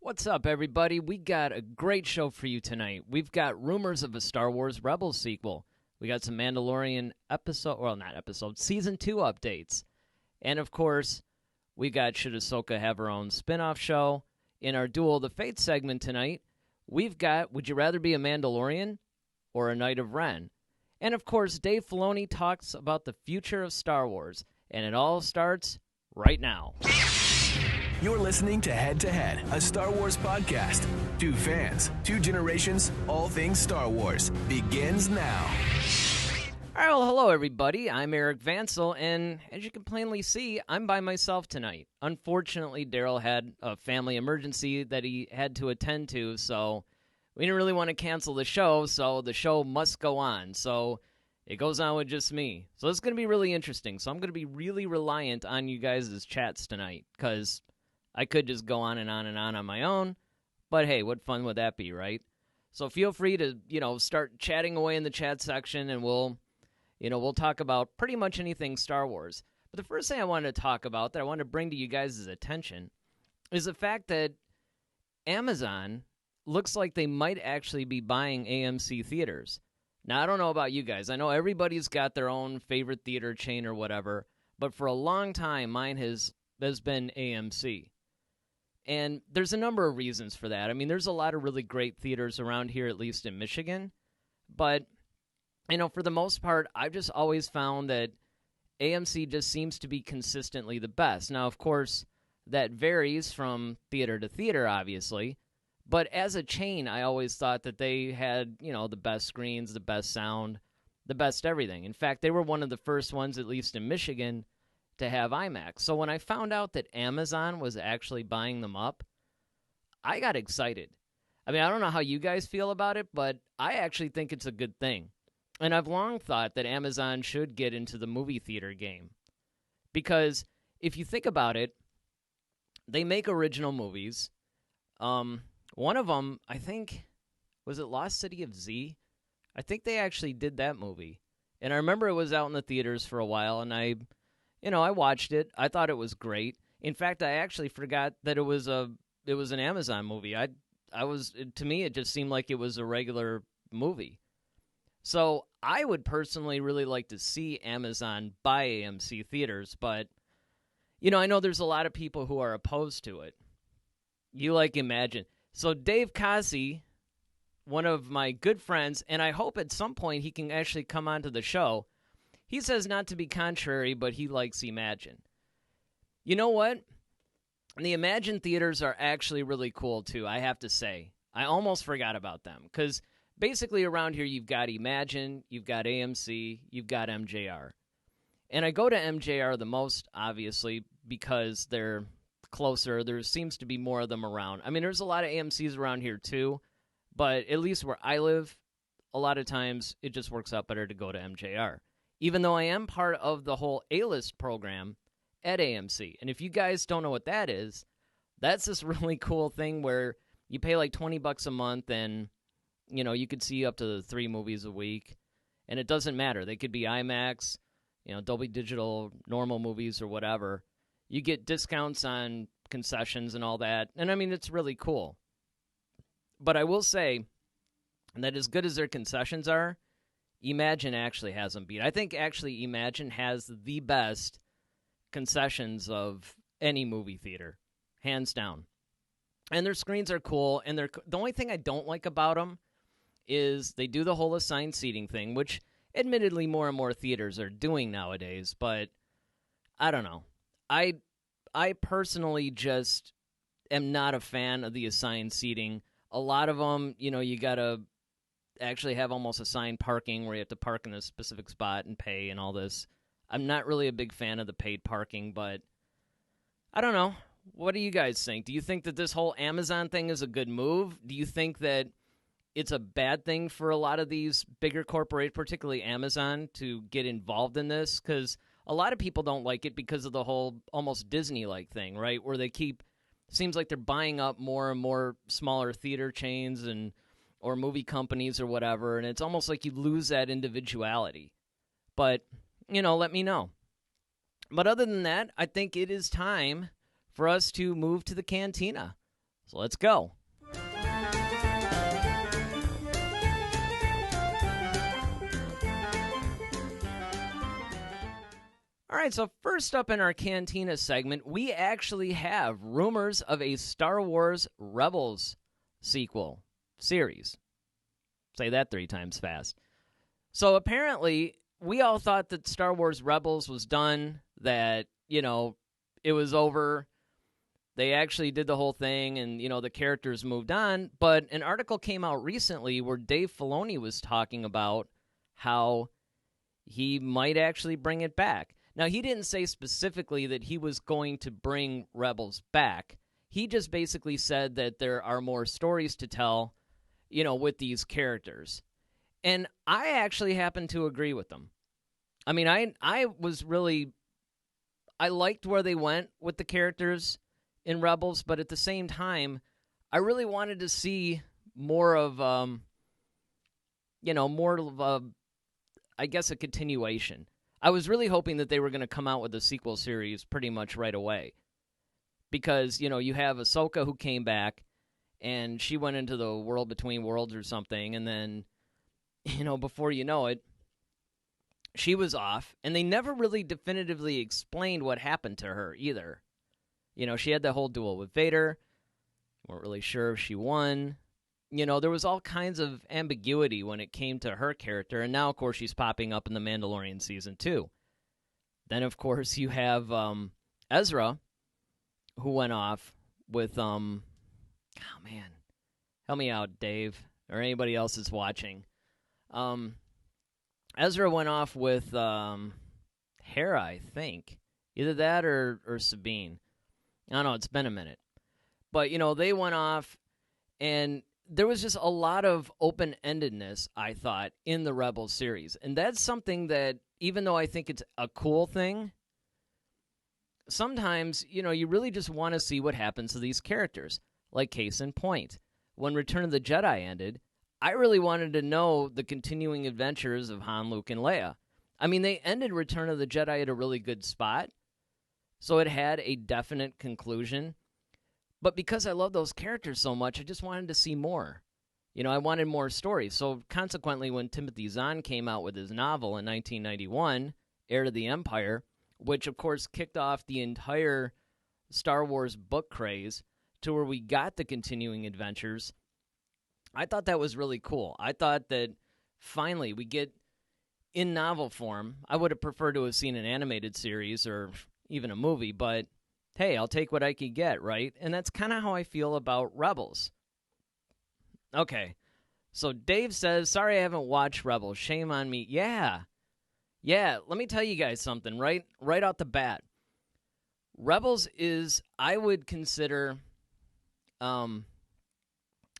What's up, everybody? We got a great show for you tonight. We've got rumors of a Star Wars Rebels sequel. We got some Mandalorian Season 2 updates. And, of course, we got Should Ahsoka Have Her Own spin-off show? In our Duel of the Fates segment tonight, we've got Would You Rather Be a Mandalorian or a Knight of Ren? And, of course, Dave Filoni talks about the future of Star Wars. And it all starts right now. You're listening to Head to Head, a Star Wars podcast. Two fans, two generations, all things Star Wars begins now. All right, well, hello, everybody. I'm Eric Vansel, and as you can plainly see, I'm by myself tonight. Unfortunately, Daryl had a family emergency that he had to attend to, so we didn't really want to cancel the show, so the show must go on. So it goes on with just me. So it's going to be really interesting. So I'm going to be really reliant on you guys' chats tonight, because I could just go on and on and on my own, but hey, what fun would that be, right? So feel free to, start chatting away in the chat section, and we'll talk about pretty much anything Star Wars. But the first thing I wanted to talk about that I want to bring to you guys' attention is the fact that Amazon looks like they might actually be buying AMC theaters. Now, I don't know about you guys. I know everybody's got their own favorite theater chain or whatever, but for a long time, mine has been AMC. And there's a number of reasons for that. I mean, there's a lot of really great theaters around here, at least in Michigan. But, for the most part, I've just always found that AMC just seems to be consistently the best. Now, of course, that varies from theater to theater, obviously. But as a chain, I always thought that they had, the best screens, the best sound, the best everything. In fact, they were one of the first ones, at least in Michigan, to have IMAX. So when I found out that Amazon was actually buying them up, I got excited. I mean, I don't know how you guys feel about it, but I actually think it's a good thing. And I've long thought that Amazon should get into the movie theater game. Because if you think about it, they make original movies. One of them, I think, was it Lost City of Z? I think they actually did that movie. And I remember it was out in the theaters for a while, and I watched it. I thought it was great. In fact, I actually forgot that it was an Amazon movie. To me, it just seemed like it was a regular movie. So I would personally really like to see Amazon buy AMC theaters, but, I know there's a lot of people who are opposed to it. You Imagine. So Dave Cossey, one of my good friends, and I hope at some point he can actually come onto the show, he says not to be contrary, but he likes Imagine. You know what? The Imagine theaters are actually really cool, too, I have to say. I almost forgot about them, because basically around here you've got Imagine, you've got AMC, you've got MJR. And I go to MJR the most, obviously, because they're closer. There seems to be more of them around. I mean, there's a lot of AMCs around here, too, but at least where I live, a lot of times it just works out better to go to MJR. Even though I am part of the whole A-list program at AMC. And if you guys don't know what that is, that's this really cool thing where you pay like $20 a month and, you could see up to 3 movies a week. And it doesn't matter. They could be IMAX, Dolby Digital, normal movies or whatever. You get discounts on concessions and all that. And, I mean, it's really cool. But I will say that as good as their concessions are, Imagine actually has them beat. I think actually Imagine has the best concessions of any movie theater, hands down. And their screens are cool. And the only thing I don't like about them is they do the whole assigned seating thing, which admittedly more and more theaters are doing nowadays. But I don't know. I personally just am not a fan of the assigned seating. A lot of them, you got to actually have almost assigned parking where you have to park in a specific spot and pay and all this. I'm not really a big fan of the paid parking, but I don't know. What do you guys think? Do you think that this whole Amazon thing is a good move? Do you think that it's a bad thing for a lot of these bigger corporations, particularly Amazon, to get involved in this? Because a lot of people don't like it because of the whole almost Disney-like thing, right? Where seems like they're buying up more and more smaller theater chains or movie companies or whatever, and it's almost like you lose that individuality. But, let me know. But other than that, I think it is time for us to move to the Cantina. So let's go. All right, so first up in our Cantina segment, we actually have rumors of a Star Wars Rebels sequel series. Say that 3 times fast. So apparently, we all thought that Star Wars Rebels was done, that, it was over. They actually did the whole thing, and, the characters moved on. But an article came out recently where Dave Filoni was talking about how he might actually bring it back. Now, he didn't say specifically that he was going to bring Rebels back. He just basically said that there are more stories to tell, with these characters. And I actually happen to agree with them. I mean, I liked where they went with the characters in Rebels, but at the same time, I really wanted to see more of, I guess, a continuation. I was really hoping that they were going to come out with a sequel series pretty much right away. Because, you have Ahsoka who came back, and she went into the world between worlds or something, and then, before you know it, she was off, and they never really definitively explained what happened to her either. She had that whole duel with Vader. Weren't really sure if she won. There was all kinds of ambiguity when it came to her character, and now, of course, she's popping up in the Mandalorian Season 2. Then, of course, you have Ezra, who went off with, oh, man, help me out, Dave, or anybody else is watching. Ezra went off with Hera, I think. Either that or Sabine. I don't know, it's been a minute. But, they went off, and there was just a lot of open-endedness, I thought, in the Rebels series. And that's something that, even though I think it's a cool thing, sometimes, you really just want to see what happens to these characters. Like case in point, when Return of the Jedi ended, I really wanted to know the continuing adventures of Han, Luke, and Leia. I mean, they ended Return of the Jedi at a really good spot, so it had a definite conclusion. But because I love those characters so much, I just wanted to see more. I wanted more stories. So consequently, when Timothy Zahn came out with his novel in 1991, Heir to the Empire, which of course kicked off the entire Star Wars book craze to where we got the continuing adventures, I thought that was really cool. I thought that finally we get in novel form. I would have preferred to have seen an animated series or even a movie, but hey, I'll take what I could get, right? And that's kind of how I feel about Rebels. Okay, so Dave says, sorry I haven't watched Rebels. Shame on me. Yeah, let me tell you guys something, right out the bat. Rebels is, I would consider,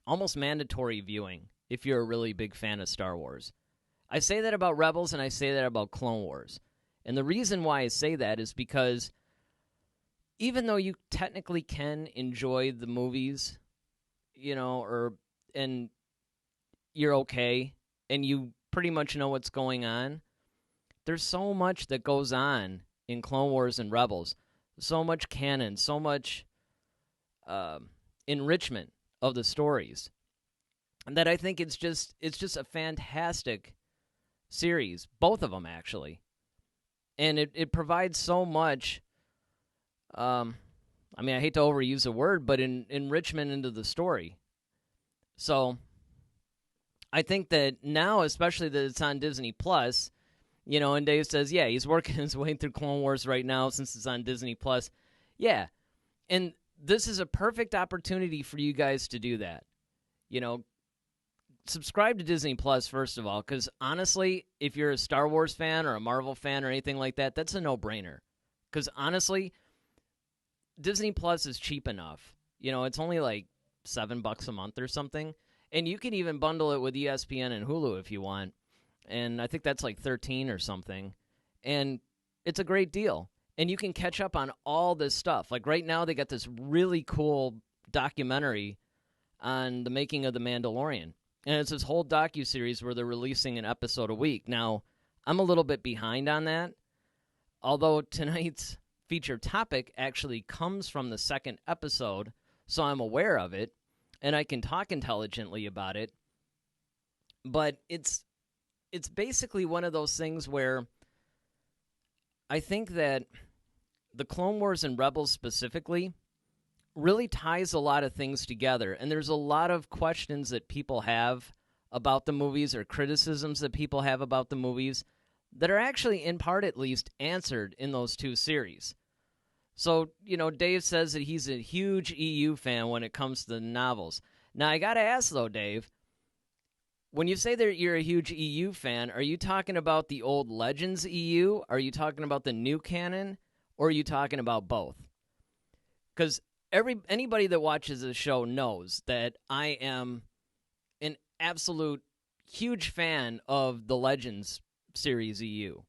almost mandatory viewing if you're a really big fan of Star Wars. I say that about Rebels, and I say that about Clone Wars. And the reason why I say that is because even though you technically can enjoy the movies, and you're okay, and you pretty much know what's going on, there's so much that goes on in Clone Wars and Rebels. So much canon, so much enrichment of the stories, and that I think it's just a fantastic series, both of them actually, and it provides so much. I hate to overuse a word, but enrichment into the story. So I think that now, especially that it's on Disney Plus, and Dave says, yeah, he's working his way through Clone Wars right now since it's on Disney Plus. Yeah, and this is a perfect opportunity for you guys to do that. Subscribe to Disney Plus, first of all, because honestly, if you're a Star Wars fan or a Marvel fan or anything like that, that's a no-brainer. Because honestly, Disney Plus is cheap enough. It's only like $7 a month or something. And you can even bundle it with ESPN and Hulu if you want. And I think that's like $13 or something. And it's a great deal. And you can catch up on all this stuff. Like right now, they got this really cool documentary on the making of The Mandalorian. And it's this whole docuseries where they're releasing an episode a week. Now, I'm a little bit behind on that. Although tonight's feature topic actually comes from the second episode. so I'm aware of it, and I can talk intelligently about it. But it's basically one of those things where I think that the Clone Wars and Rebels specifically really ties a lot of things together. And there's a lot of questions that people have about the movies, or criticisms that people have about the movies, that are actually, in part at least, answered in those two series. So, Dave says that he's a huge EU fan when it comes to the novels. Now, I gotta ask, though, Dave, when you say that you're a huge EU fan, are you talking about the old Legends EU? Are you talking about the new canon? Or are you talking about both? Because anybody that watches the show knows that I am an absolute huge fan of the Legends series EU,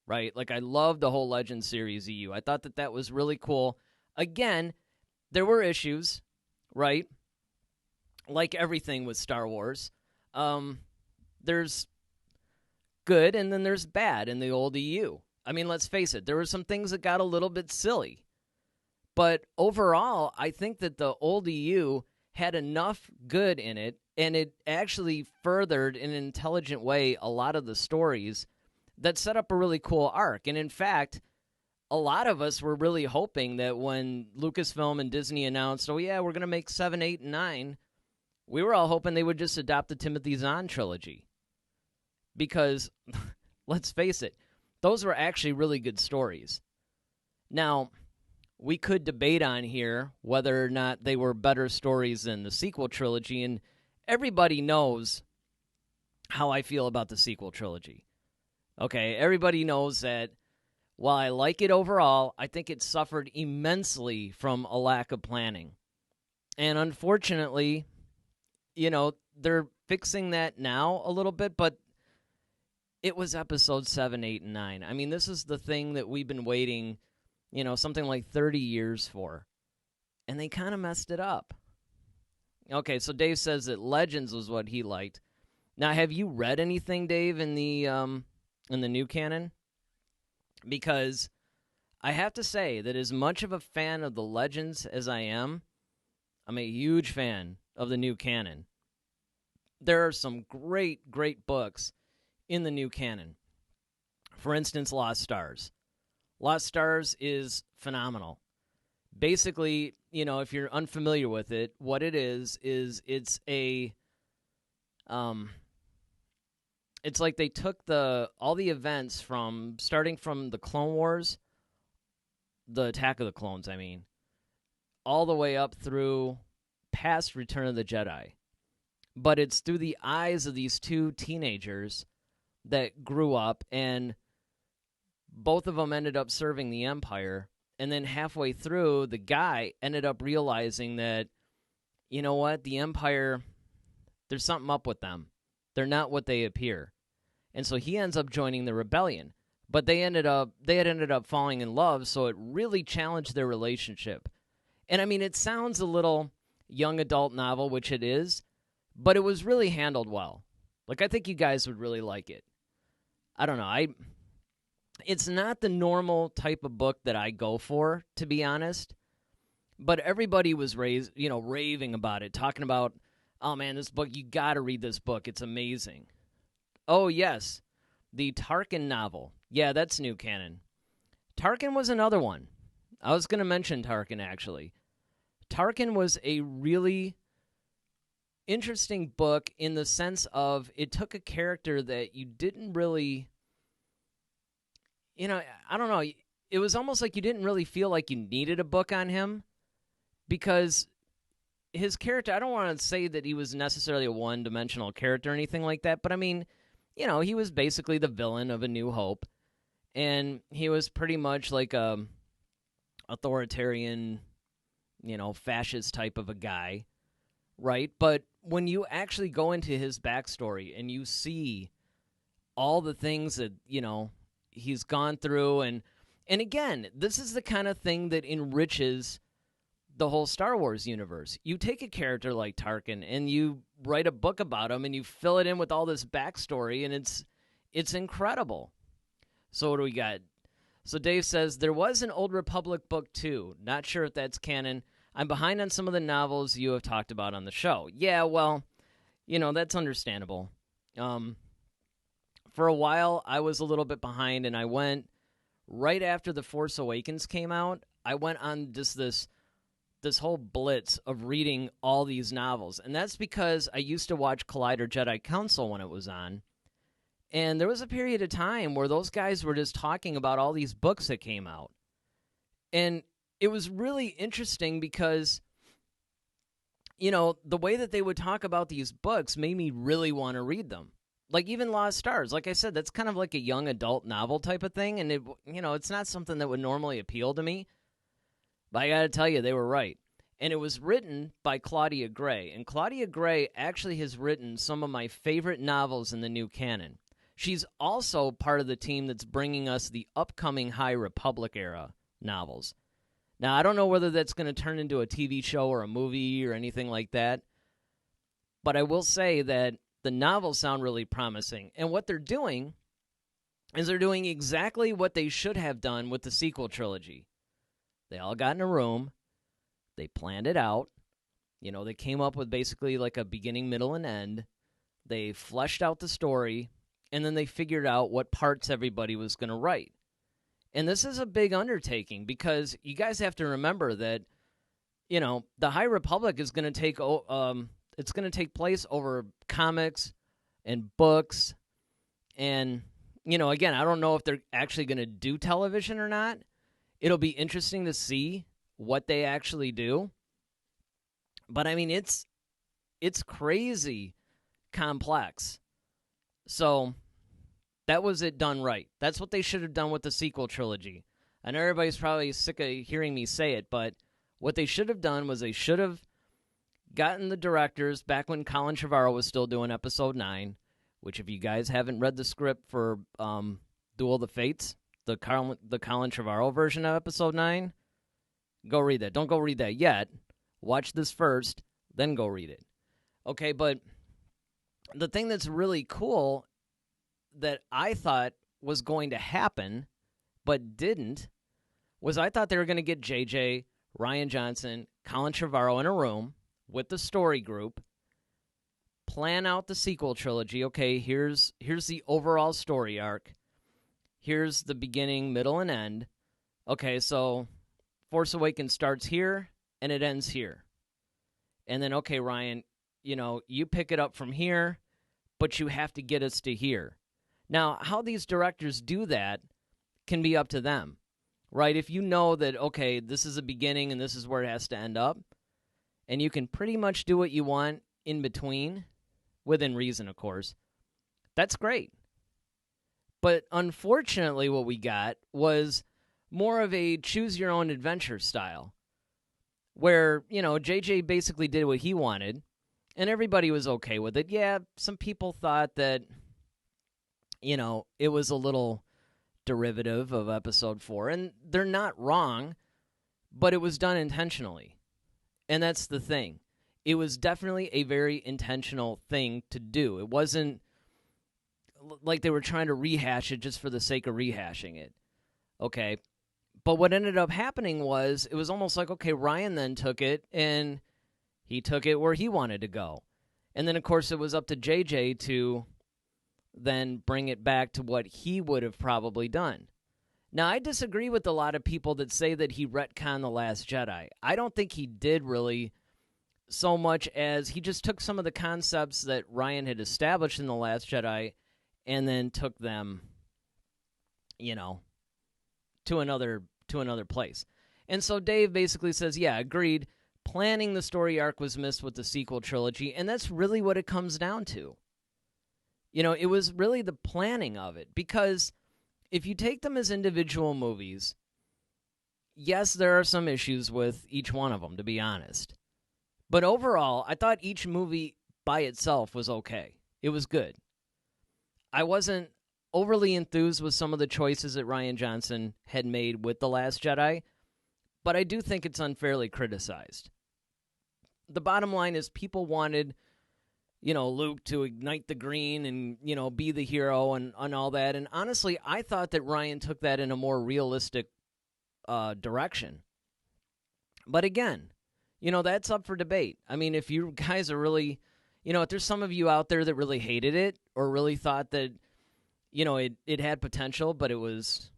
right? Like, I love the whole Legends series EU. I thought that was really cool. Again, there were issues, right? Like everything with Star Wars. There's good and then there's bad in the old EU. I mean, let's face it, there were some things that got a little bit silly. But overall, I think that the old EU had enough good in it, and it actually furthered in an intelligent way a lot of the stories that set up a really cool arc. And in fact, a lot of us were really hoping that when Lucasfilm and Disney announced, oh yeah, we're going to make 7, 8, and 9, we were all hoping they would just adopt the Timothy Zahn trilogy. Because, let's face it, those were actually really good stories. Now, we could debate on here whether or not they were better stories than the sequel trilogy, and everybody knows how I feel about the sequel trilogy. Okay, everybody knows that while I like it overall, I think it suffered immensely from a lack of planning. And unfortunately, they're fixing that now a little bit, but it was episode 7, 8, and 9. I mean, this is the thing that we've been waiting, something like 30 years for. And they kind of messed it up. Okay, so Dave says that Legends was what he liked. Now, have you read anything, Dave, in the new canon? Because I have to say that as much of a fan of the Legends as I am, I'm a huge fan of the new canon. There are some great, great books in the new canon. For instance, Lost Stars. Lost Stars is phenomenal. Basically, if you're unfamiliar with it, what it is it's a it's like they took all the events starting from the Clone Wars, the Attack of the Clones, I mean, all the way up through past Return of the Jedi. But it's through the eyes of these two teenagers that grew up, and both of them ended up serving the Empire. And then halfway through, the guy ended up realizing that, you know what, the Empire, there's something up with them. They're not what they appear. And so he ends up joining the rebellion. But they had ended up falling in love, so it really challenged their relationship. And I mean, it sounds a little young adult novel, which it is, but it was really handled well. Like, I think you guys would really like it. I don't know. It's not the normal type of book that I go for, to be honest. But everybody was raving about it, talking about, oh man, this book, you got to read this book. It's amazing. Oh yes, the Tarkin novel. Yeah, that's new canon. Tarkin was another one. I was going to mention Tarkin, actually. Tarkin was a really interesting book in the sense of it took a character that you didn't really, I don't know, it was almost like you didn't really feel like you needed a book on him, because his character, I don't want to say that he was necessarily a one-dimensional character or anything like that, but I mean, he was basically the villain of A New Hope, and he was pretty much like a authoritarian, fascist type of a guy, right? But when you actually go into his backstory and you see all the things that, he's gone through, and again, this is the kind of thing that enriches the whole Star Wars universe. You take a character like Tarkin and you write a book about him and you fill it in with all this backstory, and it's incredible. So what do we got? So Dave says, there was an Old Republic book too. Not sure if that's canon. I'm behind on some of the novels you have talked about on the show. Yeah, well, that's understandable. For a while, I was a little bit behind, and I went right after The Force Awakens came out. I went on just this whole blitz of reading all these novels, and that's because I used to watch Collider Jedi Council when it was on, and there was a period of time where those guys were just talking about all these books that came out, and it was really interesting because, the way that they would talk about these books made me really want to read them. Like even Lost Stars, like I said, that's kind of like a young adult novel type of thing, and it's not something that would normally appeal to me. But I got to tell you, they were right. And it was written by Claudia Gray. And Claudia Gray actually has written some of my favorite novels in the new canon. She's also part of the team that's bringing us the upcoming High Republic era novels. Now, I don't know whether that's going to turn into a TV show or a movie or anything like that. But I will say that the novels sound really promising. And what they're doing is they're doing exactly what they should have done with the sequel trilogy. They all got in a room. They planned it out. They came up with basically like a beginning, middle, and end. They fleshed out the story, and then they figured out what parts everybody was going to write. And this is a big undertaking because you guys have to remember that, the High Republic is going to take place over comics and books. And, again, I don't know if they're actually going to do television or not. It'll be interesting to see what they actually do. But, I mean, it's crazy complex. So that was it done right. That's what they should have done with the sequel trilogy. I know everybody's probably sick of hearing me say it, but what they should have done was they should have gotten the directors back when Colin Trevorrow was still doing Episode 9, which if you guys haven't read the script for Duel of the Fates, the Colin Trevorrow version of Episode 9, go read that. Don't go read that yet. Watch this first, then go read it. Okay, but the thing that's really cool that I thought was going to happen, but didn't, was I thought they were going to get JJ, Rian Johnson, Colin Trevorrow in a room with the story group, plan out the sequel trilogy. Okay, here's the overall story arc. Here's the beginning, middle, and end. Okay, so Force Awakens starts here, and it ends here. And then, okay, Ryan, you pick it up from here, but you have to get us to here. Now, how these directors do that can be up to them, right? If you know that, okay, this is a beginning and this is where it has to end up, and you can pretty much do what you want in between, within reason, of course, that's great. But unfortunately, what we got was more of a choose-your-own-adventure style, where, JJ basically did what he wanted, and everybody was okay with it. Yeah, some people thought that, it was a little derivative of Episode 4, and they're not wrong, but it was done intentionally. And that's the thing. It was definitely a very intentional thing to do. It wasn't like they were trying to rehash it just for the sake of rehashing it. Okay. But what ended up happening was, it was almost like, okay, Ryan then took it, and he took it where he wanted to go. And then, of course, it was up to JJ to then bring it back to what he would have probably done. Now, I disagree with a lot of people that say that he retconned The Last Jedi. I don't think he did really, so much as he just took some of the concepts that Ryan had established in The Last Jedi and then took them, to another place. And so Dave basically says, yeah, agreed, planning the story arc was missed with the sequel trilogy, and that's really what it comes down to. It was really the planning of it, because if you take them as individual movies, yes, there are some issues with each one of them, to be honest. But overall, I thought each movie by itself was okay. It was good. I wasn't overly enthused with some of the choices that Rian Johnson had made with The Last Jedi, but I do think it's unfairly criticized. The bottom line is people wanted, Luke to ignite the green and, be the hero and all that. And honestly, I thought that Ryan took that in a more realistic direction. But again, That's up for debate. I mean, if you guys are really, if there's some of you out there that really hated it or really thought that, it had potential, but it was,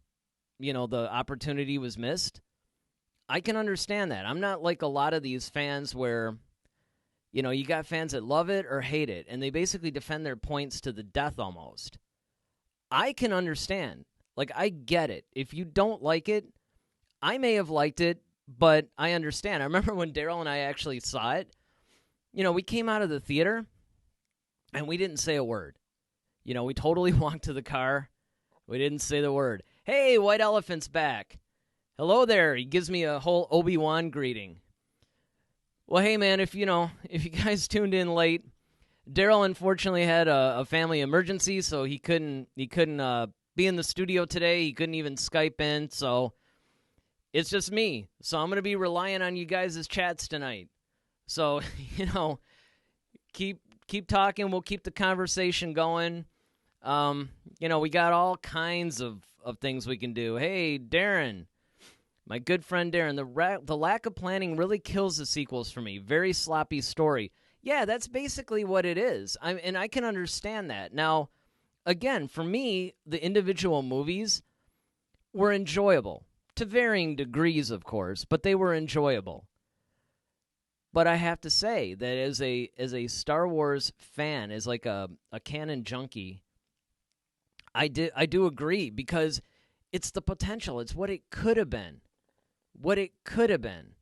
the opportunity was missed, I can understand that. I'm not like a lot of these fans where, you got fans that love it or hate it, and they basically defend their points to the death almost. I can understand. Like, I get it. If you don't like it, I may have liked it, but I understand. I remember when Daryl and I actually saw it, we came out of the theater, and we didn't say a word. We totally walked to the car. We didn't say the word. Hey, White Elephant's back. Hello there. He gives me a whole Obi-Wan greeting. Well, hey, man, if you guys tuned in late, Daryl unfortunately had a family emergency, so he couldn't be in the studio today. He couldn't even Skype in, so it's just me. So I'm going to be relying on you guys' chats tonight. So, keep talking. We'll keep the conversation going. We got all kinds of things we can do. Hey, Darren, my good friend Darren, the lack of planning really kills the sequels for me. Very sloppy story. Yeah, that's basically what it is. And I can understand that. Now, again, for me, the individual movies were enjoyable. To varying degrees, of course, but they were enjoyable. But I have to say that as a Star Wars fan, as like a canon junkie, I do agree, because it's the potential. It's what it could have been. What it could have been.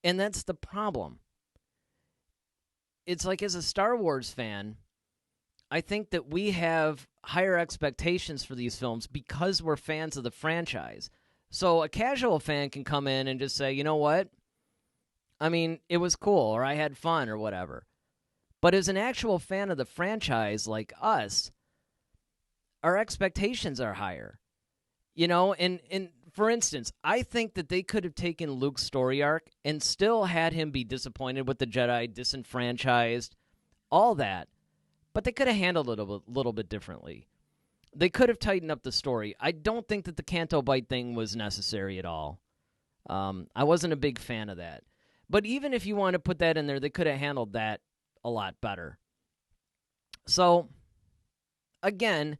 And that's the problem. It's like, as a Star Wars fan, I think that we have higher expectations for these films because we're fans of the franchise. So a casual fan can come in and just say, you know what? I mean, it was cool, or I had fun, or whatever. But as an actual fan of the franchise like us, our expectations are higher. And for instance, I think that they could have taken Luke's story arc and still had him be disappointed with the Jedi, disenfranchised, all that. But they could have handled it a little bit differently. They could have tightened up the story. I don't think that the Canto Bight thing was necessary at all. I wasn't a big fan of that. But even if you want to put that in there, they could have handled that a lot better. So, again,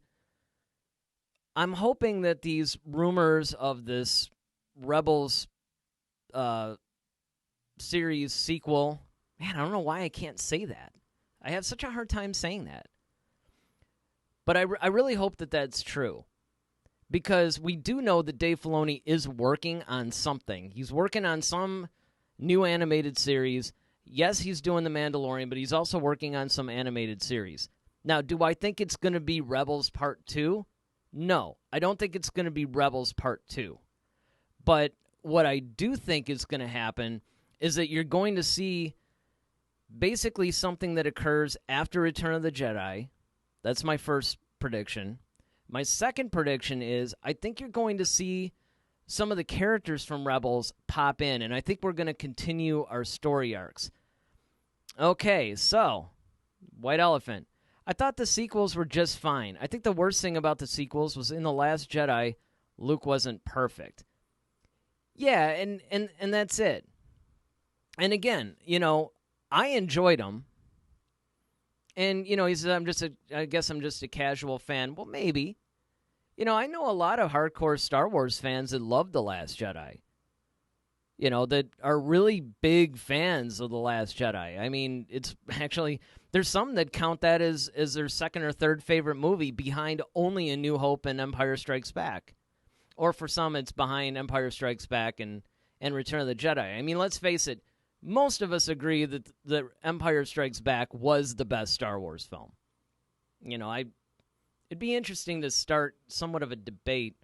I'm hoping that these rumors of this Rebels series sequel, man, I don't know why I can't say that. I have such a hard time saying that. But I really hope that that's true, because we do know that Dave Filoni is working on something. He's working on some new animated series. Yes, he's doing The Mandalorian, but he's also working on some animated series. Now, do I think it's going to be Rebels Part 2? No, I don't think it's going to be Rebels Part 2. But what I do think is going to happen is that you're going to see basically something that occurs after Return of the Jedi. That's my first prediction. My second prediction is I think you're going to see some of the characters from Rebels pop in, and I think we're going to continue our story arcs. Okay, so, White Elephant. I thought the sequels were just fine. I think the worst thing about the sequels was in The Last Jedi, Luke wasn't perfect. Yeah, and that's it. And again, I enjoyed them. And, he said, I guess I'm just a casual fan. Well, maybe. I know a lot of hardcore Star Wars fans that love The Last Jedi. That are really big fans of The Last Jedi. I mean, it's actually, there's some that count that as their second or third favorite movie, behind only A New Hope and Empire Strikes Back. Or for some, it's behind Empire Strikes Back and Return of the Jedi. I mean, let's face it, most of us agree that the Empire Strikes Back was the best Star Wars film. It'd be interesting to start somewhat of a debate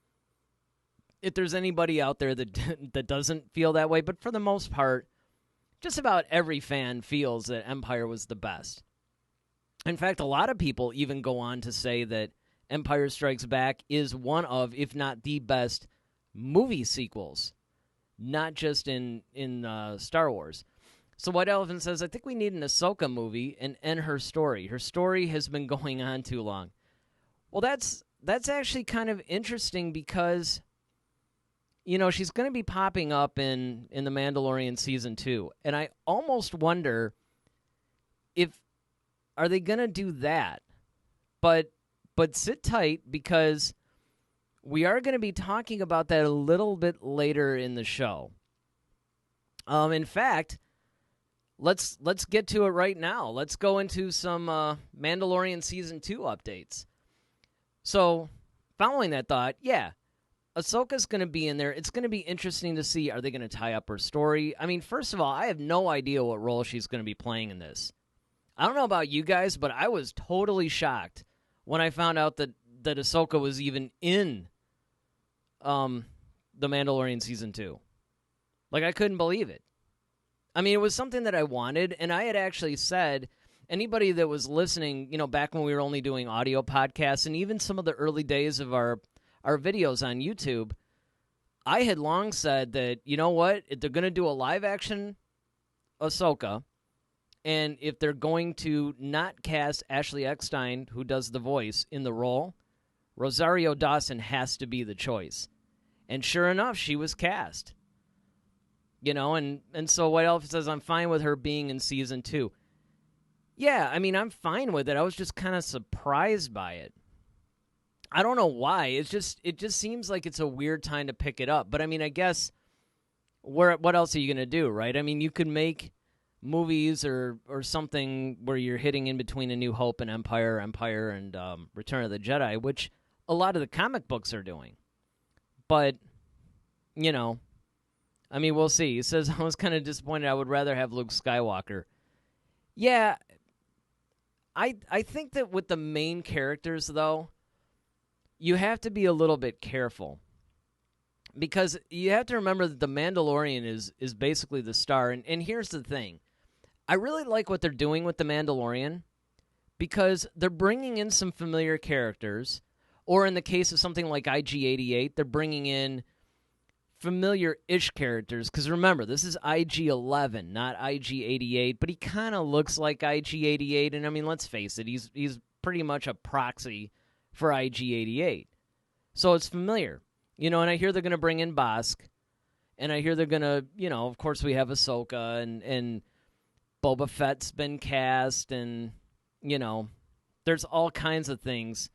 if there's anybody out there that doesn't feel that way. But for the most part, just about every fan feels that Empire was the best. In fact, a lot of people even go on to say that Empire Strikes Back is one of, if not the best, movie sequels, not just in Star Wars. So White Elephant says, I think we need an Ahsoka movie and end her story. Her story has been going on too long. Well, that's actually kind of interesting, because she's going to be popping up in The Mandalorian Season 2. And I almost wonder are they going to do that? But sit tight, because we are going to be talking about that a little bit later in the show. In fact, let's get to it right now. Let's go into some Mandalorian Season 2 updates. So, following that thought, yeah, Ahsoka's going to be in there. It's going to be interesting to see, are they going to tie up her story? I mean, first of all, I have no idea what role she's going to be playing in this. I don't know about you guys, but I was totally shocked when I found out that Ahsoka was even in The Mandalorian Season 2. Like, I couldn't believe it. I mean, it was something that I wanted, and I had actually said, anybody that was listening, back when we were only doing audio podcasts, and even some of the early days of our videos on YouTube, I had long said that, you know what, if they're going to do a live-action Ahsoka, and if they're going to not cast Ashley Eckstein, who does the voice, in the role, Rosario Dawson has to be the choice. And sure enough, she was cast. And so White Elephant says, I'm fine with her being in Season 2. Yeah, I mean, I'm fine with it. I was just kind of surprised by it. I don't know why. It just seems like it's a weird time to pick it up. But, I mean, I guess, what else are you going to do, right? I mean, you could make movies or something where you're hitting in between A New Hope and Empire and Return of the Jedi, which a lot of the comic books are doing. But, I mean, we'll see. He says, I was kind of disappointed. I would rather have Luke Skywalker. Yeah, I think that with the main characters, though, you have to be a little bit careful. Because you have to remember that The Mandalorian is basically the star. And here's the thing. I really like what they're doing with The Mandalorian, because they're bringing in some familiar characters, or in the case of something like IG-88, they're bringing in familiar-ish characters, because remember, this is IG-11, not IG-88, but he kind of looks like IG-88, and I mean, let's face it, he's pretty much a proxy for IG-88. So it's familiar. And I hear they're going to bring in Bosk, and I hear they're going to, of course we have Ahsoka, and Boba Fett's been cast, and, there's all kinds of things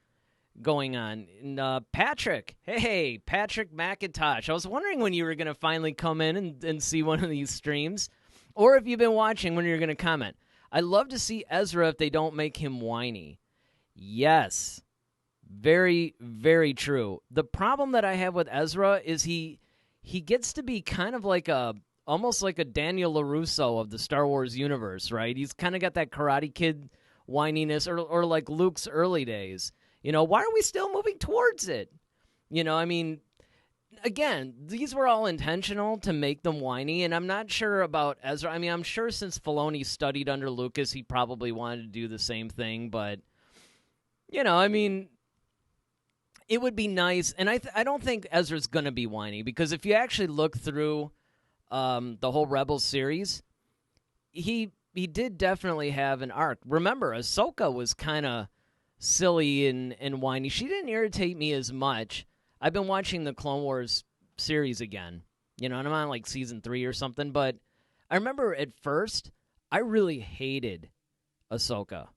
going on. And Patrick McIntosh, I was wondering when you were going to finally come in and see one of these streams, or if you've been watching, when you're going to comment. I love to see Ezra if they don't make him whiny. Yes. Very, very true. The problem that I have with Ezra is he gets to be kind of like almost like a Daniel LaRusso of the Star Wars universe, right? He's kind of got that Karate Kid whininess, or like Luke's early days. Why are we still moving towards it? I mean, again, these were all intentional to make them whiny, and I'm not sure about Ezra. I mean, I'm sure since Filoni studied under Lucas, he probably wanted to do the same thing, but, I mean, it would be nice, and I don't think Ezra's going to be whiny, because if you actually look through the whole Rebels series, he did definitely have an arc. Remember, Ahsoka was kind of silly and whiny. She didn't irritate me as much. I've been watching the Clone Wars series again, and I'm on like season 3 or something, but I remember at first, I really hated Ahsoka.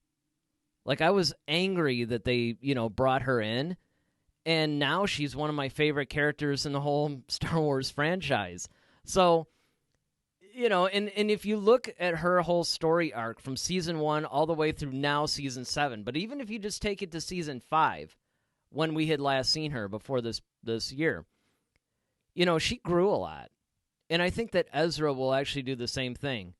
Like, I was angry that they, brought her in, and now she's one of my favorite characters in the whole Star Wars franchise. So, and if you look at her whole story arc from season 1 all the way through now season 7, but even if you just take it to season 5, when we had last seen her before this year, she grew a lot. And I think that Ezra will actually do the same thing.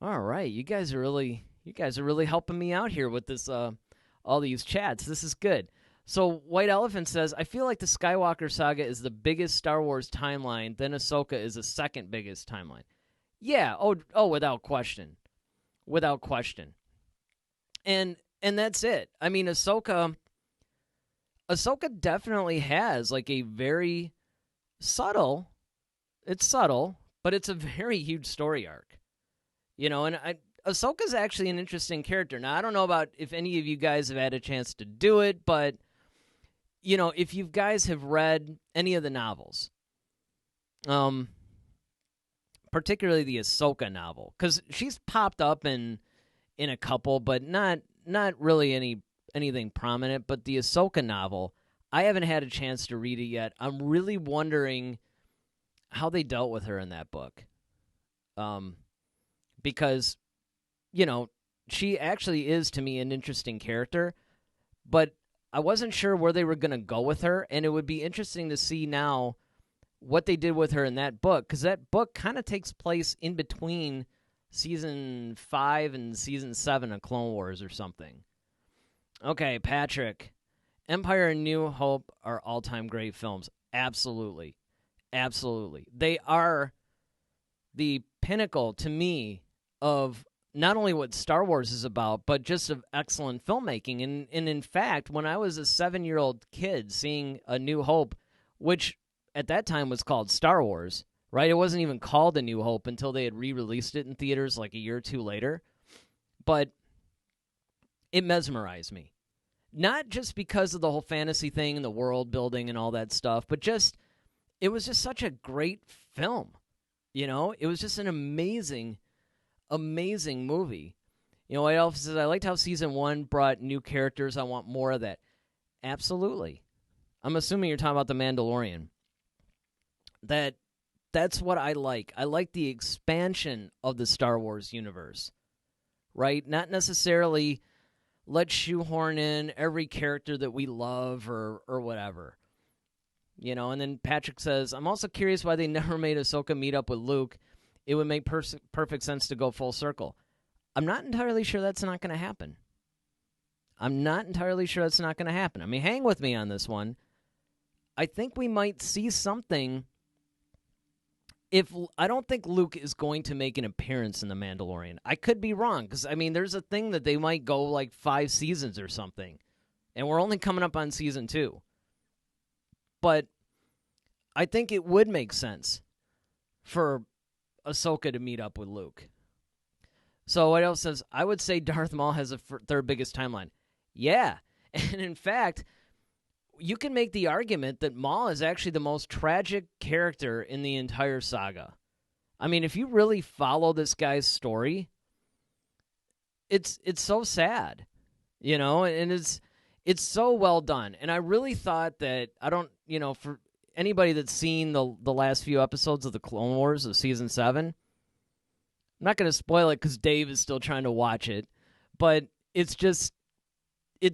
All right, you guys are really helping me out here with this all these chats. This is good. So White Elephant says, I feel like the Skywalker saga is the biggest Star Wars timeline, then Ahsoka is the second biggest timeline. Yeah, oh, without question. Without question. And that's it. I mean, Ahsoka definitely has like a very subtle, but it's a very huge story arc. And Ahsoka's actually an interesting character. Now, I don't know about if any of you guys have had a chance to do it, but, if you guys have read any of the novels, particularly the Ahsoka novel, because she's popped up in a couple, but not really anything prominent. But the Ahsoka novel, I haven't had a chance to read it yet. I'm really wondering how they dealt with her in that book, because she actually is, to me, an interesting character, but I wasn't sure where they were going to go with her, and it would be interesting to see now what they did with her in that book, because that book kind of takes place in between Season 5 and Season 7 of Clone Wars or something. Okay, Patrick. Empire and New Hope are all-time great films. Absolutely. Absolutely. They are the pinnacle, to me, of not only what Star Wars is about, but just of excellent filmmaking. And in fact, when I was a 7-year-old kid seeing A New Hope, which at that time was called Star Wars, right? It wasn't even called A New Hope until they had re-released it in theaters like a year or two later. But it mesmerized me. Not just because of the whole fantasy thing and the world building and all that stuff, but it was just such a great film. It was just an amazing, amazing movie. White Elf says, I liked how Season 1 brought new characters. I want more of that. Absolutely. I'm assuming you're talking about The Mandalorian. That's what I like. I like the expansion of the Star Wars universe, right? Not necessarily let's shoehorn in every character that we love or whatever. And then Patrick says, I'm also curious why they never made Ahsoka meet up with Luke. It would make perfect sense to go full circle. I'm not entirely sure that's not going to happen. I mean, hang with me on this one. I think we might see something. I don't think Luke is going to make an appearance in The Mandalorian. I could be wrong, because, I mean, there's a thing that they might go like 5 seasons or something, and we're only coming up on Season 2. But I think it would make sense for Ahsoka to meet up with Luke. So what else says? I would say Darth Maul has the third biggest timeline. Yeah, and in fact, you can make the argument that Maul is actually the most tragic character in the entire saga. I mean, if you really follow this guy's story, it's so sad, and it's so well done. And I really thought that, for anybody that's seen the last few episodes of the Clone Wars of Season 7, I'm not going to spoil it because Dave is still trying to watch it, but it's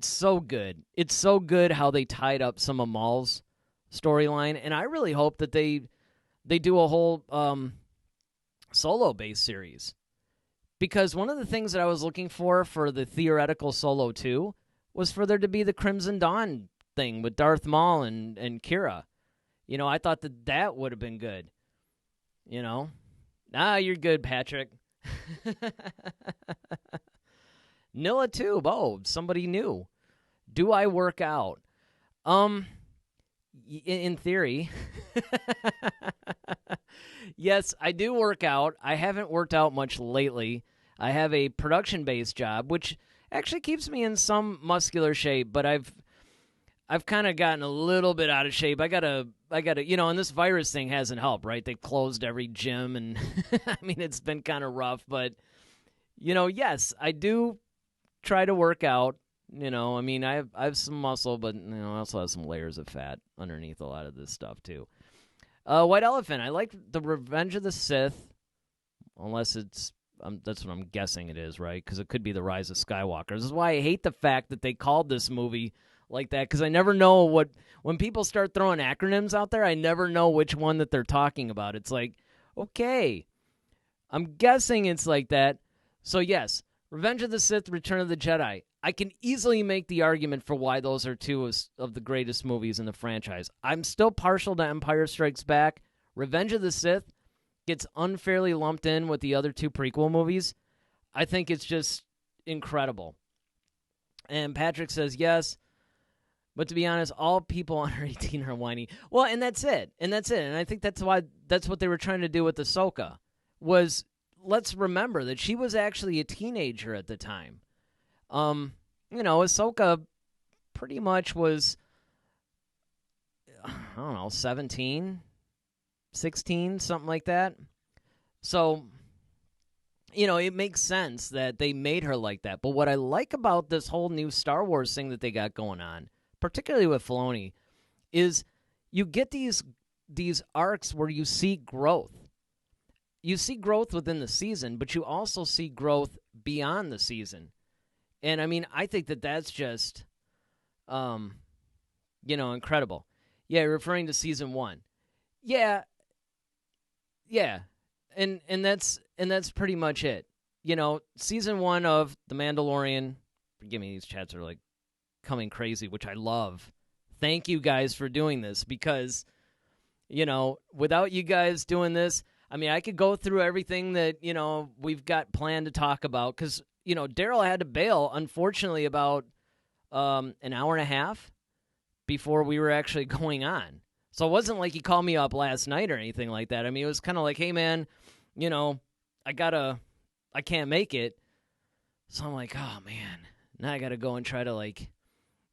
so good. It's so good how they tied up some of Maul's storyline, and I really hope that they do a whole Solo-based series. Because one of the things that I was looking for the theoretical Solo 2 was for there to be the Crimson Dawn thing with Darth Maul and Kira. I thought that would have been good. You're good, Patrick. Nilla Tube. Oh, somebody new. Do I work out? In theory. Yes, I do work out. I haven't worked out much lately. I have a production-based job, which actually keeps me in some muscular shape, but I've kind of gotten a little bit out of shape. I gotta, and this virus thing hasn't helped, right? They've closed every gym, and I mean, it's been kind of rough, but, yes, I do try to work out. I mean, I have some muscle, but, I also have some layers of fat underneath a lot of this stuff, too. White Elephant, I like the Revenge of the Sith, unless it's, that's what I'm guessing it is, right? Because it could be the Rise of Skywalker. This is why I hate the fact that they called this movie like that, because I never know when people start throwing acronyms out there, I never know which one that they're talking about. It's like, okay, I'm guessing it's like that. So yes, Revenge of the Sith, Return of the Jedi. I can easily make the argument for why those are two of the greatest movies in the franchise. I'm still partial to Empire Strikes Back. Revenge of the Sith gets unfairly lumped in with the other two prequel movies. I think it's just incredible. And Patrick says yes. But to be honest, all people under 18 are whiny. Well, and that's it. And I think that's what they were trying to do with Ahsoka. Was, let's remember that she was actually a teenager at the time. Ahsoka pretty much was, 17. 16, something like that. So, it makes sense that they made her like that. But what I like about this whole new Star Wars thing that they got going on, particularly with Filoni, is you get these arcs where you see growth. You see growth within the season, but you also see growth beyond the season. And, I mean, I think that that's just, incredible. Yeah, referring to season 1. Yeah. And that's pretty much it. Season 1 of The Mandalorian. Forgive me, these chats are like coming crazy, which I love. Thank you guys for doing this because, without you guys doing this, I mean, I could go through everything that, we've got planned to talk about because, Daryl had to bail, unfortunately, about an hour and a half before we were actually going on. So it wasn't like he called me up last night or anything like that. I mean, it was kind of like, hey, man, I can't make it. So I'm like, oh, man, now I got to go and try to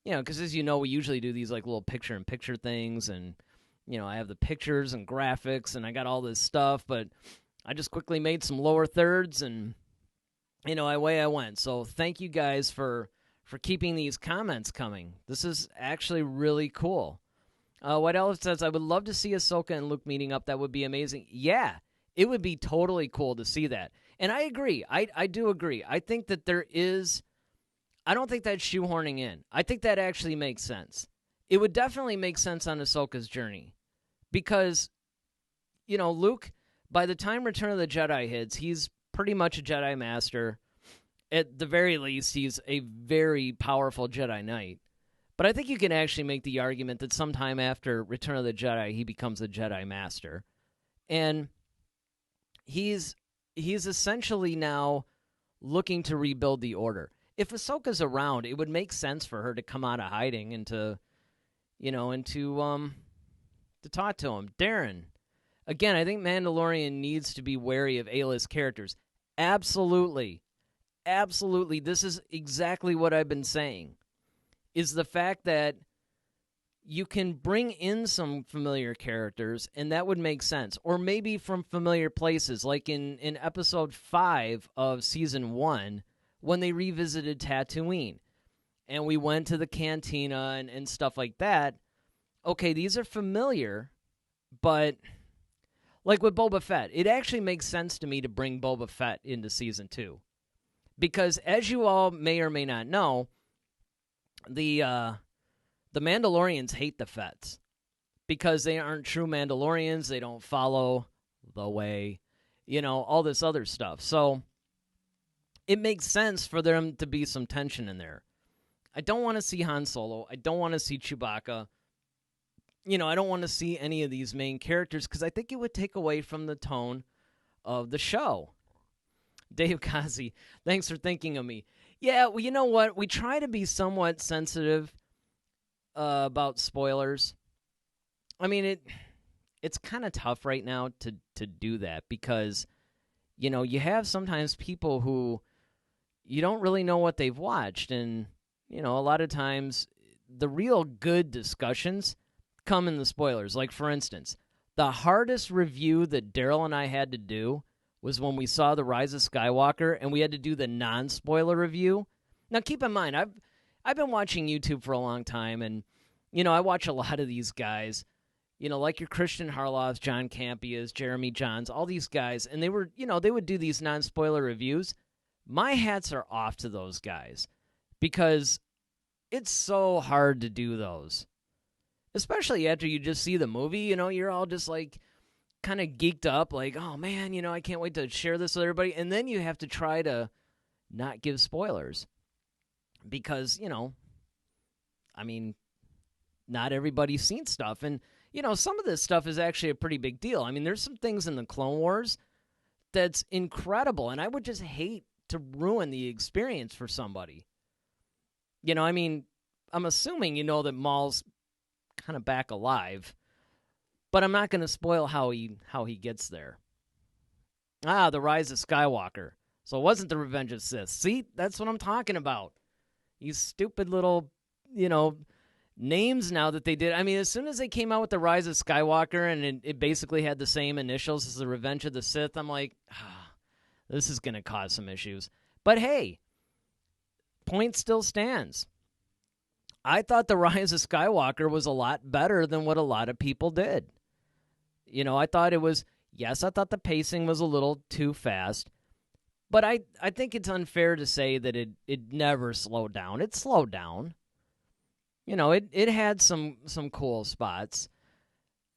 because as you know, we usually do these little picture-in-picture things and, I have the pictures and graphics and I got all this stuff, but I just quickly made some lower thirds and, away I went. So thank you guys for keeping these comments coming. This is actually really cool. What else says, I would love to see Ahsoka and Luke meeting up. That would be amazing. Yeah, it would be totally cool to see that. And I agree. I do agree. I think that I don't think that's shoehorning in. I think that actually makes sense. It would definitely make sense on Ahsoka's journey. Because, Luke, by the time Return of the Jedi hits, he's pretty much a Jedi Master. At the very least, he's a very powerful Jedi Knight. But I think you can actually make the argument that sometime after Return of the Jedi, he becomes a Jedi Master. And he's essentially now looking to rebuild the Order. If Ahsoka's around, it would make sense for her to come out of hiding and to talk to him. Darren, again, I think Mandalorian needs to be wary of A-list characters. Absolutely. Absolutely. This is exactly what I've been saying, is the fact that you can bring in some familiar characters, and that would make sense. Or maybe from familiar places, like in episode 5 of season 1, when they revisited Tatooine, and we went to the Cantina and stuff like that. Okay, these are familiar, but like with Boba Fett, it actually makes sense to me to bring Boba Fett into season 2. Because as you all may or may not know, the Mandalorians hate the Fetts because they aren't true Mandalorians. They don't follow the way, all this other stuff. So it makes sense for there to be some tension in there. I don't want to see Han Solo. I don't want to see Chewbacca. I don't want to see any of these main characters because I think it would take away from the tone of the show. Dave Kazi, thanks for thinking of me. Yeah, well, you know what? We try to be somewhat sensitive about spoilers. I mean, it's kind of tough right now to do that because, you have sometimes people who you don't really know what they've watched. And, a lot of times the real good discussions come in the spoilers. Like, for instance, the hardest review that Daryl and I had to do was when we saw The Rise of Skywalker, and we had to do the non-spoiler review. Now, keep in mind, I've been watching YouTube for a long time, and, I watch a lot of these guys, like your Christian Harloffs, John Campias, Jeremy Johns, all these guys, and they were, they would do these non-spoiler reviews. My hats are off to those guys because it's so hard to do those. Especially after you just see the movie, you're all just kind of geeked up, oh man, I can't wait to share this with everybody. And then you have to try to not give spoilers because, I mean, not everybody's seen stuff. And, some of this stuff is actually a pretty big deal. I mean, there's some things in the Clone Wars that's incredible. And I would just hate to ruin the experience for somebody. I mean, I'm assuming that Maul's kind of back alive, but I'm not going to spoil how he gets there. The Rise of Skywalker. So it wasn't the Revenge of Sith. See, that's what I'm talking about. You stupid little, names now that they did. I mean, as soon as they came out with The Rise of Skywalker and it basically had the same initials as The Revenge of the Sith, I'm like, this is going to cause some issues. But hey, point still stands. I thought The Rise of Skywalker was a lot better than what a lot of people did. You know, I thought it was, yes, I thought the pacing was a little too fast. But I think it's unfair to say that it never slowed down. It slowed down. You know, it had some cool spots.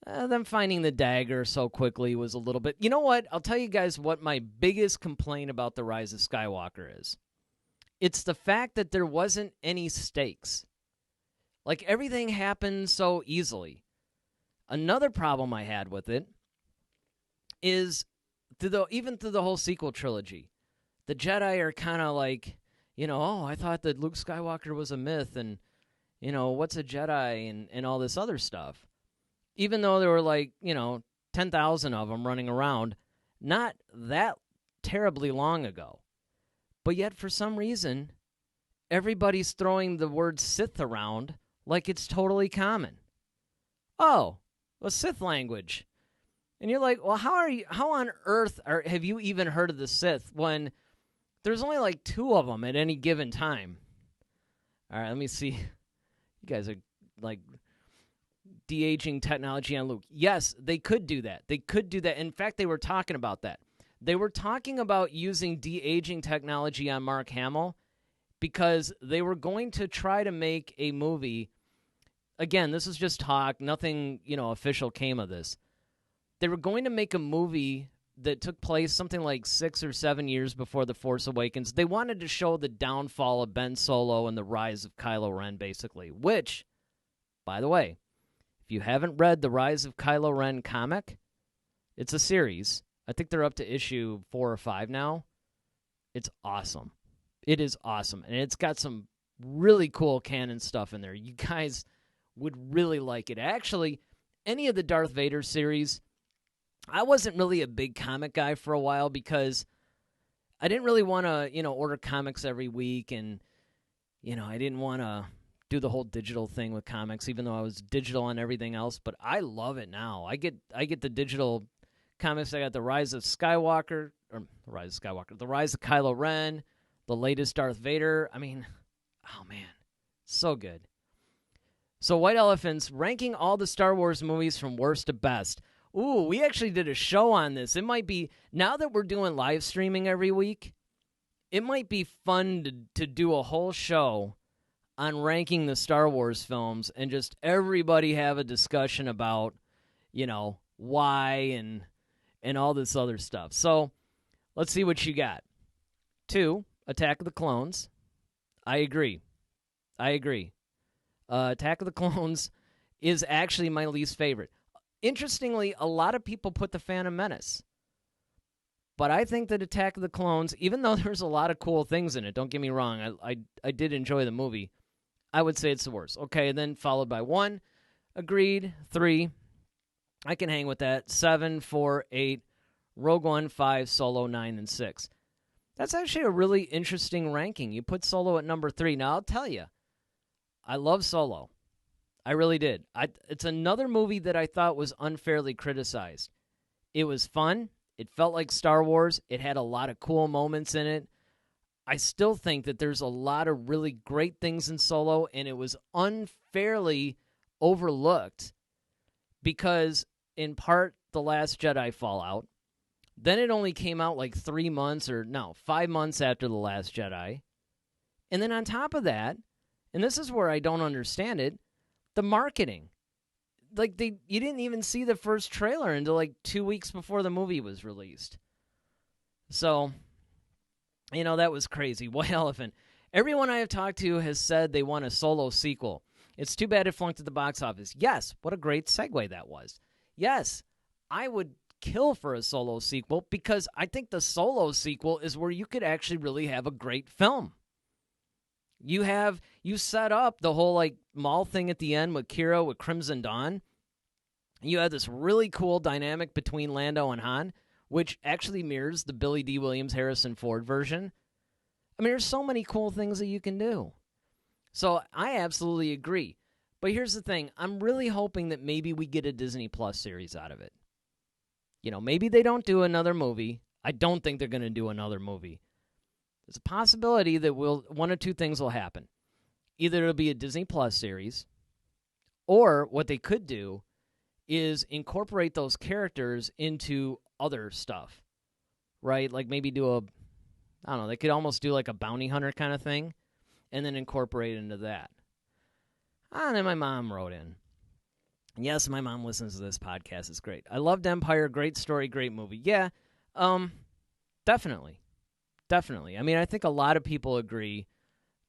Them finding the dagger so quickly was a little bit... You know what? I'll tell you guys what my biggest complaint about The Rise of Skywalker is. It's the fact that there wasn't any stakes. Like, everything happened so easily. Another problem I had with it is, even through the whole sequel trilogy, the Jedi are kind of like, you know, oh, I thought that Luke Skywalker was a myth, and, you know, what's a Jedi, and all this other stuff. Even though there were, like, you know, 10,000 of them running around, not that terribly long ago. But yet, for some reason, everybody's throwing the word Sith around like it's totally common. Oh, a Sith language. And you're like, well, how on earth have you even heard of the Sith when there's only like 2 of them at any given time? All right, let me see. You guys are like de-aging technology on Luke. Yes, they could do that. They could do that. In fact, they were talking about that. They were talking about using de-aging technology on Mark Hamill because they were going to try to make a movie. Again, this is just talk. Nothing, you know, official came of this. They were going to make a movie that took place something like 6 or 7 years before The Force Awakens. They wanted to show the downfall of Ben Solo and the rise of Kylo Ren, basically. Which, by the way, if you haven't read the Rise of Kylo Ren comic, it's a series. I think they're up to issue 4 or 5 now. It's awesome. It is awesome. And it's got some really cool canon stuff in there. You guys would really like it. Actually, any of the Darth Vader series, I wasn't really a big comic guy for a while because I didn't really want to, you know, order comics every week. And, you know, I didn't want to do the whole digital thing with comics, even though I was digital on everything else. But I love it now. I get the digital comics. I got The Rise of Skywalker, The Rise of Kylo Ren, the latest Darth Vader. I mean, oh man, so good. So White Elephants, ranking all the Star Wars movies from worst to best. Ooh, we actually did a show on this. It might be, now that we're doing live streaming every week, it might be fun to do a whole show on ranking the Star Wars films and just everybody have a discussion about, you know, why and all this other stuff. So let's see what you got. 2, Attack of the Clones. I agree. Attack of the Clones is actually my least favorite. Interestingly, a lot of people put The Phantom Menace. But I think that Attack of the Clones, even though there's a lot of cool things in it, don't get me wrong, I did enjoy the movie, I would say it's the worst. Okay, then followed by 1, agreed. 3, I can hang with that. 7, 4, 8, Rogue One, 5, Solo, 9, and 6. That's actually a really interesting ranking. You put Solo at number 3. Now, I'll tell you, I love Solo. I really did. It's another movie that I thought was unfairly criticized. It was fun. It felt like Star Wars. It had a lot of cool moments in it. I still think that there's a lot of really great things in Solo, and it was unfairly overlooked because, in part, The Last Jedi Fallout. Then it only came out like 5 months after The Last Jedi. And then on top of that, and this is where I don't understand it, the marketing. Like, you didn't even see the first trailer until like 2 weeks before the movie was released. So, you know, that was crazy. White Elephant. Everyone I have talked to has said they want a Solo sequel. It's too bad it flunked at the box office. Yes, what a great segue that was. Yes, I would kill for a Solo sequel because I think the Solo sequel is where you could actually really have a great film. You set up the whole like mall thing at the end with Kira with Crimson Dawn. You had this really cool dynamic between Lando and Han, which actually mirrors the Billy D. Williams Harrison Ford version. I mean, there's so many cool things that you can do. So I absolutely agree. But here's the thing. I'm really hoping that maybe we get a Disney Plus series out of it. Maybe they don't do another movie. I don't think they're going to do another movie. There's a possibility that one or two things will happen. Either it'll be a Disney Plus series, or what they could do is incorporate those characters into other stuff, right? Like maybe they could almost do like a bounty hunter kind of thing and then incorporate into that. And then my mom wrote in. Yes, my mom listens to this podcast. It's great. I loved Empire. Great story, great movie. Yeah, definitely. Definitely. I mean, I think a lot of people agree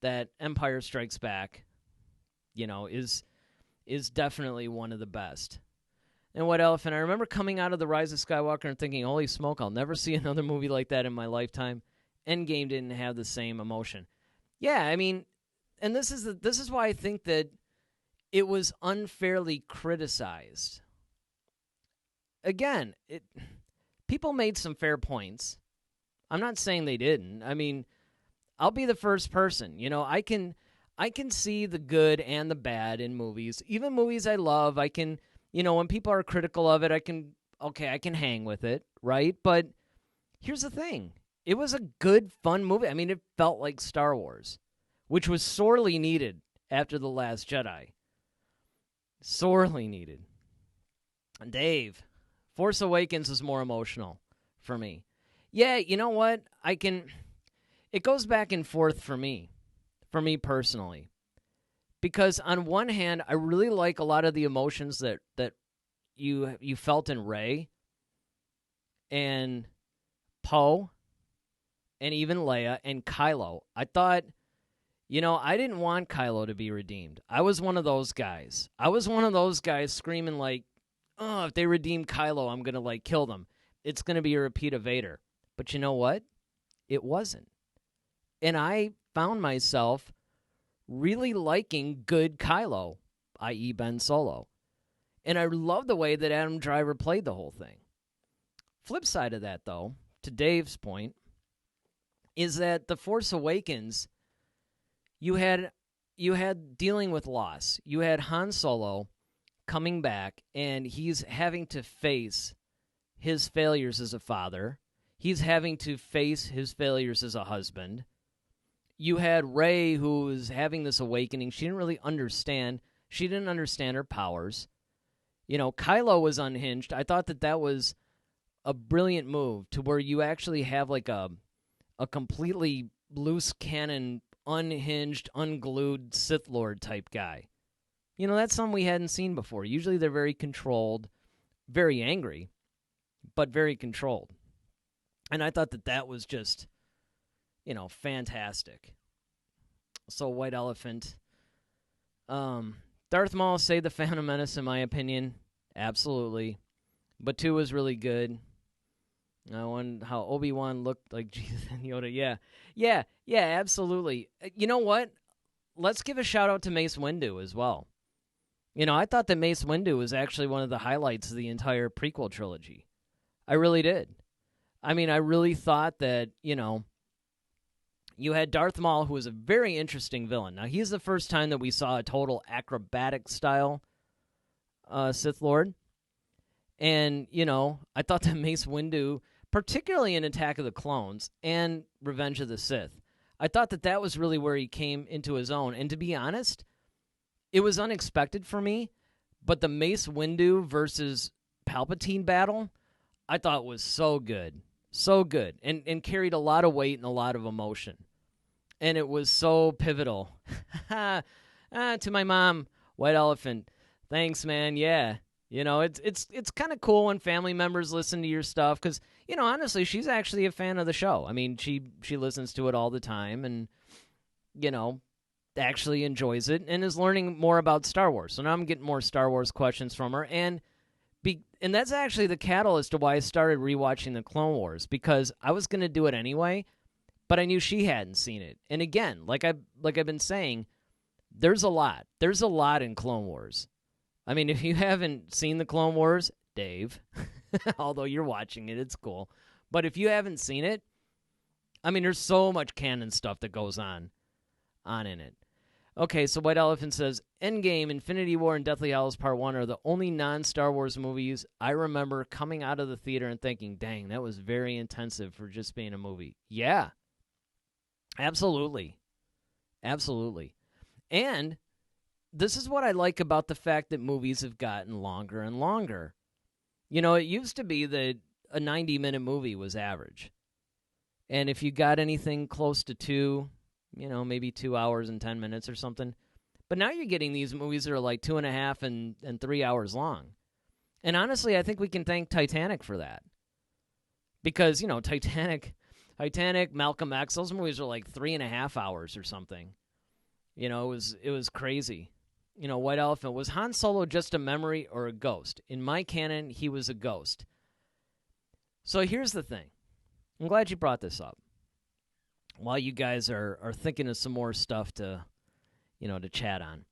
that Empire Strikes Back, is definitely one of the best. And what else? And I remember coming out of The Rise of Skywalker and thinking, holy smoke, I'll never see another movie like that in my lifetime. Endgame didn't have the same emotion. Yeah, I mean, and this is why I think that it was unfairly criticized. Again, people made some fair points. I'm not saying they didn't. I mean, I'll be the first person. I can see the good and the bad in movies. Even movies I love, I can, when people are critical of it, I can hang with it, right? But here's the thing. It was a good, fun movie. I mean, it felt like Star Wars, which was sorely needed after The Last Jedi. Sorely needed. And Dave, Force Awakens was more emotional for me. Yeah, you know what? It goes back and forth for me personally. Because on one hand, I really like a lot of the emotions that you felt in Rey and Poe and even Leia and Kylo. I thought, I didn't want Kylo to be redeemed. I was one of those guys. Screaming like, oh, if they redeem Kylo, I'm going to kill them. It's going to be a repeat of Vader. But you know what? It wasn't. And I found myself really liking good Kylo, i.e. Ben Solo. And I love the way that Adam Driver played the whole thing. Flip side of that, though, to Dave's point, is that The Force Awakens, you had dealing with loss. You had Han Solo coming back, and he's having to face his failures as a father. He's having to face his failures as a husband. You had Rey, who was having this awakening. She didn't really understand. She didn't understand her powers. Kylo was unhinged. I thought that was a brilliant move to where you actually have like a completely loose cannon, unhinged, unglued Sith Lord type guy. That's something we hadn't seen before. Usually they're very controlled, very angry, but very controlled. And I thought that was just, fantastic. So White Elephant. Darth Maul saved the Phantom Menace, in my opinion. Absolutely. But 2 was really good. How Obi-Wan looked like Jesus and Yoda. Yeah, absolutely. You know what? Let's give a shout-out to Mace Windu as well. I thought that Mace Windu was actually one of the highlights of the entire prequel trilogy. I really did. I mean, I really thought that, you had Darth Maul, who was a very interesting villain. Now, he's the first time that we saw a total acrobatic-style Sith Lord. And, I thought that Mace Windu, particularly in Attack of the Clones and Revenge of the Sith, I thought that was really where he came into his own. And to be honest, it was unexpected for me, but the Mace Windu versus Palpatine battle, I thought was so good. So good. And carried a lot of weight and a lot of emotion. And it was so pivotal. To my mom, White Elephant, thanks, man. Yeah. It's kind of cool when family members listen to your stuff because, honestly, she's actually a fan of the show. I mean, she listens to it all the time and, actually enjoys it and is learning more about Star Wars. So now I'm getting more Star Wars questions from her. And that's actually the catalyst to why I started rewatching the Clone Wars because I was going to do it anyway, but I knew she hadn't seen it. And again, like I've been saying, there's a lot. There's a lot in Clone Wars. I mean, if you haven't seen the Clone Wars, Dave, although you're watching it, it's cool. But if you haven't seen it, I mean, there's so much canon stuff that goes on in it. Okay, so White Elephant says, Endgame, Infinity War, and Deathly Hallows Part 1 are the only non-Star Wars movies I remember coming out of the theater and thinking, dang, that was very intensive for just being a movie. Yeah, absolutely. Absolutely. And this is what I like about the fact that movies have gotten longer and longer. You know, it used to be that a 90-minute movie was average. And if you got anything close to maybe 2 hours and 10 minutes or something. But now you're getting these movies that are like 2.5 and 3 hours long. And honestly, I think we can thank Titanic for that. Because, Titanic, Malcolm X, those movies are like 3.5 hours or something. It was crazy. White Elephant, was Han Solo just a memory or a ghost? In my canon, he was a ghost. So here's the thing. I'm glad you brought this up. While you guys are thinking of some more stuff to chat on.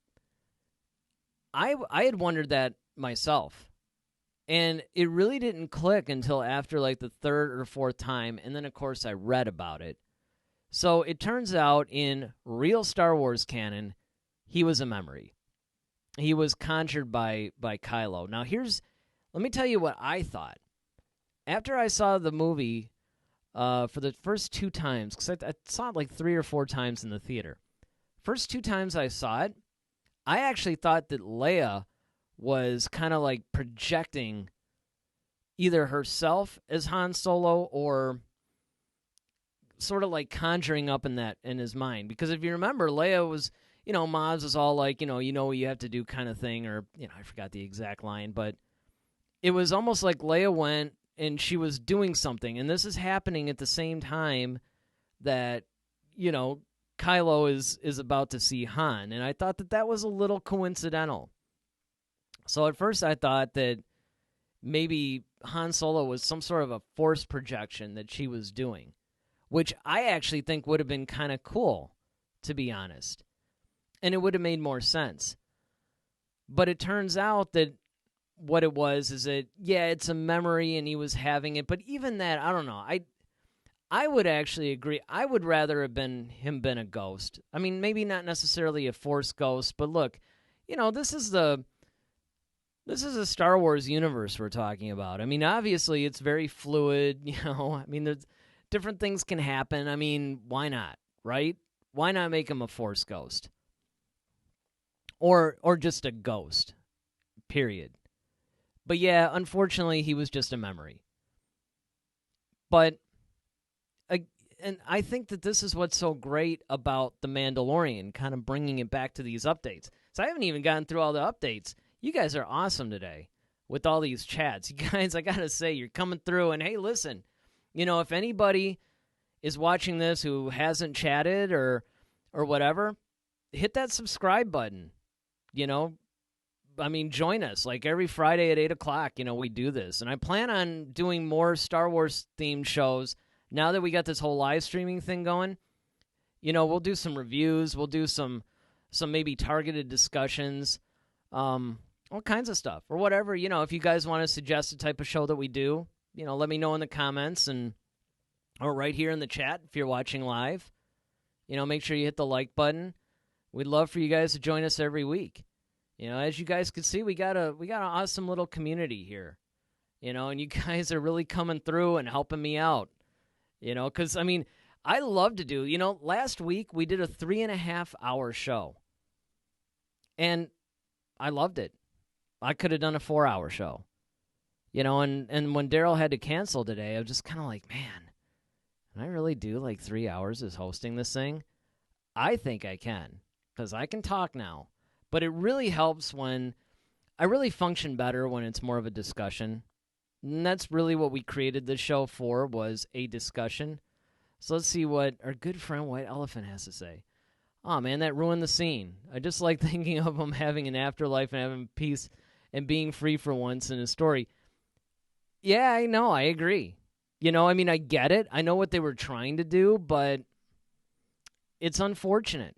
I had wondered that myself. And it really didn't click until after like the third or fourth time. And then, of course, I read about it. So it turns out in real Star Wars canon, he was a memory. He was conjured by Kylo. Now, let me tell you what I thought. After I saw the movie for the first 2 times, because I saw it like 3 or 4 times in the theater. First 2 times I saw it, I actually thought that Leia was kind of like projecting either herself as Han Solo or sort of like conjuring up in his mind. Because if you remember, Leia was, Maz was all like, what you have to do kind of thing, or, I forgot the exact line, but it was almost like Leia went and she was doing something. And this is happening at the same time that, Kylo is about to see Han. And I thought that was a little coincidental. So at first I thought that maybe Han Solo was some sort of a force projection that she was doing, which I actually think would have been kind of cool, to be honest. And it would have made more sense. But it turns out that what it was is that, yeah, it's a memory and he was having it. But even that, I don't know. I would actually agree. I would rather have been a ghost. I mean, maybe not necessarily a force ghost, but look, this is a Star Wars universe we're talking about. I mean, obviously it's very fluid, I mean, there's different things can happen. I mean, why not, right? Why not make him a force ghost? Or just a ghost, period. But yeah, unfortunately, he was just a memory. But, and I think that this is what's so great about The Mandalorian, kind of bringing it back to these updates. So I haven't even gotten through all the updates. You guys are awesome today with all these chats. You guys, I got to say, you're coming through. And hey, listen, if anybody is watching this who hasn't chatted or whatever, hit that subscribe button. I mean, join us. Like every Friday at 8 o'clock, we do this. And I plan on doing more Star Wars themed shows now that we got this whole live streaming thing going. We'll do some reviews. We'll do some maybe targeted discussions. All kinds of stuff or whatever. If you guys want to suggest a type of show that we do, let me know in the comments or right here in the chat if you're watching live. Make sure you hit the like button. We'd love for you guys to join us every week. As you guys can see, we got an awesome little community here. And you guys are really coming through and helping me out. Because I mean, I love to do. Last week we did a 3.5-hour show, and I loved it. I could have done a 4-hour show, and when Daryl had to cancel today, I was just kind of like, man, can I really do like 3 hours as hosting this thing? I think I can, because I can talk now, but it really helps when I really function better when it's more of a discussion. And that's really what we created this show for, was a discussion. So let's see what our good friend White Elephant has to say. Oh, man, that ruined the scene. I just like thinking of him having an afterlife and having peace and being free for once in his story. Yeah, I know. I agree. I mean, I get it. I know what they were trying to do, but it's unfortunate.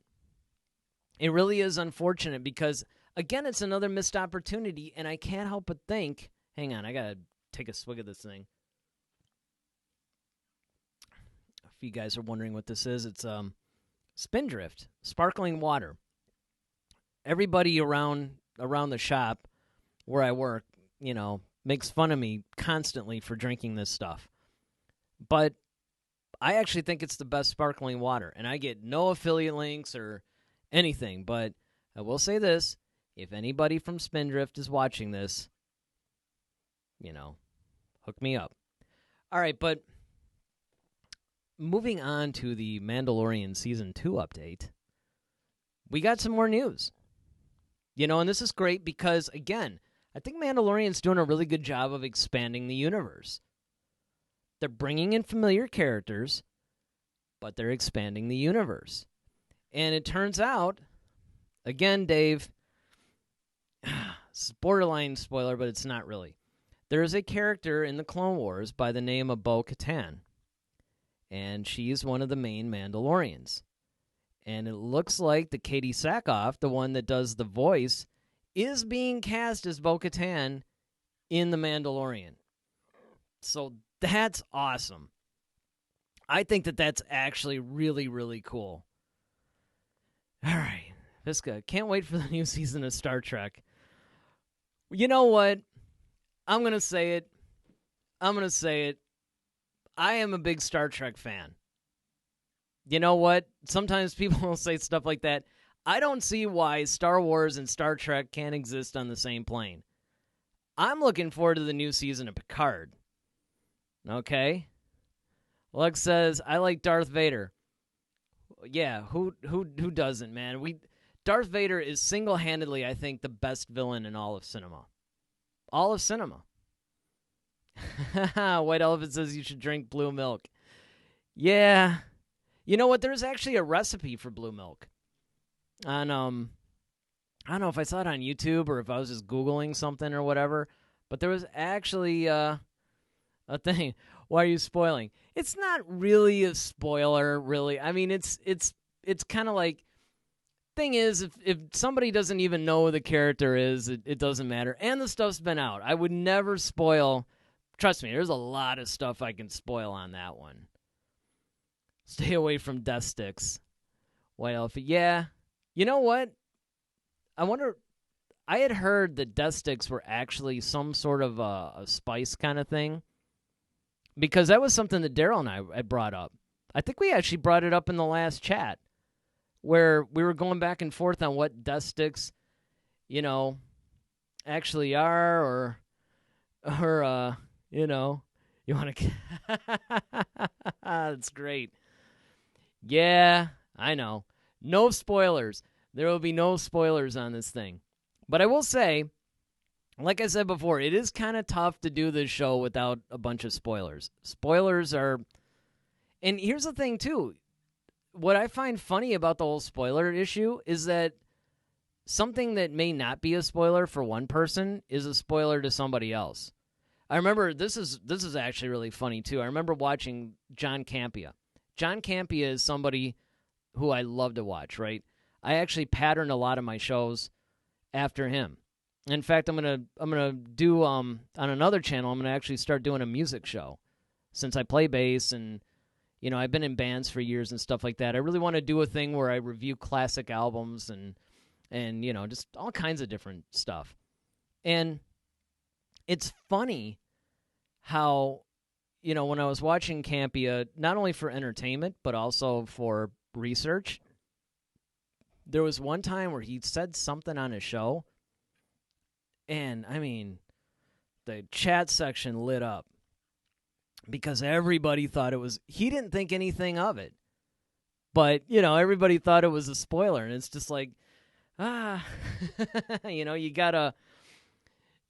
It really is unfortunate because, again, it's another missed opportunity, and I can't help but think, hang on, I got to take a swig of this thing. If you guys are wondering what this is, it's Spindrift, sparkling water. everybody around the shop where I work, makes fun of me constantly for drinking this stuff. But I actually think it's the best sparkling water, and I get no affiliate links or anything. But I will say this: if anybody from Spindrift is watching this, hook me up. All right, but moving on to the Mandalorian Season 2 update, we got some more news. And this is great because, again, I think Mandalorian's doing a really good job of expanding the universe. They're bringing in familiar characters, but they're expanding the universe. And it turns out, again, Dave, it's borderline spoiler, but it's not really. There is a character in the Clone Wars by the name of Bo-Katan, and she's one of the main Mandalorians. And it looks like the Katie Sackhoff, the one that does the voice, is being cast as Bo-Katan in The Mandalorian. So that's awesome. I think that that's actually really, really cool. All right, Visca, can't wait for the new season of Star Trek. You know what? I'm going to say it. I am a big Star Trek fan. You know what? Sometimes people will say stuff like that. I don't see why Star Wars and Star Trek can't exist on the same plane. I'm looking forward to the new season of Picard. Okay? Lux says, I like Darth Vader. Yeah, who doesn't, man? Darth Vader is single-handedly, I think, the best villain in all of cinema. All of cinema. White Elephant says you should drink blue milk. Yeah. You know what? There's actually a recipe for blue milk. And I don't know if I saw it on YouTube or if I was just Googling something or whatever, but there was actually a thing. Why are you spoiling? It's not really a spoiler, really. I mean, it's kind of like, thing is, if somebody doesn't even know who the character is, it doesn't matter. And the stuff's been out. I would never spoil. Trust me, there's a lot of stuff I can spoil on that one. Stay away from death sticks. White Elephant. Yeah. You know what? I wonder. I had heard that death sticks were actually some sort of a spice kind of thing. Because that was something that Daryl and I had brought up. I think we actually brought it up in the last chat, where we were going back and forth on what death sticks, actually are, or you want to. That's great. Yeah, I know. No spoilers. There will be no spoilers on this thing. But I will say, like I said before, it is kind of tough to do this show without a bunch of spoilers. Spoilers are... And here's the thing, too. What I find funny about the whole spoiler issue is that something that may not be a spoiler for one person is a spoiler to somebody else. I remember, this is actually really funny, too. I remember watching John Campea. John Campea is somebody who I love to watch, right? I actually pattern a lot of my shows after him. In fact, I'm gonna do on another channel. I'm gonna actually start doing a music show, since I play bass and I've been in bands for years and stuff like that. I really want to do a thing where I review classic albums and just all kinds of different stuff. And it's funny how when I was watching Campea, not only for entertainment but also for research, there was one time where he said something on a show. And, I mean, the chat section lit up because everybody thought it was... He didn't think anything of it. But, everybody thought it was a spoiler. And it's just like, you gotta...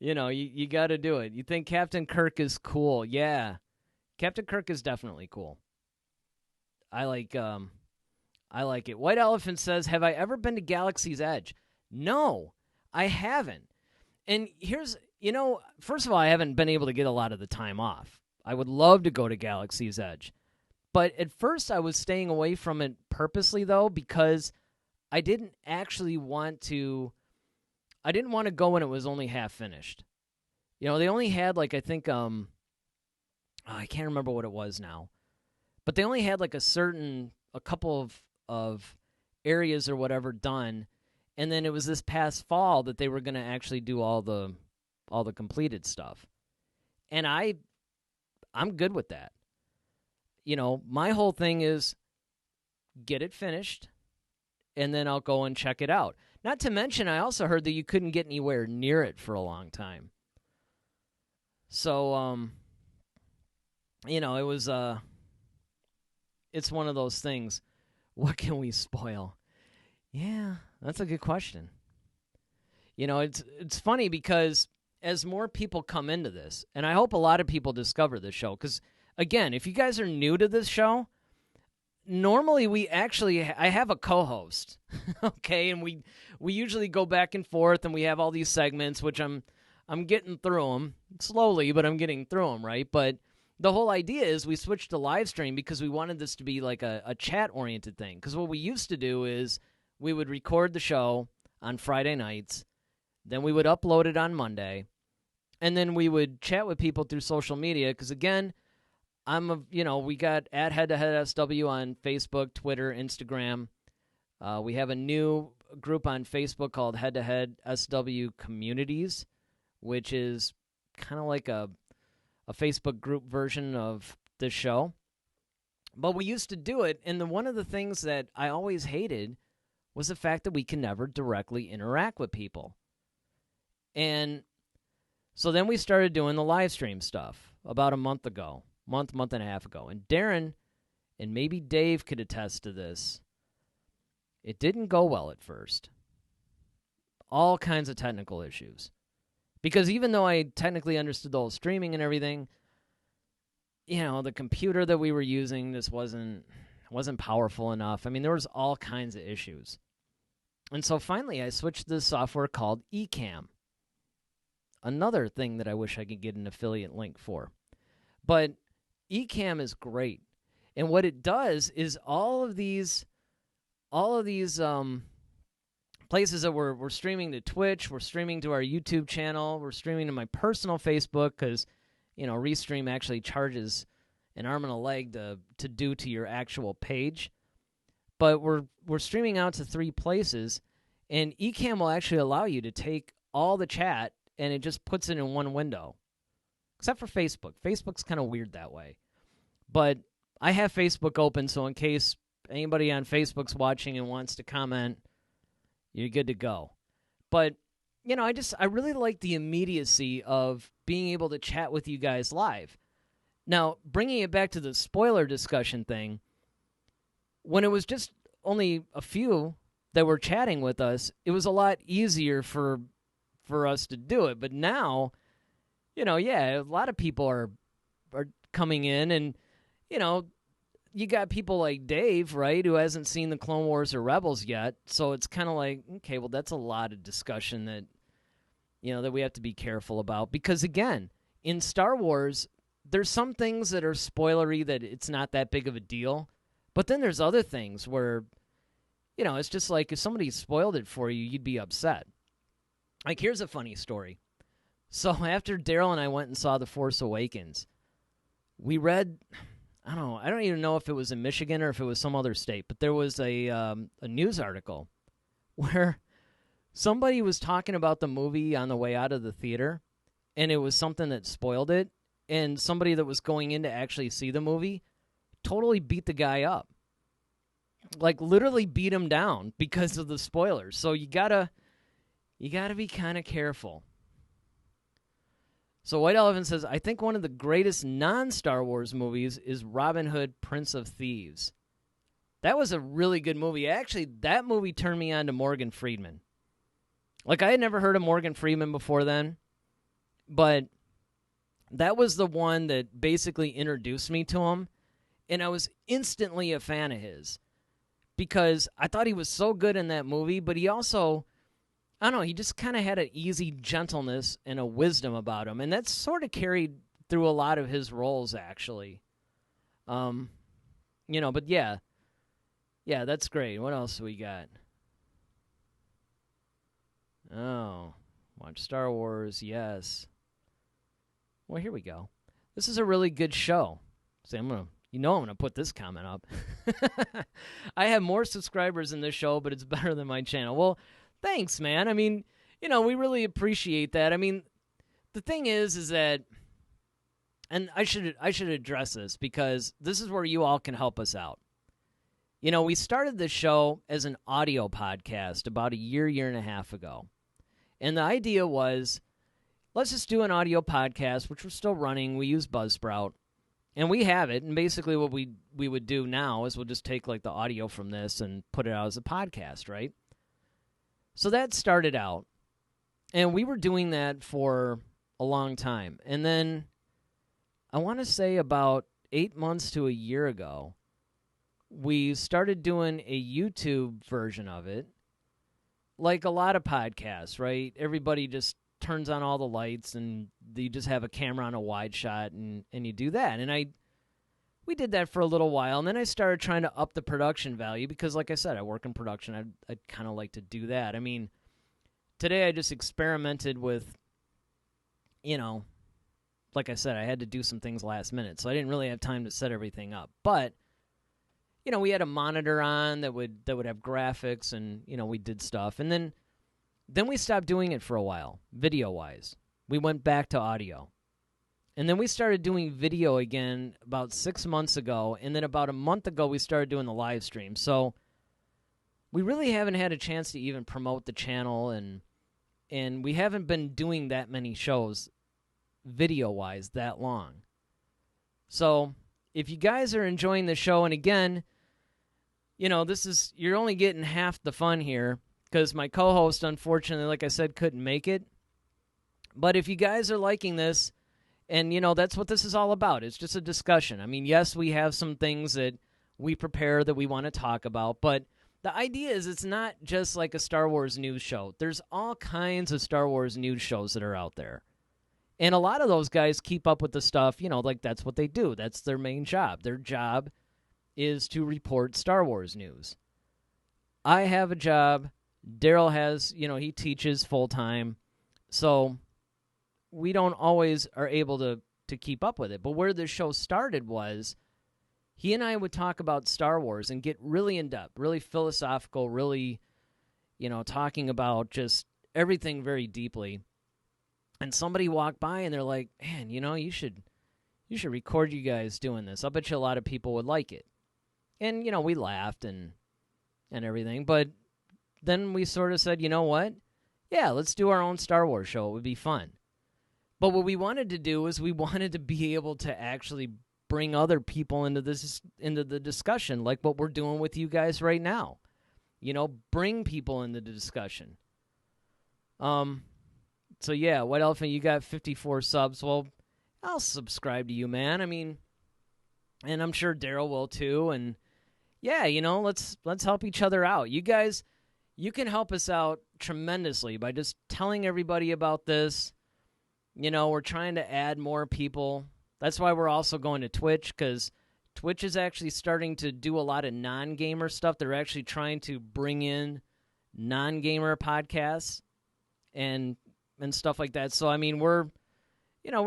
you gotta do it. You think Captain Kirk is cool. Yeah. Captain Kirk is definitely cool. I like it. White Elephant says, have I ever been to Galaxy's Edge? No, I haven't. And here's, first of all, I haven't been able to get a lot of the time off. I would love to go to Galaxy's Edge. But at first I was staying away from it purposely, though, because I didn't actually want to... I didn't want to go when it was only half finished. They only had, I think, I can't remember what it was now. But they only had, a couple of areas or whatever done. And then it was this past fall that they were going to actually do all the completed stuff. And I'm good with that. My whole thing is get it finished, and then I'll go and check it out. Not to mention, I also heard that you couldn't get anywhere near it for a long time. So, it was, it's one of those things. What can we spoil? Yeah, that's a good question. It's funny because as more people come into this, and I hope a lot of people discover this show, because, again, if you guys are new to this show, normally I have a co-host, okay, and we usually go back and forth, and we have all these segments, which I'm getting through them slowly, but I'm getting through them, right? But the whole idea is we switched to live stream because we wanted this to be like a chat-oriented thing, because what we used to do is we would record the show on Friday nights, then we would upload it on Monday, and then we would chat with people through social media, because, again, we got at Head to Head SW on Facebook, Twitter, Instagram. We have a new group on Facebook called Head to Head SW Communities, which is kind of like a Facebook group version of this show. But we used to do it, and one of the things that I always hated was the fact that we can never directly interact with people. And so then we started doing the live stream stuff about a month and a half ago. And Darren, and maybe Dave could attest to this, it didn't go well at first. All kinds of technical issues. Because even though I technically understood the whole streaming and everything, the computer that we were using just wasn't powerful enough. I mean, there was all kinds of issues. And so finally I switched to this software called Ecamm. Another thing that I wish I could get an affiliate link for. But Ecamm is great. And what it does is all of these places that we're streaming to Twitch, we're streaming to our YouTube channel, we're streaming to my personal Facebook, because, Restream actually charges an arm and a leg to do to your actual page. But we're streaming out to 3 places, and Ecamm will actually allow you to take all the chat, and it just puts it in one window. Except for Facebook. Facebook's kind of weird that way. But I have Facebook open, so in case anybody on Facebook's watching and wants to comment, you're good to go. But, I really like the immediacy of being able to chat with you guys live. Now, bringing it back to the spoiler discussion thing, when it was just only a few that were chatting with us, it was a lot easier for us to do it. But now, a lot of people are coming in, and, you got people like Dave, right, who hasn't seen the Clone Wars or Rebels yet. So it's kind of like, okay, well, that's a lot of discussion that, that we have to be careful about. Because, again, in Star Wars, there's some things that are spoilery that it's not that big of a deal. But then there's other things where, it's just like if somebody spoiled it for you, you'd be upset. Like, here's a funny story. So after Daryl and I went and saw The Force Awakens, we read, I don't even know if it was in Michigan or if it was some other state, but there was a news article where somebody was talking about the movie on the way out of the theater, and it was something that spoiled it, and somebody that was going in to actually see the movie totally beat the guy up. Like, literally beat him down because of the spoilers. So you gotta be kind of careful. So White Elephant says, I think one of the greatest non-Star Wars movies is Robin Hood, Prince of Thieves. That was a really good movie. Actually, that movie turned me on to Morgan Freeman. Like, I had never heard of Morgan Freeman before then, but that was the one that basically introduced me to him, and I was instantly a fan of his because I thought he was so good in that movie, but he also, I don't know, he just kind of had an easy gentleness and a wisdom about him, and that's sort of carried through a lot of his roles, actually. But yeah, that's great. What else do we got? Oh, watch Star Wars, yes. Well, here we go. This is a really good show. See, I'm gonna put this comment up. I have more subscribers in this show, but it's better than my channel. Well, Thanks, man. I mean, we really appreciate that. I mean, the thing is that, and I should address this because this is where you all can help us out. We started this show as an audio podcast about a year and a half ago. And the idea was, let's just do an audio podcast, which we're still running. We use Buzzsprout. And we have it. And basically what we would do now is we'll just take like the audio from this and put it out as a podcast, right? So that started out. And we were doing that for a long time. And then I want to say about 8 months to a year ago, we started doing a YouTube version of it. Like a lot of podcasts, right? Everybody just turns on all the lights and you just have a camera on a wide shot and you do that. And we did that for a little while, and then I started trying to up the production value because, like I said, I work in production. I'd kind of like to do that. I mean, today I just experimented with, like I said, I had to do some things last minute, so I didn't really have time to set everything up. But we had a monitor on that would have graphics, and we did stuff. And then we stopped doing it for a while, video-wise. We went back to audio. And then we started doing video again about 6 months ago, and then about a month ago we started doing the live stream. So we really haven't had a chance to even promote the channel, and we haven't been doing that many shows video-wise that long. So if you guys are enjoying the show, and again, you're only getting half the fun here because my co-host, unfortunately, like I said, couldn't make it. But if you guys are liking this, and, that's what this is all about. It's just a discussion. I mean, yes, we have some things that we prepare that we want to talk about, but the idea is it's not just like a Star Wars news show. There's all kinds of Star Wars news shows that are out there. And a lot of those guys keep up with the stuff, like that's what they do. That's their main job. Their job is to report Star Wars news. I have a job. Daryl has, he teaches full-time. So we don't always are able to keep up with it. But where the show started was he and I would talk about Star Wars and get really in-depth, really philosophical, really, talking about just everything very deeply. And somebody walked by and they're like, man, you should record you guys doing this. I bet you a lot of people would like it. And, we laughed and everything. But then we sort of said, you know what? Yeah, let's do our own Star Wars show. It would be fun. But what we wanted to do is we wanted to be able to actually bring other people into the discussion, like what we're doing with you guys right now. Bring people into the discussion. So yeah, White Elephant, you got 54 subs. Well, I'll subscribe to you, man. I mean, and I'm sure Daryl will too. And yeah, let's help each other out. You guys, you can help us out tremendously by just telling everybody about this. We're trying to add more people. That's why we're also going to Twitch, because Twitch is actually starting to do a lot of non-gamer stuff. They're actually trying to bring in non-gamer podcasts and stuff like that. So I mean, we're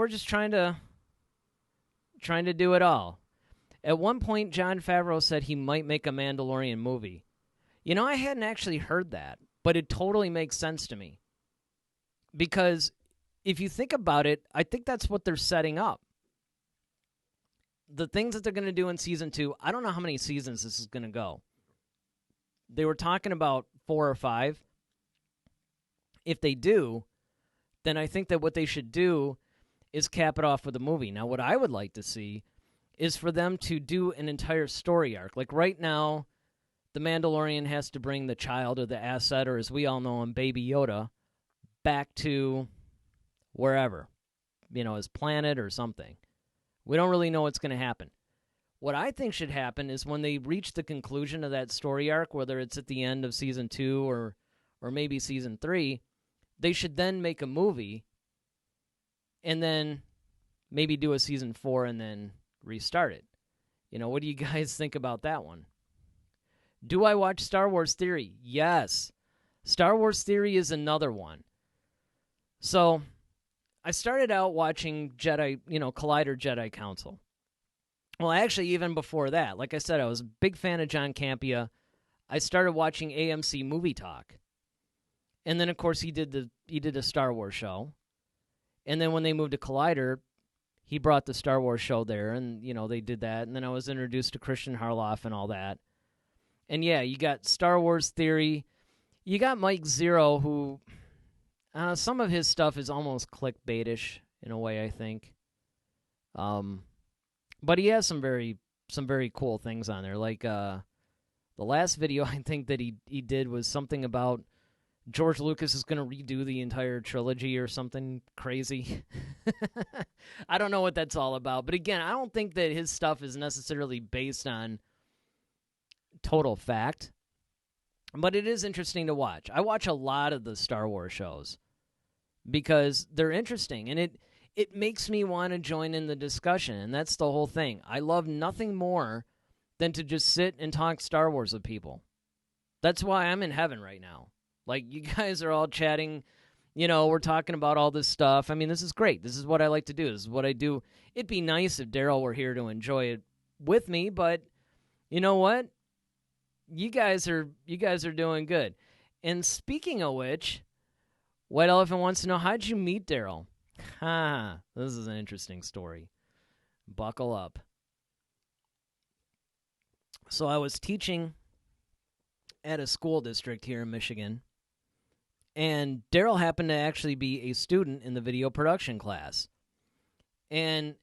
just trying to do it all. At one point, Jon Favreau said he might make a Mandalorian movie. I hadn't actually heard that, but it totally makes sense to me. Because if you think about it, I think that's what they're setting up. The things that they're going to do in Season 2, I don't know how many seasons this is going to go. They were talking about 4 or 5. If they do, then I think that what they should do is cap it off with a movie. Now, what I would like to see is for them to do an entire story arc. Like right now, the Mandalorian has to bring the child or the asset, or as we all know him, Baby Yoda, back to wherever, his planet or something. We don't really know what's going to happen. What I think should happen is when they reach the conclusion of that story arc, whether it's at the end of Season 2 or maybe Season 3, they should then make a movie and then maybe do a Season 4 and then restart it. What do you guys think about that one? Do I watch Star Wars Theory? Yes. Star Wars Theory is another one. So I started out watching Jedi, Collider Jedi Council. Well, actually, even before that, like I said, I was a big fan of John Campea. I started watching AMC Movie Talk. And then, of course, he did a Star Wars show. And then when they moved to Collider, he brought the Star Wars show there, and, they did that. And then I was introduced to Christian Harloff and all that. And, yeah, you got Star Wars Theory. You got Mike Zero, who some of his stuff is almost clickbaitish in a way, I think. But he has some very cool things on there. Like the last video I think that he did was something about George Lucas is going to redo the entire trilogy or something crazy. I don't know what that's all about. But again, I don't think that his stuff is necessarily based on total fact. But it is interesting to watch. I watch a lot of the Star Wars shows because they're interesting. And it makes me want to join in the discussion. And that's the whole thing. I love nothing more than to just sit and talk Star Wars with people. That's why I'm in heaven right now. Like, you guys are all chatting, we're talking about all this stuff. I mean, this is great. This is what I like to do. This is what I do. It'd be nice if Daryl were here to enjoy it with me, but you know what? You guys are doing good. And speaking of which, White Elephant wants to know, how'd you meet Daryl? This is an interesting story. Buckle up. So I was teaching at a school district here in Michigan, and Daryl happened to actually be a student in the video production class. And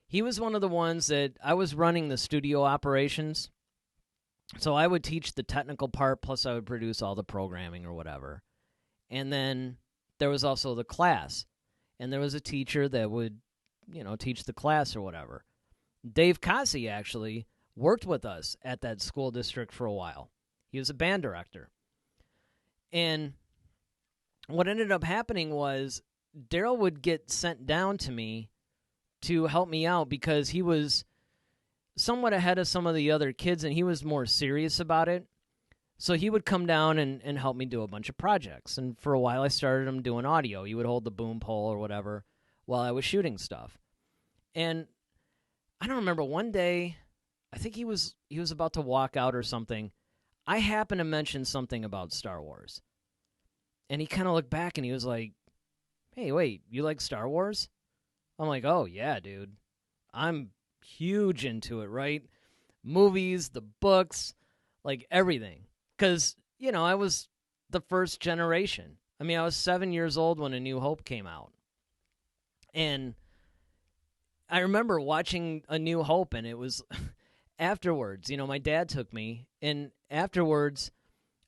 he was one of the ones that I was running the studio operations. So I would teach the technical part, plus I would produce all the programming or whatever. And then there was also the class. And there was a teacher that would, teach the class or whatever. Dave Cossey actually worked with us at that school district for a while. He was a band director. And what ended up happening was Daryl would get sent down to me to help me out because he was somewhat ahead of some of the other kids, and he was more serious about it. So he would come down and help me do a bunch of projects. And for a while, I started him doing audio. He would hold the boom pole or whatever while I was shooting stuff. And I don't remember, one day, I think he was about to walk out or something. I happened to mention something about Star Wars. And he kind of looked back and he was like, "Hey, wait, you like Star Wars?" I'm like, "Oh, yeah, dude. I'm huge into it, right? Movies, the books, like everything." Because, I was the first generation. I mean, I was 7 years old when A New Hope came out. And I remember watching A New Hope, and it was afterwards, my dad took me, and afterwards,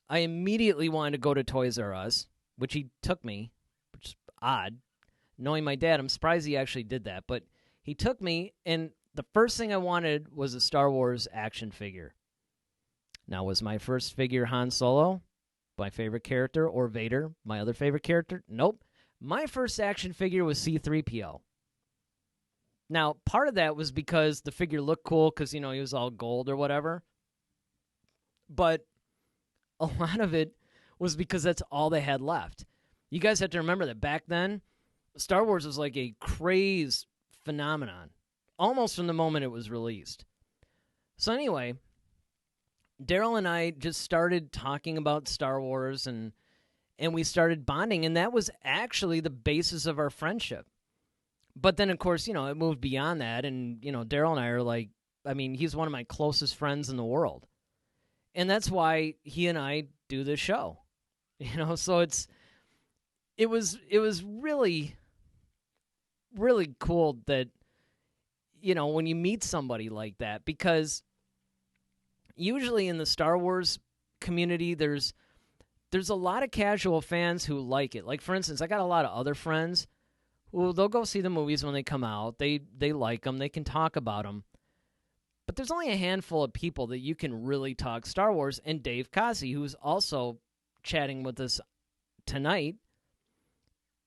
I immediately wanted to go to Toys R Us, which he took me, which is odd. Knowing my dad, I'm surprised he actually did that, but he took me, and the first thing I wanted was a Star Wars action figure. Now, was my first figure Han Solo, my favorite character, or Vader, my other favorite character? Nope. My first action figure was C-3PO. Now, part of that was because the figure looked cool because, he was all gold or whatever. But a lot of it was because that's all they had left. You guys have to remember that back then, Star Wars was like a craze phenomenon, almost from the moment it was released. So anyway, Daryl and I just started talking about Star Wars, and we started bonding, and that was actually the basis of our friendship. But then, of course, it moved beyond that, and, Daryl and I are like, he's one of my closest friends in the world. And that's why he and I do this show. So it was really, really cool that, when you meet somebody like that, because usually in the Star Wars community, there's a lot of casual fans who like it. Like, for instance, I got a lot of other friends who they'll go see the movies when they come out. They like them. They can talk about them. But there's only a handful of people that you can really talk Star Wars. And Dave Cossey, who's also chatting with us tonight,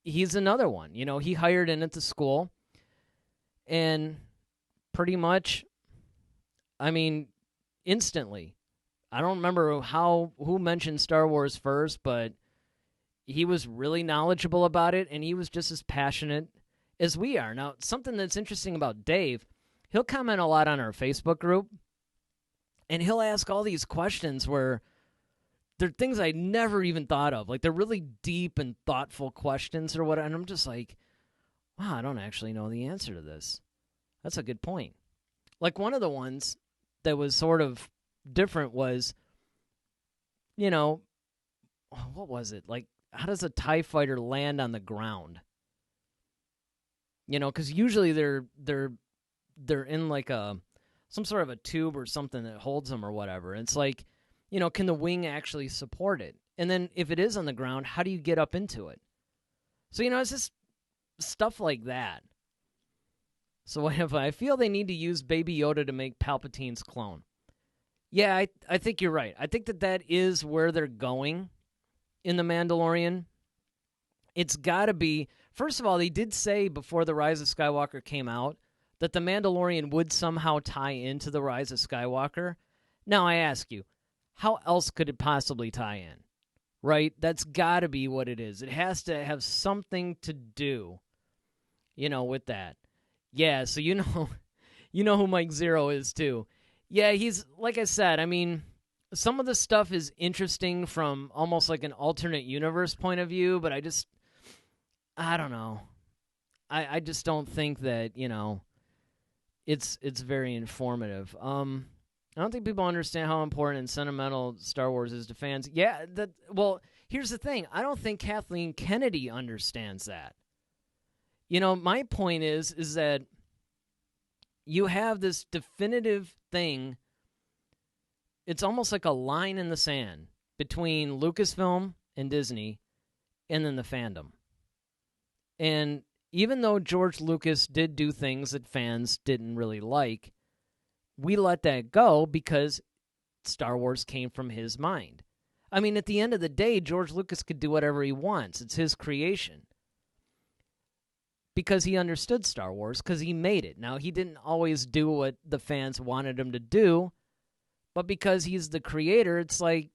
he's another one. He hired in at the school. And pretty much, instantly. I don't remember who mentioned Star Wars first, but he was really knowledgeable about it, and he was just as passionate as we are. Now, something that's interesting about Dave, he'll comment a lot on our Facebook group, and he'll ask all these questions where, they're things I never even thought of. Like, they're really deep and thoughtful questions or what, and I'm just like, wow, I don't actually know the answer to this. That's a good point. Like, one of the ones that was sort of different was, what was it? Like, how does a TIE fighter land on the ground? Because usually they're in like some sort of a tube or something that holds them or whatever. And it's like, can the wing actually support it? And then if it is on the ground, how do you get up into it? So, it's just stuff like that. So I feel they need to use Baby Yoda to make Palpatine's clone. Yeah, I think you're right. I think that is where they're going in The Mandalorian. It's got to be... First of all, they did say before The Rise of Skywalker came out that The Mandalorian would somehow tie into The Rise of Skywalker. Now, I ask you, how else could it possibly tie in? Right? That's got to be what it is. It has to have something to do, with that. Yeah, so you know who Mike Zero is, too. Yeah, he's, like I said, I mean, some of the stuff is interesting from almost like an alternate universe point of view, but I don't know. I just don't think that, it's very informative. I don't think people understand how important and sentimental Star Wars is to fans. Yeah, here's the thing. I don't think Kathleen Kennedy understands that. My point is that you have this definitive thing. It's almost like a line in the sand between Lucasfilm and Disney and then the fandom. And even though George Lucas did do things that fans didn't really like, we let that go because Star Wars came from his mind. I mean, at the end of the day, George Lucas could do whatever he wants. It's his creation. Because he understood Star Wars, because he made it. Now, he didn't always do what the fans wanted him to do, but because he's the creator, it's like,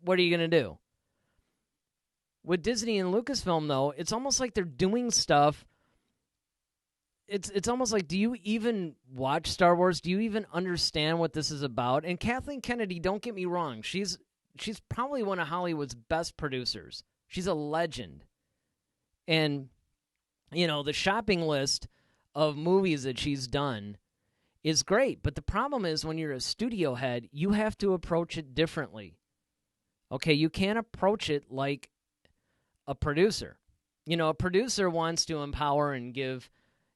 what are you going to do? With Disney and Lucasfilm, though, it's almost like they're doing stuff. It's almost like, do you even watch Star Wars? Do you even understand what this is about? And Kathleen Kennedy, don't get me wrong, she's probably one of Hollywood's best producers. She's a legend. And, the shopping list of movies that she's done is great. But the problem is when you're a studio head, you have to approach it differently. Okay, you can't approach it like a producer. A producer wants to empower and give,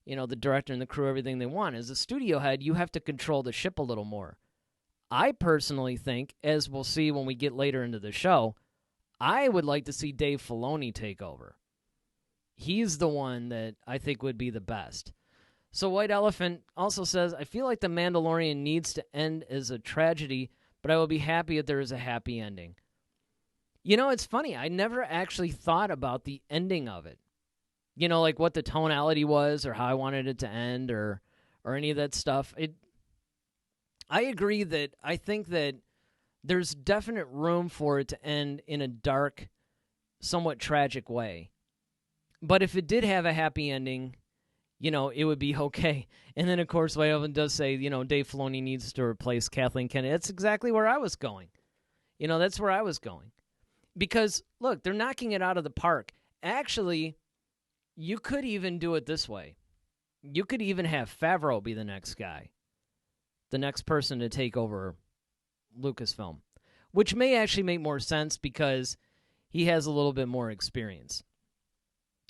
the director and the crew everything they want. As a studio head, you have to control the ship a little more. I personally think, as we'll see when we get later into the show, I would like to see Dave Filoni take over. He's the one that I think would be the best. So White Elephant also says, I feel like The Mandalorian needs to end as a tragedy, but I will be happy if there is a happy ending. It's funny. I never actually thought about the ending of it. Like what the tonality was or how I wanted it to end or any of that stuff. I agree that I think that there's definite room for it to end in a dark, somewhat tragic way. But if it did have a happy ending, it would be okay. And then, of course, Wyovin does say, Dave Filoni needs to replace Kathleen Kennedy. That's exactly where I was going. That's where I was going. Because, look, they're knocking it out of the park. Actually, you could even do it this way. You could even have Favreau be the next guy. The next person to take over Lucasfilm. Which may actually make more sense because he has a little bit more experience.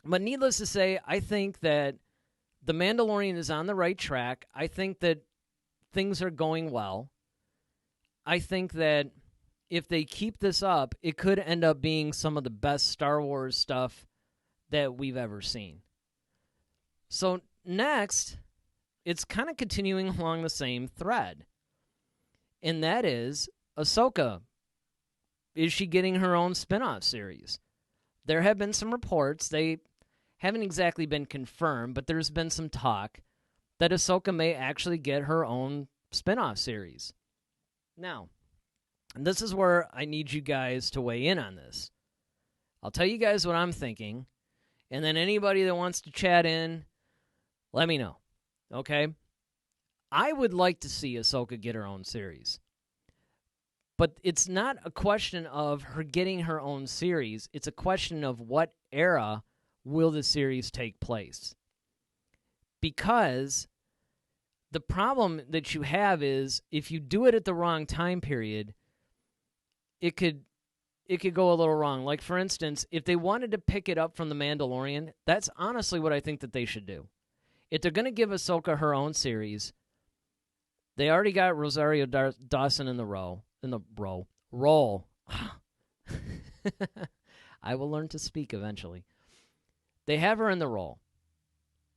But needless to say, I think that The Mandalorian is on the right track. I think that things are going well. I think that if they keep this up, it could end up being some of the best Star Wars stuff that we've ever seen. So next, it's kind of continuing along the same thread. And that is Ahsoka. Is she getting her own spin-off series? There have been some reports. They haven't exactly been confirmed, but there's been some talk that Ahsoka may actually get her own spin-off series. Now, this is where I need you guys to weigh in on this. I'll tell you guys what I'm thinking, and then anybody that wants to chat in, let me know, okay? I would like to see Ahsoka get her own series. But it's not a question of her getting her own series. It's a question of what era will the series take place. Because the problem that you have is if you do it at the wrong time period, it could go a little wrong. Like, for instance, if they wanted to pick it up from The Mandalorian, that's honestly what I think that they should do. If they're going to give Ahsoka her own series, they already got Rosario Dawson in the role. I will learn to speak eventually. They have her in the role.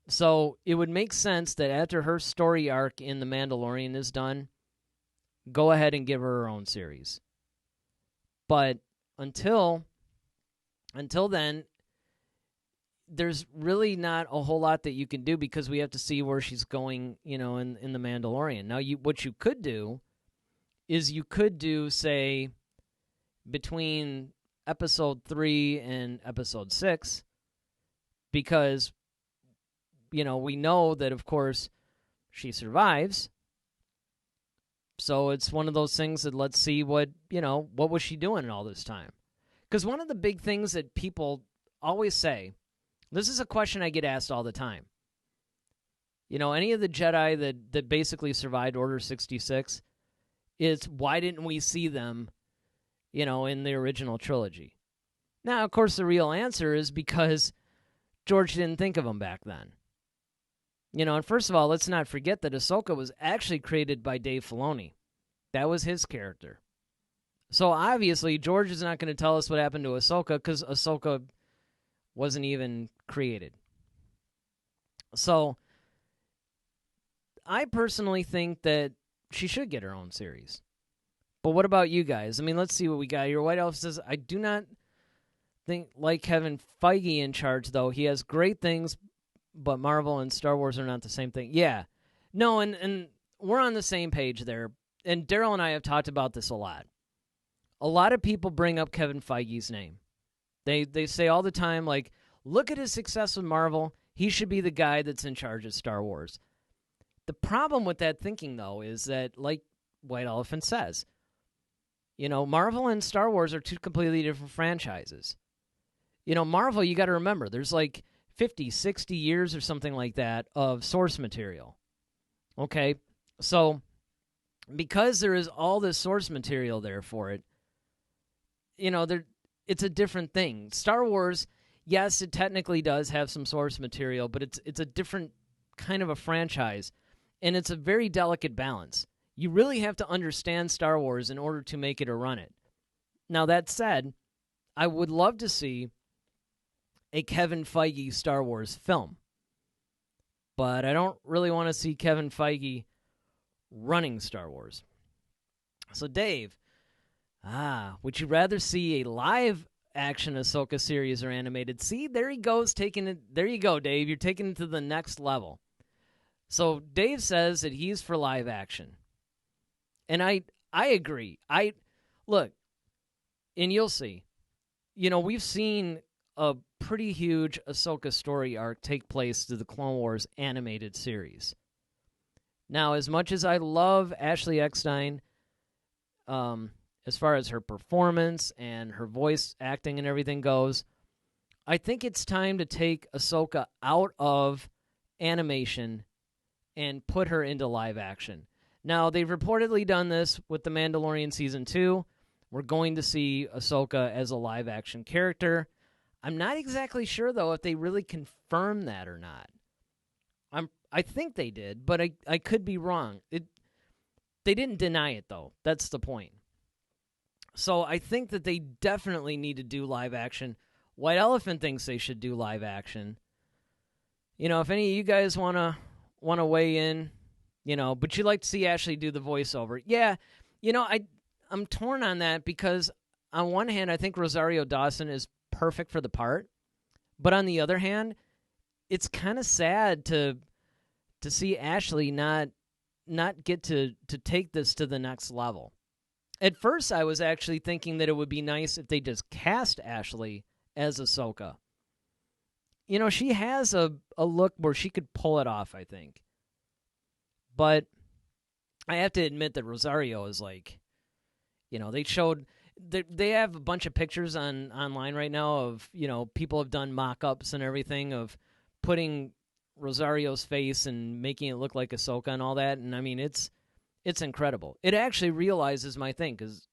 So it would make sense that after her story arc in The Mandalorian is done, go ahead and give her own series. But until then, there's really not a whole lot that you can do because we have to see where she's going, in The Mandalorian. Now, what you could do is you could do, say, between Episode 3 and Episode 6, because, we know that, of course, she survives. So it's one of those things that let's see what was she doing all this time? Because one of the big things that people always say, this is a question I get asked all the time. Any of the Jedi that basically survived Order 66, is why didn't we see them, in the original trilogy? Now, of course, the real answer is because George didn't think of them back then. And first of all, let's not forget that Ahsoka was actually created by Dave Filoni. That was his character. So obviously, George is not going to tell us what happened to Ahsoka because Ahsoka wasn't even created. So I personally think that she should get her own series. But what about you guys? I mean, let's see what we got here. White Elf says, I do not like Kevin Feige in charge, though. He has great things, but Marvel and Star Wars are not the same thing. Yeah. No, and we're on the same page there. And Daryl and I have talked about this a lot. A lot of people bring up Kevin Feige's name. They say all the time, like, look at his success with Marvel. He should be the guy that's in charge of Star Wars. The problem with that thinking, though, is that, like White Elephant says, Marvel and Star Wars are two completely different franchises. Marvel, you got to remember, there's like 50, 60 years or something like that of source material. Okay? So, because there is all this source material there for it, it's a different thing. Star Wars, yes, it technically does have some source material, but it's a different kind of a franchise, and it's a very delicate balance. You really have to understand Star Wars in order to make it or run it. Now, that said, I would love to see a Kevin Feige Star Wars film, but I don't really want to see Kevin Feige running Star Wars. So, Dave, would you rather see a live-action Ahsoka series or animated? See, there he goes, taking it. There you go, Dave. You're taking it to the next level. So, Dave says that he's for live action. And I agree. Look, and you'll see. We've seen a pretty huge Ahsoka story arc take place through the Clone Wars animated series. Now, as much as I love Ashley Eckstein, as far as her performance and her voice acting and everything goes, I think it's time to take Ahsoka out of animation and put her into live action. Now, they've reportedly done this with The Mandalorian Season 2. We're going to see Ahsoka as a live action character. I'm not exactly sure, though, if they really confirmed that or not. I think they did, but I could be wrong. They didn't deny it, though. That's the point. So I think that they definitely need to do live action. White Elephant thinks they should do live action. If any of you guys want to weigh in, but you'd like to see Ashley do the voiceover. Yeah, I'm torn on that because on one hand, I think Rosario Dawson is perfect for the part. But on the other hand, it's kind of sad to see Ashley not get to take this to the next level. At first, I was actually thinking that it would be nice if they just cast Ashley as Ahsoka. She has a look where she could pull it off, I think. But I have to admit that Rosario is They showed they have a bunch of pictures online right now of, people have done mock-ups and everything of putting Rosario's face and making it look like Ahsoka and all that. And I mean, it's incredible. It actually realizes my thing, because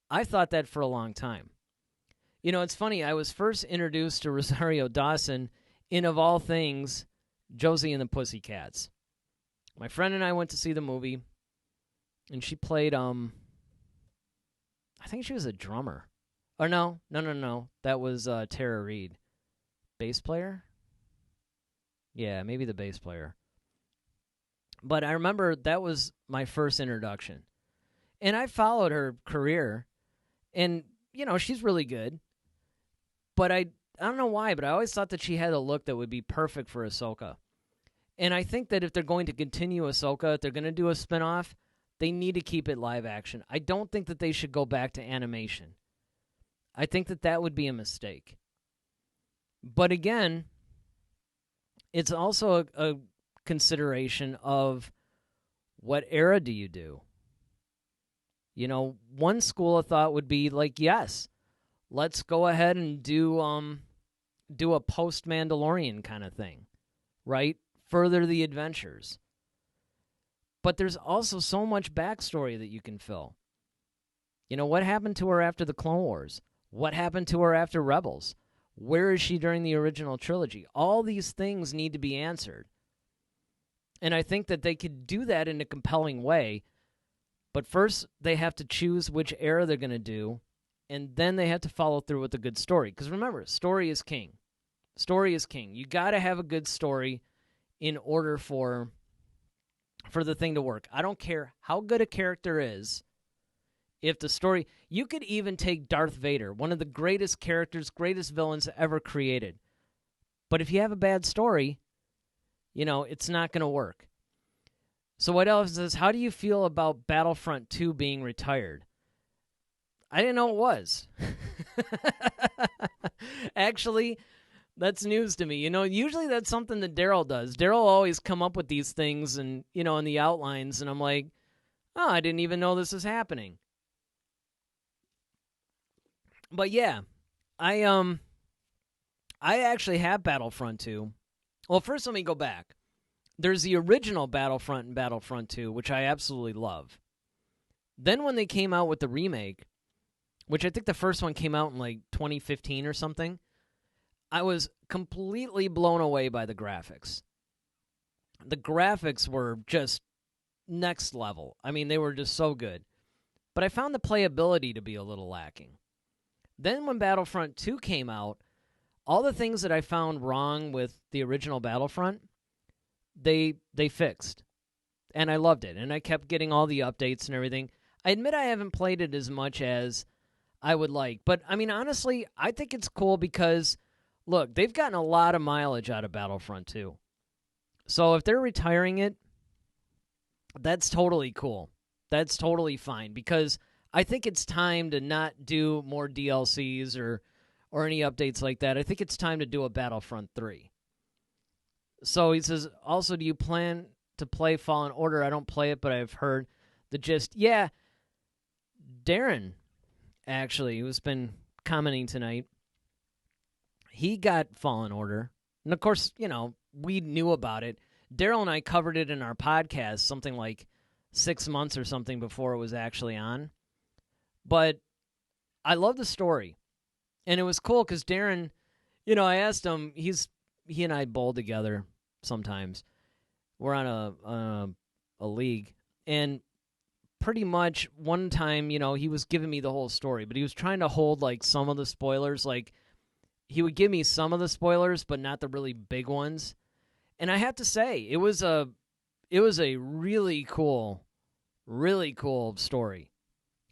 I thought that for a long time. It's funny. I was first introduced to Rosario Dawson in, of all things, Josie and the Pussycats. My friend and I went to see the movie, and she played, I think she was a drummer. Or no. That was Tara Reid. Bass player? Yeah, maybe the bass player. But I remember that was my first introduction. And I followed her career, and, she's really good. But I don't know why, but I always thought that she had a look that would be perfect for Ahsoka. And I think that if they're going to continue Ahsoka, if they're going to do a spinoff, they need to keep it live action. I don't think that they should go back to animation. I think that would be a mistake. But again, it's also a consideration of what era do you do? One school of thought would be like, yes, let's go ahead and do a post-Mandalorian kind of thing, right? Further the adventures. But there's also so much backstory that you can fill. What happened to her after the Clone Wars? What happened to her after Rebels? Where is she during the original trilogy? All these things need to be answered. And I think that they could do that in a compelling way. But first, they have to choose which era they're going to do. And then they have to follow through with a good story. Because remember, story is king. Story is king. You got to have a good story in order for the thing to work. I don't care how good a character is. If the story... You could even take Darth Vader, one of the greatest characters, greatest villains ever created. But if you have a bad story, it's not going to work. So what else is, how do you feel about Battlefront 2 being retired? I didn't know it was. Actually, that's news to me. Usually that's something that Daryl does. Daryl always come up with these things and, in the outlines, and I'm like, oh, I didn't even know this is happening. But yeah, I actually have Battlefront 2. Well, first let me go back. There's the original Battlefront and Battlefront 2, which I absolutely love. Then when they came out with the remake, which I think the first one came out in like 2015 or something, I was completely blown away by the graphics. The graphics were just next level. I mean, they were just so good. But I found the playability to be a little lacking. Then when Battlefront 2 came out, all the things that I found wrong with the original Battlefront, they fixed. And I loved it. And I kept getting all the updates and everything. I admit I haven't played it as much as I would like. But, I mean, honestly, I think it's cool because, look, they've gotten a lot of mileage out of Battlefront 2. So if they're retiring it, that's totally cool. That's totally fine because I think it's time to not do more DLCs or any updates like that. I think it's time to do a Battlefront 3. So he says, also, do you plan to play Fallen Order? I don't play it, but I've heard the gist. Yeah, Darren, actually, who's been commenting tonight, he got Fallen Order. And, of course, we knew about it. Daryl and I covered it in our podcast something like 6 months or something before it was actually on. But I love the story. And it was cool because Darren, I asked him, he and I bowl together sometimes. We're on a league. And pretty much one time, he was giving me the whole story, but he was trying to hold like some of the spoilers. Like he would give me some of the spoilers, but not the really big ones. And I have to say, it was a really cool story.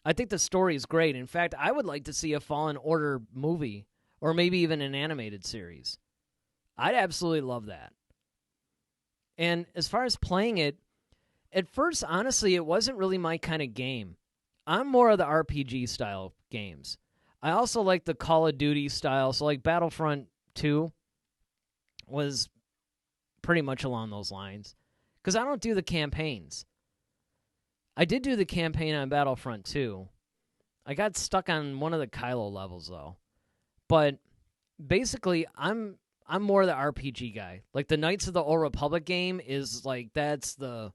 I think the story is great. In fact, I would like to see a Fallen Order movie or maybe even an animated series. I'd absolutely love that. And as far as playing it, at first, honestly, it wasn't really my kind of game. I'm more of the RPG style games. I also like the Call of Duty style. So like Battlefront 2 was pretty much along those lines. Because I don't do the campaigns. I did do the campaign on Battlefront 2, I got stuck on one of the Kylo levels though. But basically, I'm more the RPG guy. Like the Knights of the Old Republic game is like that's the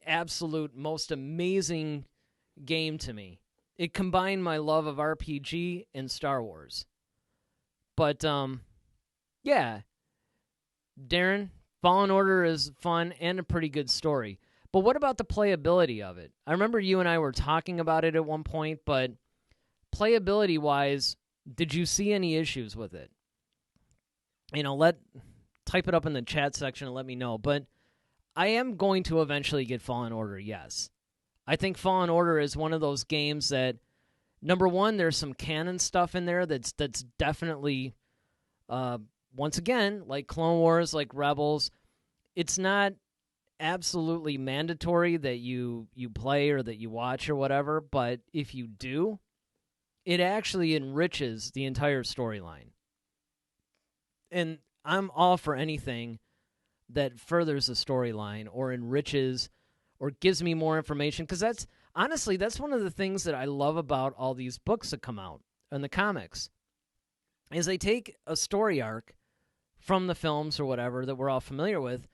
absolute most amazing game to me. It combined my love of RPG and Star Wars. But yeah, Darren, Fallen Order is fun and a pretty good story. But what about the playability of it? I remember you and I were talking about it at one point, but playability-wise, did you see any issues with it? Type it up in the chat section and let me know. But I am going to eventually get Fallen Order, yes. I think Fallen Order is one of those games that, number one, there's some canon stuff in there that's definitely, once again, like Clone Wars, like Rebels, it's not absolutely mandatory that you play or that you watch or whatever, but if you do, it actually enriches the entire storyline. And I'm all for anything that furthers the storyline or enriches or gives me more information, because that's one of the things that I love about all these books that come out and the comics, is they take a story arc from the films or whatever that we're all familiar with,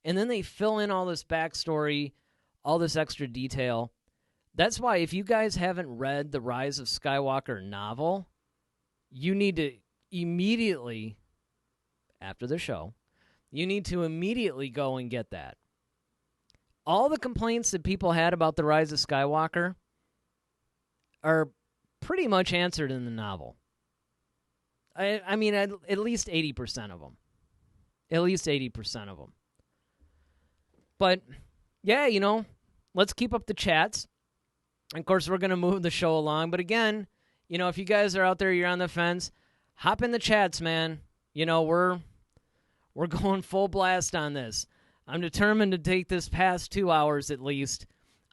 and then they fill in all this backstory, all this extra detail. That's why if you guys haven't read the Rise of Skywalker novel, you need to immediately, after the show, you need to immediately go and get that. All the complaints that people had about the Rise of Skywalker are pretty much answered in the novel. I mean, at least 80% of them. At least 80% of them. But, yeah, let's keep up the chats. And of course, we're going to move the show along. But again, if you guys are out there, you're on the fence, hop in the chats, man. We're going full blast on this. I'm determined to take this past 2 hours at least.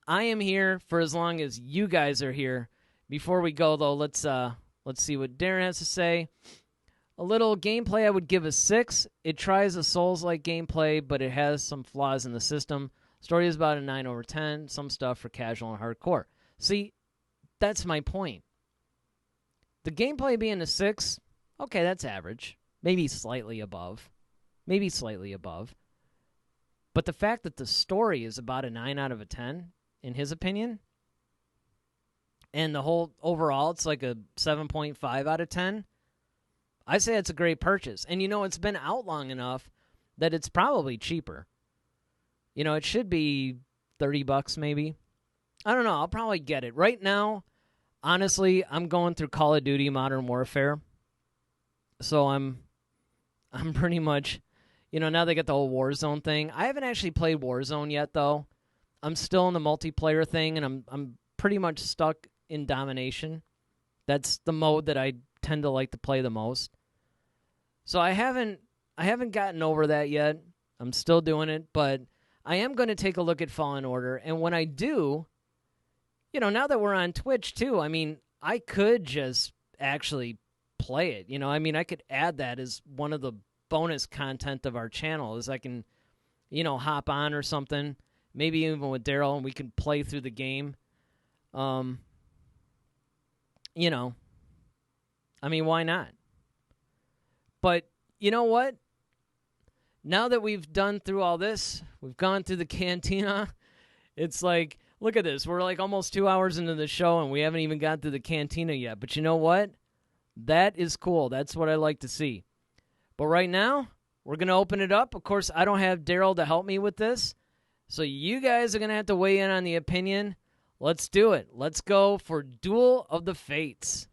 I am here for as long as you guys are here. Before we go, though, let's see what Darren has to say. A little gameplay, I would give a 6. It tries a Souls-like gameplay, but it has some flaws in the system. Story is about a 9 over 10. Some stuff for casual and hardcore. See, that's my point. The gameplay being a 6, okay, that's average. Maybe slightly above. But the fact that the story is about a 9 out of a 10, in his opinion, and the whole overall, it's like a 7.5 out of 10, I say it's a great purchase. And, it's been out long enough that it's probably cheaper. It should be $30 maybe. I don't know. I'll probably get it. Right now, honestly, I'm going through Call of Duty Modern Warfare. So I'm pretty much, now they got the whole Warzone thing. I haven't actually played Warzone yet, though. I'm still in the multiplayer thing, and I'm pretty much stuck in Domination. That's the mode that I tend to like to play the most. So I haven't gotten over that yet. I'm still doing it, but I am going to take a look at Fallen Order. And when I do, now that we're on Twitch too, I mean, I could just actually play it. I could add that as one of the bonus content of our channel, is I can, hop on or something, maybe even with Daryl, and we can play through the game. Why not? But you know what? Now that we've done through all this, we've gone through the Cantina, it's like, look at this. We're like almost 2 hours into the show, and we haven't even got through the Cantina yet. But you know what? That is cool. That's what I like to see. But right now, we're going to open it up. Of course, I don't have Daryl to help me with this, so you guys are going to have to weigh in on the opinion. Let's do it. Let's go for Duel of the Fates.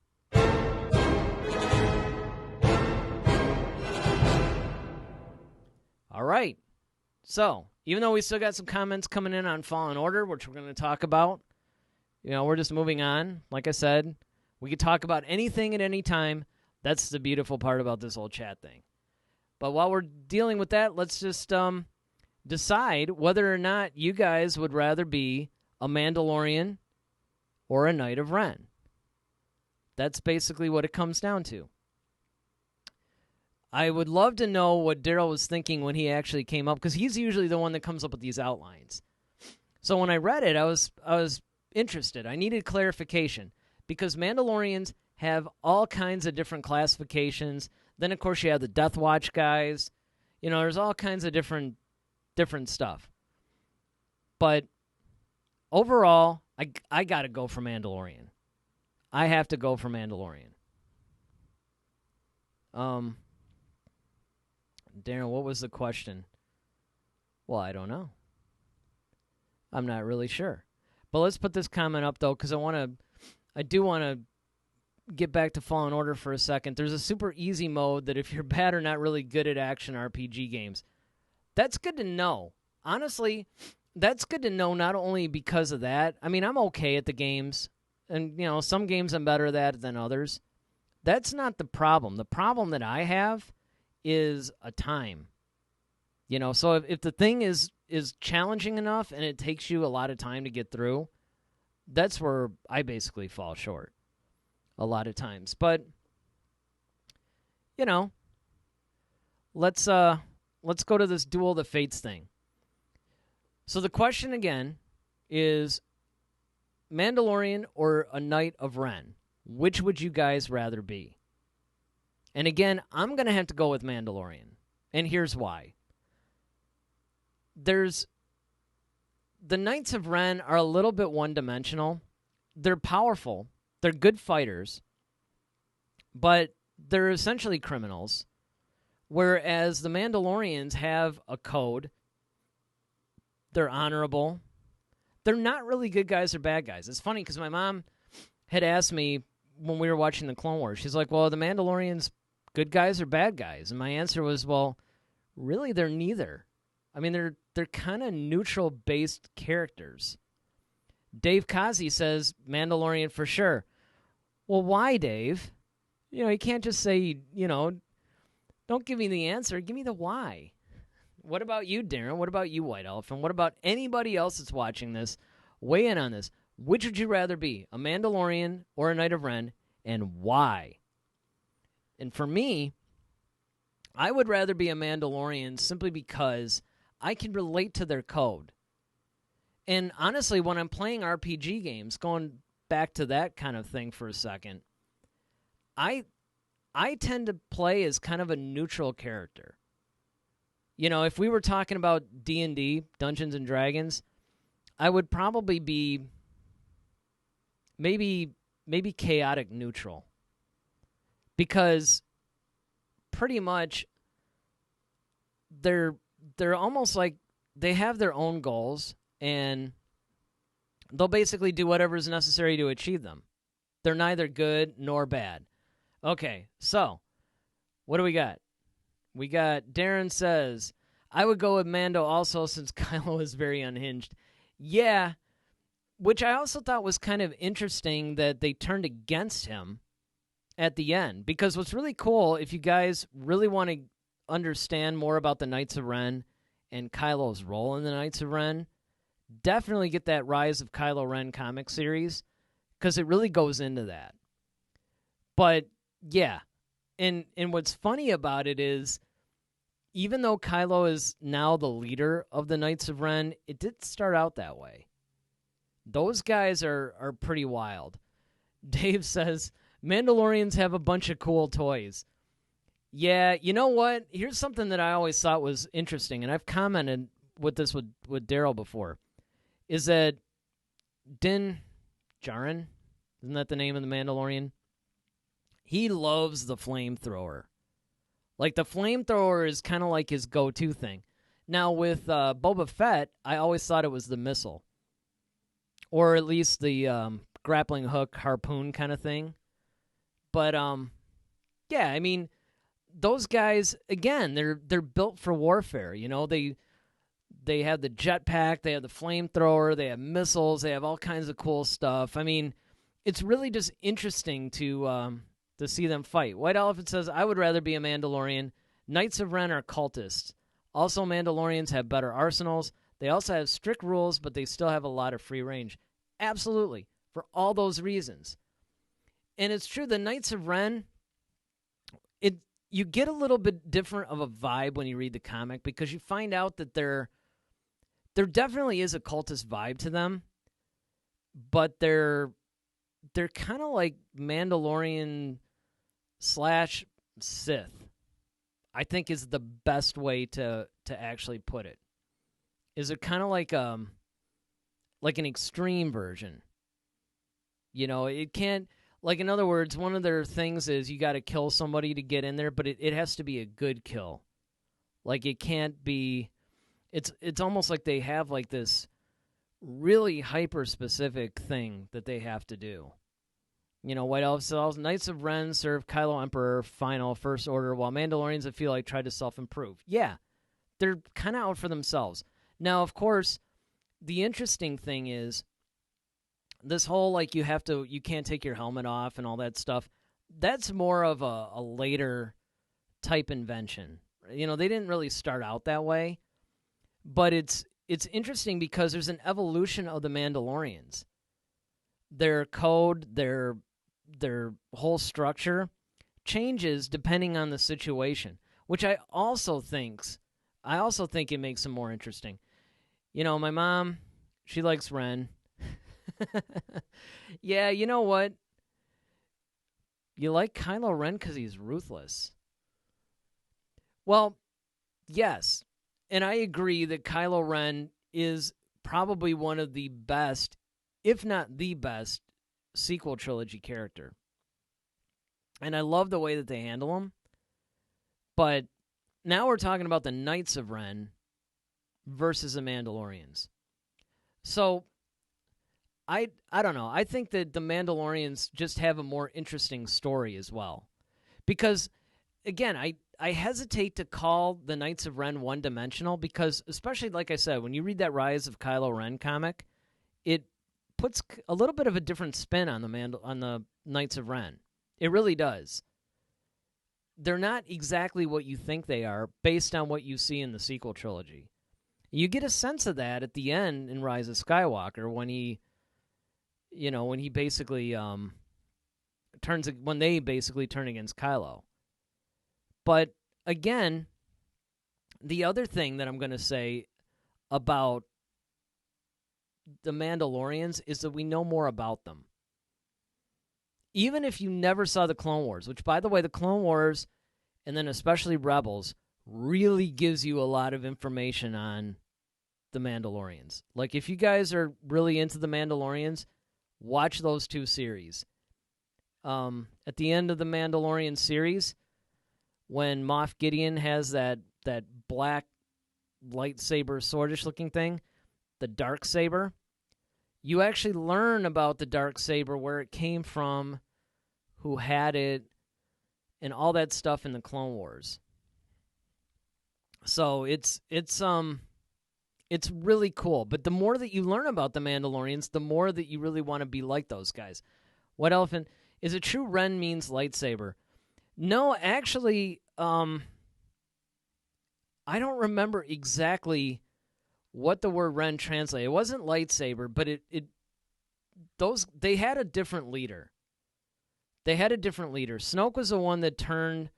All right. So, even though we still got some comments coming in on Fallen Order, which we're going to talk about, we're just moving on. Like I said, we could talk about anything at any time. That's the beautiful part about this whole chat thing. But while we're dealing with that, let's just decide whether or not you guys would rather be a Mandalorian or a Knight of Ren. That's basically what it comes down to. I would love to know what Daryl was thinking when he actually came up, because he's usually the one that comes up with these outlines. So when I read it, I was interested. I needed clarification because Mandalorians have all kinds of different classifications. Then, of course, you have the Death Watch guys. There's all kinds of different stuff. But overall, I got to go for Mandalorian. I have to go for Mandalorian. Darren, what was the question? Well, I don't know. I'm not really sure. But let's put this comment up, though, because I do want to get back to Fallen Order for a second. There's a super easy mode that if you're bad or not really good at action RPG games, that's good to know. Honestly, that's good to know not only because of that. I mean, I'm okay at the games, and, some games I'm better at than others. That's not the problem. The problem that I have is a time. So if the thing is challenging enough and it takes you a lot of time to get through, that's where I basically fall short a lot of times. But let's go to this Duel of the Fates thing. So the question again is Mandalorian or a Knight of Ren? Which would you guys rather be? And again, I'm going to have to go with Mandalorian. And here's why. The Knights of Ren are a little bit one-dimensional. They're powerful. They're good fighters. But they're essentially criminals. Whereas the Mandalorians have a code. They're honorable. They're not really good guys or bad guys. It's funny because my mom had asked me when we were watching the Clone Wars, she's like, well, are the Mandalorians good guys or bad guys? And my answer was, well, really, they're neither. I mean, they're kind of neutral-based characters. Dave Kazi says Mandalorian for sure. Well, why, Dave? You can't just say, don't give me the answer. Give me the why. What about you, Darren? What about you, White Elephant? What about anybody else that's watching this? Weigh in on this. Which would you rather be, a Mandalorian or a Knight of Ren, and why? And for me, I would rather be a Mandalorian simply because I can relate to their code. And honestly, when I'm playing RPG games, going back to that kind of thing for a second, I tend to play as kind of a neutral character. If we were talking about D&D, Dungeons and Dragons, I would probably be maybe chaotic neutral. Because pretty much they're almost like they have their own goals and they'll basically do whatever is necessary to achieve them. They're neither good nor bad. Okay, so what do we got? We got Darren says, I would go with Mando also since Kylo is very unhinged. Yeah, which I also thought was kind of interesting that they turned against him at the end. Because what's really cool, if you guys really want to understand more about the Knights of Ren and Kylo's role in the Knights of Ren, definitely get that Rise of Kylo Ren comic series, because it really goes into that. But, yeah, and what's funny about it is, even though Kylo is now the leader of the Knights of Ren, it didn't start out that way. Those guys are pretty wild. Dave says, Mandalorians have a bunch of cool toys. Yeah, you know what? Here's something that I always thought was interesting, and I've commented with this with Daryl before, is that Din Djarin, isn't that the name of the Mandalorian? He loves the flamethrower. Like, the flamethrower is kind of like his go-to thing. Now, with Boba Fett, I always thought it was the missile. Or at least the grappling hook, harpoon kind of thing. But, yeah, I mean, those guys, again, they're built for warfare. They have the jetpack, they have the flamethrower, they have missiles, they have all kinds of cool stuff. I mean, it's really just interesting to see them fight. White Elephant says, I would rather be a Mandalorian. Knights of Ren are cultists. Also, Mandalorians have better arsenals. They also have strict rules, but they still have a lot of free range. Absolutely. For all those reasons. And it's true, the Knights of Ren, you get a little bit different of a vibe when you read the comic, because you find out that there definitely is a cultist vibe to them. but they're kind of like Mandalorian slash Sith, I think is the best way to actually put it. Is it kind of like an extreme version? It can't, like, in other words, one of their things is you got to kill somebody to get in there, but it has to be a good kill. Like, it can't be, it's almost like they have like this really hyper-specific thing that they have to do. White Elf cells, Knights of Ren serve Kylo Emperor final First Order, while Mandalorians that feel like try to self-improve. Yeah, they're kind of out for themselves. Now, of course, the interesting thing is this whole, like, you can't take your helmet off and all that stuff. That's more of a later type invention. They didn't really start out that way, but it's interesting because there's an evolution of the Mandalorians. Their code, their whole structure changes depending on the situation, which I also think it makes them more interesting. My mom, she likes Ren. Yeah, you know what? You like Kylo Ren because he's ruthless. Well, yes, and I agree that Kylo Ren is probably one of the best, if not the best, sequel trilogy character. And I love the way that they handle him. But now we're talking about the Knights of Ren versus the Mandalorians. So, I don't know. I think that the Mandalorians just have a more interesting story as well. Because, again, I hesitate to call the Knights of Ren one-dimensional because, especially, like I said, when you read that Rise of Kylo Ren comic, it puts a little bit of a different spin on the Knights of Ren. It really does. They're not exactly what you think they are based on what you see in the sequel trilogy. You get a sense of that at the end in Rise of Skywalker when he basically when they basically turn against Kylo. But again, the other thing that I'm going to say about the Mandalorians is that we know more about them. Even if you never saw the Clone Wars, which, by the way, the Clone Wars, and then especially Rebels, really gives you a lot of information on the Mandalorians. Like, if you guys are really into the Mandalorians, watch those two series. At the end of the Mandalorian series, when Moff Gideon has that black lightsaber swordish looking thing, the dark saber, you actually learn about the dark saber, where it came from, who had it, and all that stuff in the Clone Wars. So it's really cool. But the more that you learn about the Mandalorians, the more that you really want to be like those guys. What elephant is a true Ren means lightsaber? No, actually, I don't remember exactly what the word Ren translated. It wasn't lightsaber, but they had a different leader. Snoke was the one that turned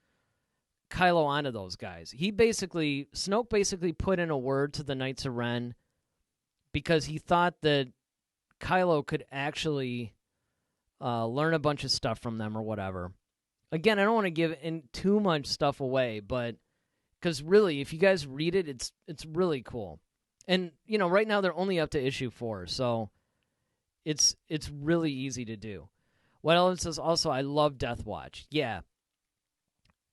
Kylo onto those guys. Snoke basically put in a word to the Knights of Ren because he thought that Kylo could actually learn a bunch of stuff from them or whatever. Again, I don't want to give too much stuff away, but because really, if you guys read it, it's really cool. And right now they're only up to issue 4, so it's really easy to do. What else says also, I love Death Watch. Yeah.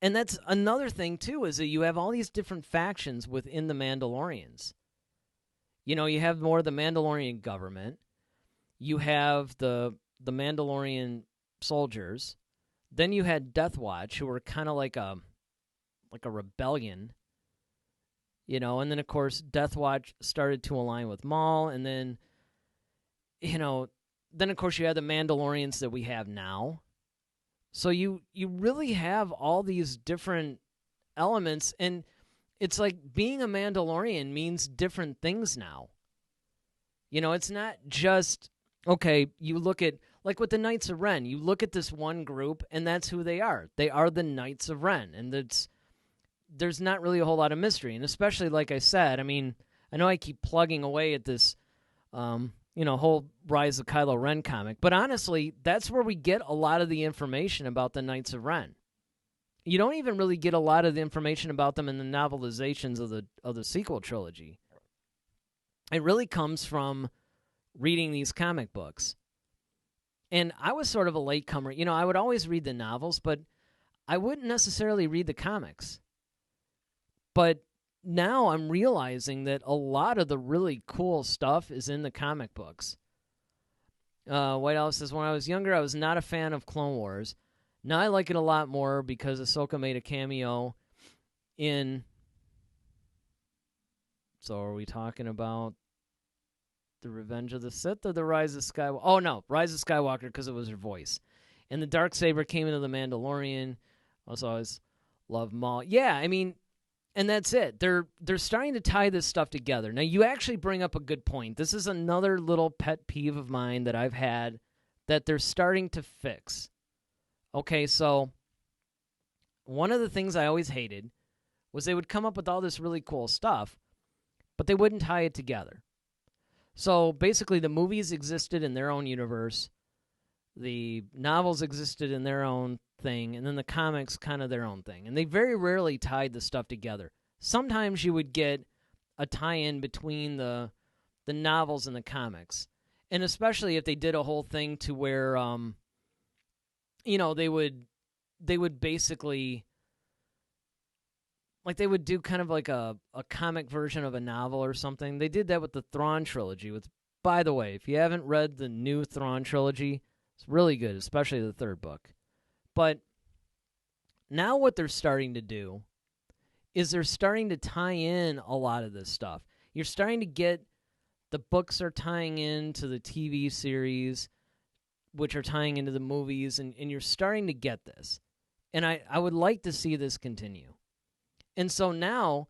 And that's another thing, too, is that you have all these different factions within the Mandalorians. You have more of the Mandalorian government. You have the Mandalorian soldiers. Then you had Death Watch, who were kind of like a rebellion. And then, of course, Death Watch started to align with Maul. And then, of course, you have the Mandalorians that we have now. So you really have all these different elements, and it's like being a Mandalorian means different things now. It's not just, okay, you look at, like with the Knights of Ren, you look at this one group, and that's who they are. They are the Knights of Ren, and there's not really a whole lot of mystery. And especially, like I said, I mean, I know I keep plugging away at this, whole Rise of Kylo Ren comic. But honestly, that's where we get a lot of the information about the Knights of Ren. You don't even really get a lot of the information about them in the novelizations of the sequel trilogy. It really comes from reading these comic books. And I was sort of a latecomer. I would always read the novels, but I wouldn't necessarily read the comics. But now I'm realizing that a lot of the really cool stuff is in the comic books. White Owl says, when I was younger, I was not a fan of Clone Wars. Now I like it a lot more because Ahsoka made a cameo in... So are we talking about the Revenge of the Sith or the Rise of Skywalker? Oh, no, Rise of Skywalker because it was her voice. And the Darksaber came into the Mandalorian. Also, I always love Maul. Yeah, I mean, and that's it. They're starting to tie this stuff together. Now, you actually bring up a good point. This is another little pet peeve of mine that I've had that they're starting to fix. Okay, so one of the things I always hated was they would come up with all this really cool stuff, but they wouldn't tie it together. So basically the movies existed in their own universe, the novels existed in their own thing, and then the comics kind of their own thing. And they very rarely tied the stuff together. Sometimes you would get a tie-in between the novels and the comics. And especially if they did a whole thing to where, they would basically... Like, they would do kind of like a comic version of a novel or something. They did that with the Thrawn trilogy. By the way, if you haven't read the new Thrawn trilogy, it's really good, especially the third book. But now what they're starting to do is they're starting to tie in a lot of this stuff. You're starting to get... The books are tying into the TV series, which are tying into the movies, and you're starting to get this. And I would like to see this continue. And so now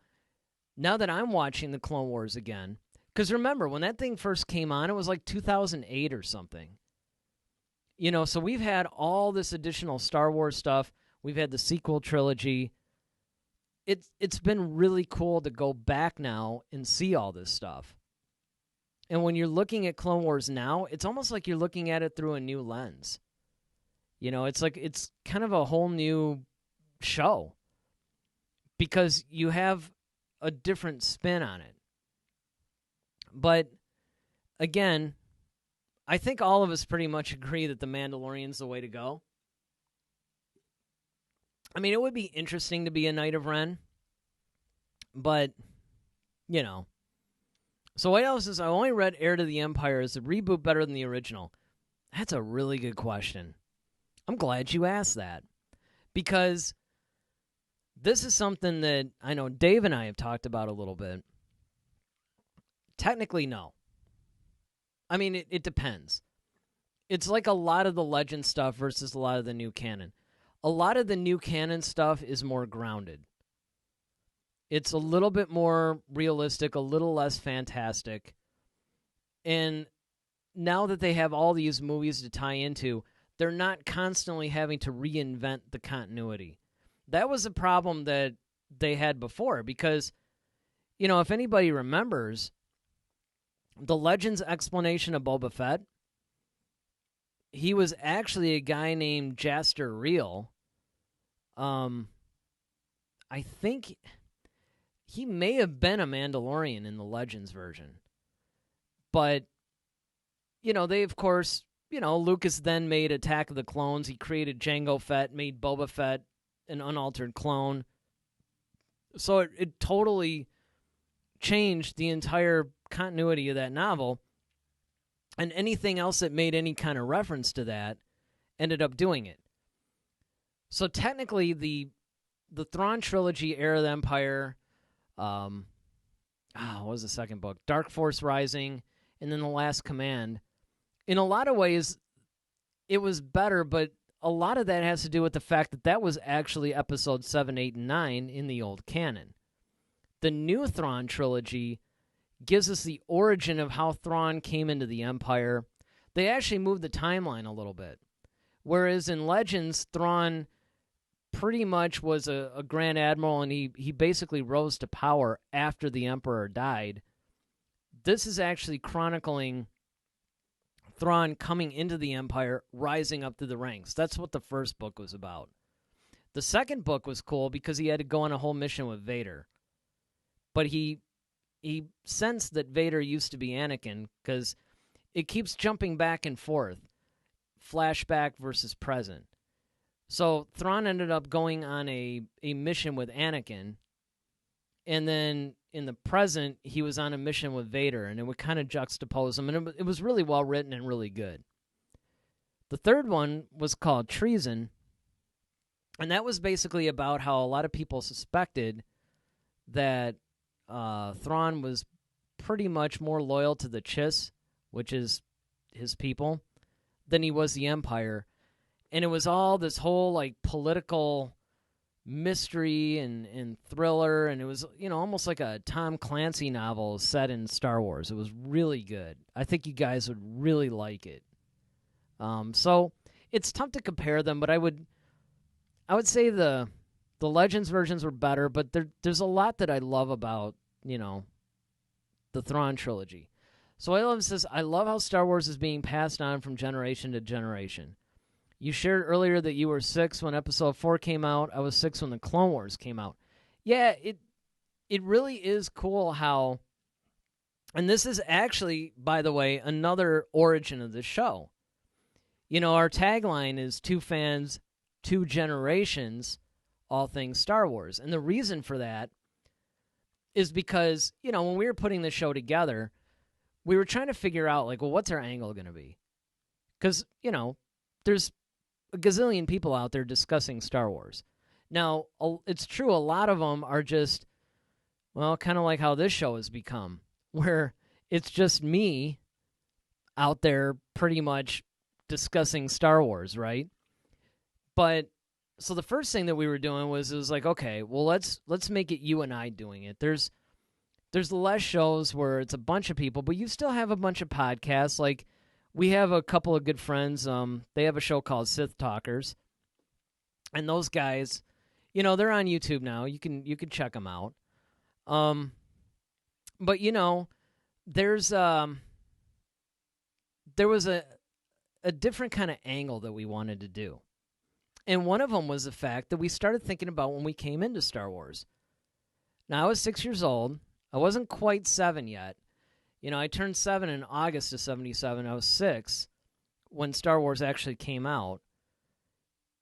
that I'm watching the Clone Wars again, because remember, when that thing first came on, it was like 2008 or something. So we've had all this additional Star Wars stuff. We've had the sequel trilogy. It's been really cool to go back now and see all this stuff. And when you're looking at Clone Wars now, it's almost like you're looking at it through a new lens. It's kind of a whole new show. Because you have a different spin on it. But, again, I think all of us pretty much agree that The Mandalorian's the way to go. I mean, it would be interesting to be a Knight of Ren. But, So White House says, I only read Heir to the Empire. Is the reboot better than the original? That's a really good question. I'm glad you asked that. Because... this is something that I know Dave and I have talked about a little bit. Technically, no. I mean, it depends. It's like a lot of the legend stuff versus a lot of the new canon. A lot of the new canon stuff is more grounded. It's a little bit more realistic, a little less fantastic. And now that they have all these movies to tie into, they're not constantly having to reinvent the continuity. That was a problem that they had before because, if anybody remembers, the Legends explanation of Boba Fett, he was actually a guy named Jaster Reel. I think he may have been a Mandalorian in the Legends version. But, they, of course, Lucas then made Attack of the Clones. He created Jango Fett, made Boba Fett an unaltered clone. So it totally changed the entire continuity of that novel. And anything else that made any kind of reference to that ended up doing it. So technically, the Thrawn trilogy, Heir of the Empire, what was the second book? Dark Force Rising, and then The Last Command. In a lot of ways, it was better, but a lot of that has to do with the fact that was actually episodes 7, 8, and 9 in the old canon. The new Thrawn trilogy gives us the origin of how Thrawn came into the Empire. They actually moved the timeline a little bit. Whereas in Legends, Thrawn pretty much was a Grand Admiral, and he basically rose to power after the Emperor died. This is actually chronicling Thrawn coming into the Empire, rising up through the ranks. That's what the first book was about. The second book was cool because he had to go on a whole mission with Vader. But he sensed that Vader used to be Anakin because it keeps jumping back and forth, flashback versus present. So Thrawn ended up going on a mission with Anakin, and then in the present, he was on a mission with Vader, and it would kind of juxtapose them, and it was really well written and really good. The third one was called Treason, and that was basically about how a lot of people suspected that Thrawn was pretty much more loyal to the Chiss, which is his people, than he was the Empire. And it was all this whole like political mystery and thriller, and it was, almost like a Tom Clancy novel set in Star Wars. It was really good. I think you guys would really like it. So it's tough to compare them, but I would say the Legends versions were better, but there's a lot that I love about, the Thrawn trilogy. So I love how Star Wars is being passed on from generation to generation. You shared earlier that you were 6 when Episode 4 came out. I was 6 when the Clone Wars came out. Yeah, it really is cool how, and this is actually, by the way, another origin of the show. Our tagline is 2 fans, 2 generations, all things Star Wars. And the reason for that is because, when we were putting the show together, we were trying to figure out, like, well, what's our angle going to be? Because, there's a gazillion people out there discussing Star Wars. Now, it's true, a lot of them are just, well, kind of like how this show has become, where it's just me out there pretty much discussing Star Wars, right? But, so the first thing that we were doing was like, okay, well, let's make it you and I doing it. There's less shows where it's a bunch of people, but you still have a bunch of podcasts, like, we have a couple of good friends. They have a show called Sith Talkers, and those guys, they're on YouTube now. You can check them out. But there was a different kind of angle that we wanted to do, and one of them was the fact that we started thinking about when we came into Star Wars. Now I was 6 years old. I wasn't quite 7 yet. I turned 7 in August of 77. I was 6 when Star Wars actually came out.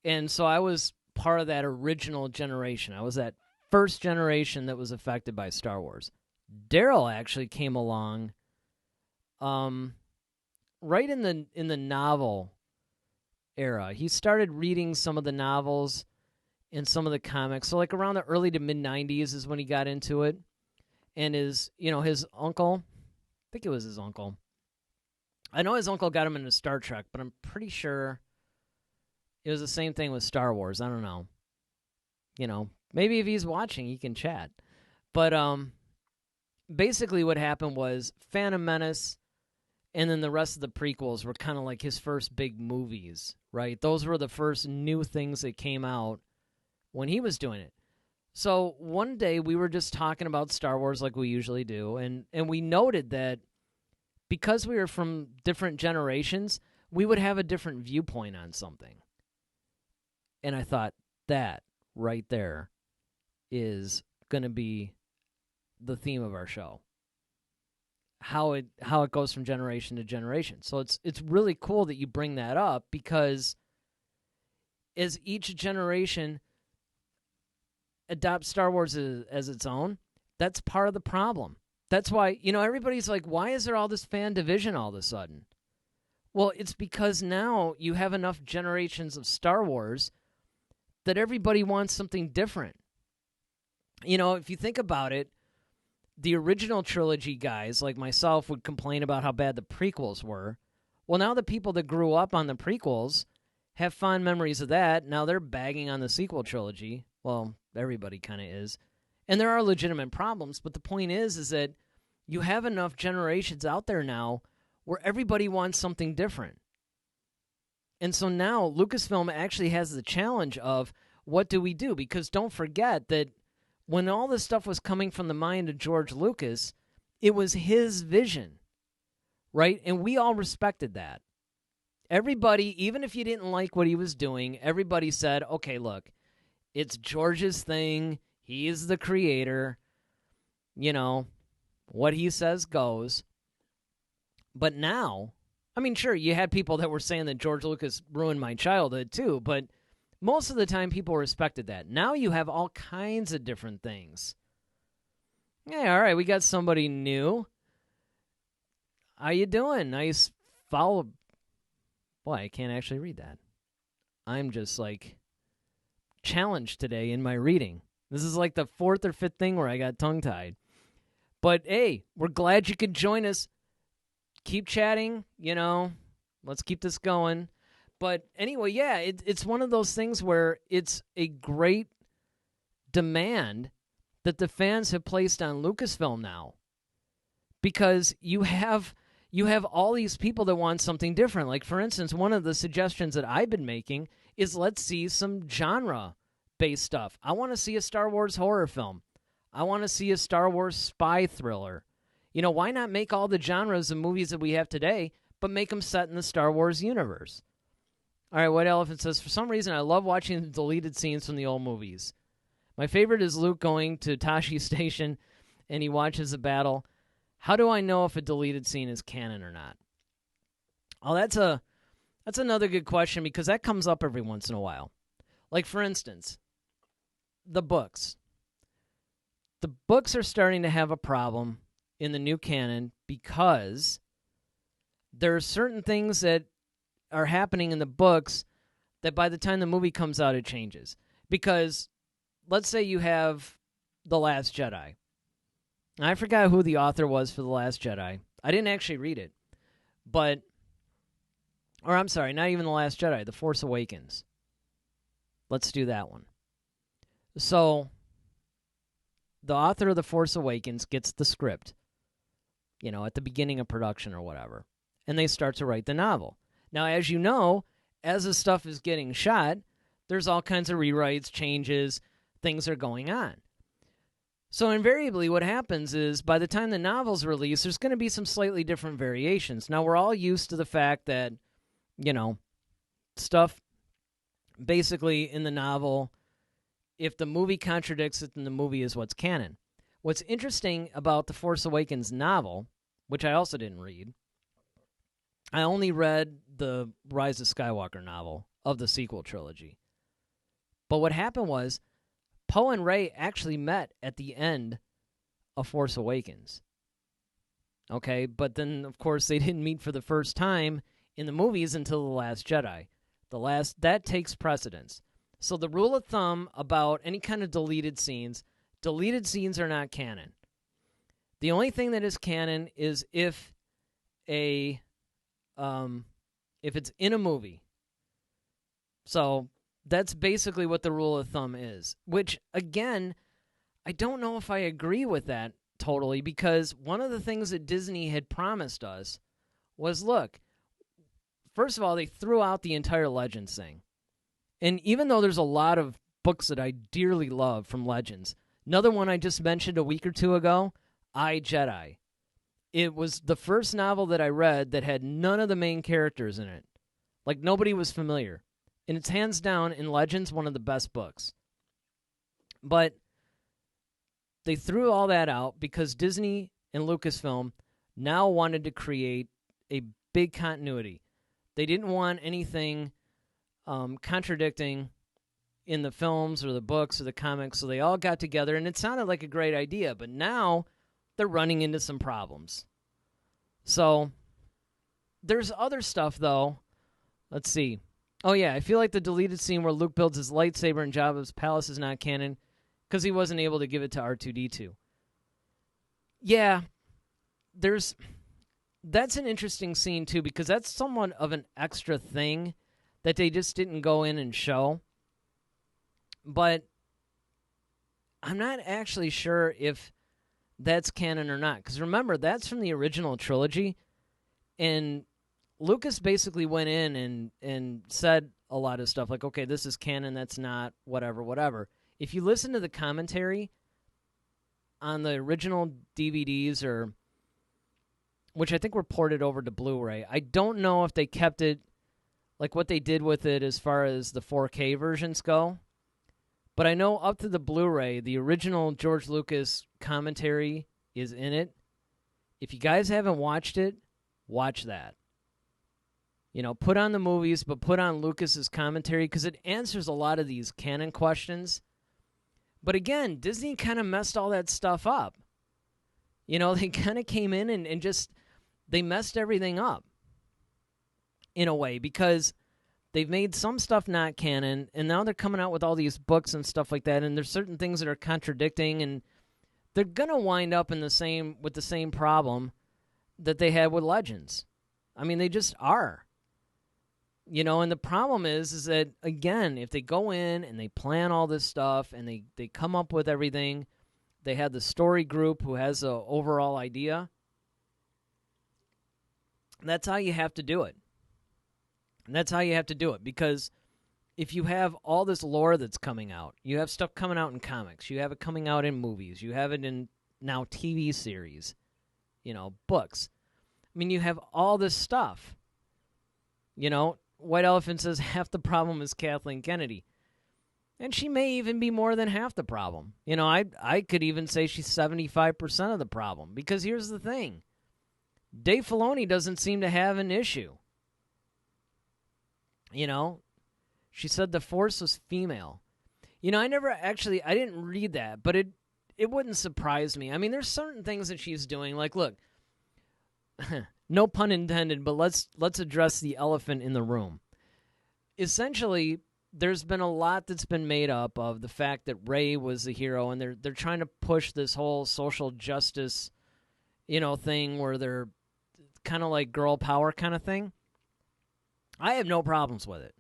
And so I was part of that original generation. I was that first generation that was affected by Star Wars. Daryl actually came along right in the novel era. He started reading some of the novels and some of the comics. So like around the early to mid-90s is when he got into it. And his uncle, I think it was his uncle. I know his uncle got him into Star Trek, but I'm pretty sure it was the same thing with Star Wars. I don't know. Maybe if he's watching, he can chat. But basically what happened was Phantom Menace and then the rest of the prequels were kind of like his first big movies, right? Those were the first new things that came out when he was doing it. So one day we were just talking about Star Wars like we usually do, and we noted that because we were from different generations, we would have a different viewpoint on something. And I thought, that right there is going to be the theme of our show. How it goes from generation to generation. So it's really cool that you bring that up, because as each generation adopt Star Wars as its own, that's part of the problem. That's why, everybody's like, why is there all this fan division all of a sudden? Well, it's because now you have enough generations of Star Wars that everybody wants something different. If you think about it, the original trilogy guys, like myself, would complain about how bad the prequels were. Well, now the people that grew up on the prequels have fond memories of that. Now they're bagging on the sequel trilogy. Well, everybody kind of is. And there are legitimate problems, but the point is that you have enough generations out there now where everybody wants something different. And so now Lucasfilm actually has the challenge of, what do we do? Because don't forget that when all this stuff was coming from the mind of George Lucas, it was his vision, right? And we all respected that. Everybody, even if you didn't like what he was doing, everybody said, okay, look, it's George's thing. He is the creator. You know, what he says goes. But now, I mean, sure, you had people that were saying that George Lucas ruined my childhood too, but most of the time people respected that. Now you have all kinds of different things. Yeah, all right, we got somebody new. How you doing? Nice follow. Boy, I can't actually read that. I'm just like challenged today in my reading. This is like the fourth or fifth thing where I got tongue-tied. But hey, we're glad you could join us. Keep chatting, you know. Let's keep this going. But anyway, yeah, it's one of those things where it's a great demand that the fans have placed on Lucasfilm now. Because you have all these people that want something different. Like, for instance, one of the suggestions that I've been making is let's see some genre-based stuff. I want to see a Star Wars horror film. I want to see a Star Wars spy thriller. You know, why not make all the genres of movies that we have today, but make them set in the Star Wars universe? All right, White Elephant says, for some reason, I love watching the deleted scenes from the old movies. My favorite is Luke going to Tashi Station, and he watches the battle. How do I know if a deleted scene is canon or not? Oh, that's another good question, because that comes up every once in a while. Like, for instance, the books. The books are starting to have a problem in the new canon because there are certain things that are happening in the books that by the time the movie comes out, it changes. Because let's say you have The Last Jedi. I forgot who the author was for The Last Jedi. I didn't actually read it. But, or I'm sorry, not even The Last Jedi, The Force Awakens. Let's do that one. So, the author of The Force Awakens gets the script, you know, at the beginning of production or whatever, and they start to write the novel. Now, as you know, as the stuff is getting shot, there's all kinds of rewrites, changes, things are going on. So invariably what happens is by the time the novel's released, there's going to be some slightly different variations. Now, we're all used to the fact that, you know, stuff basically in the novel, if the movie contradicts it, then the movie is what's canon. What's interesting about the Force Awakens novel, which I also didn't read, I only read the Rise of Skywalker novel of the sequel trilogy. But what happened was Poe and Rey actually met at the end of Force Awakens. Okay, but then, of course, they didn't meet for the first time in the movies until The Last Jedi. That takes precedence. So the rule of thumb about any kind of deleted scenes are not canon. The only thing that is canon is if it's in a movie. So that's basically what the rule of thumb is, which, again, I don't know if I agree with that totally, because one of the things that Disney had promised us was, look, first of all, they threw out the entire Legends thing. And even though there's a lot of books that I dearly love from Legends, another one I just mentioned a week or two ago, I, Jedi. It was the first novel that I read that had none of the main characters in it. Like, nobody was familiar. And it's hands down, in Legends, one of the best books. But they threw all that out because Disney and Lucasfilm now wanted to create a big continuity. They didn't want anything contradicting in the films or the books or the comics, so they all got together, and it sounded like a great idea, but now they're running into some problems. So there's other stuff, though. Let's see. Oh, yeah, I feel like the deleted scene where Luke builds his lightsaber in Jabba's palace is not canon because he wasn't able to give it to R2-D2. Yeah, that's an interesting scene, too, because that's somewhat of an extra thing that they just didn't go in and show. But I'm not actually sure if that's canon or not. Because remember, that's from the original trilogy. And Lucas basically went in and said a lot of stuff like, okay, this is canon, that's not, whatever. If you listen to the commentary on the original DVDs, which I think were ported over to Blu-ray, I don't know if they kept it like what they did with it as far as the 4K versions go. But I know up to the Blu-ray, the original George Lucas commentary is in it. If you guys haven't watched it, watch that. Put on the movies, but put on Lucas's commentary because it answers a lot of these canon questions. But again, Disney kind of messed all that stuff up. They kind of came in and just, they messed everything up in a way because they've made some stuff not canon, and now they're coming out with all these books and stuff like that, and there's certain things that are contradicting, and they're going to wind up with the same problem that they had with Legends. I mean, they just are. And the problem is that, again, if they go in and they plan all this stuff and they come up with everything, they have the story group who has the overall idea. That's how you have to do it. And that's how you have to do it, because if you have all this lore that's coming out, you have stuff coming out in comics, you have it coming out in movies, you have it in now TV series, books. I mean, you have all this stuff. White Elephant says half the problem is Kathleen Kennedy. And she may even be more than half the problem. I could even say she's 75% of the problem. Because here's the thing. Dave Filoni doesn't seem to have an issue. She said the Force was female. I didn't read that, but it wouldn't surprise me. I mean, there's certain things that she's doing. Like, look, no pun intended, but let's address the elephant in the room. Essentially, there's been a lot that's been made up of the fact that Rey was the hero, and they're trying to push this whole social justice, thing where they're kind of like girl power kind of thing. I have no problems with it.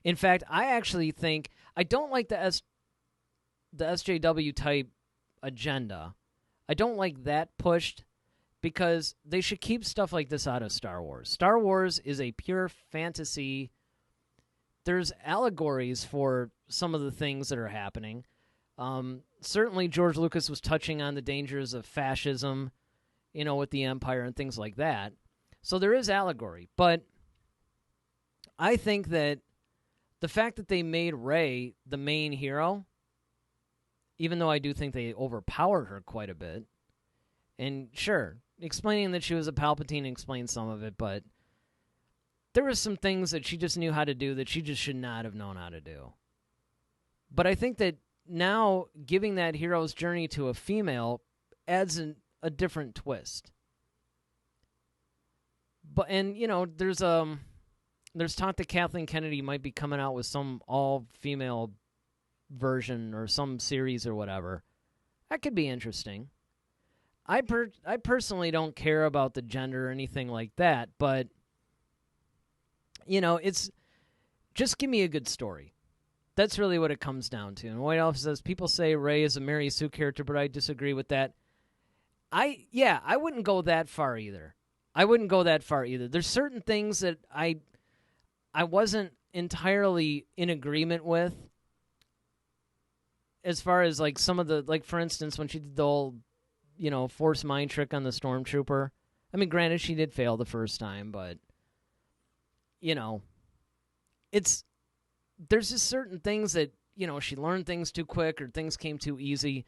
In fact, I actually think I don't like the SJW type agenda. I don't like that pushed, because they should keep stuff like this out of Star Wars. Star Wars is a pure fantasy. There's allegories for some of the things that are happening. Certainly, George Lucas was touching on the dangers of fascism, with the Empire and things like that. So there is allegory. But I think that the fact that they made Rey the main hero, even though I do think they overpowered her quite a bit, and sure, explaining that she was a Palpatine explains some of it, but there were some things that she just knew how to do that she just should not have known how to do. But I think that now giving that hero's journey to a female adds a different twist. There's talk that Kathleen Kennedy might be coming out with some all-female version or some series or whatever. That could be interesting. I personally don't care about the gender or anything like that, but, it's just give me a good story. That's really what it comes down to. And White Elf says, people say Rey is a Mary Sue character, but I disagree with that. I wouldn't go that far either. There's certain things that I wasn't entirely in agreement with, as far as like some of the, like for instance, when she did the whole, force mind trick on the stormtrooper. I mean, granted, she did fail the first time, but there's just certain things that, she learned things too quick or things came too easy.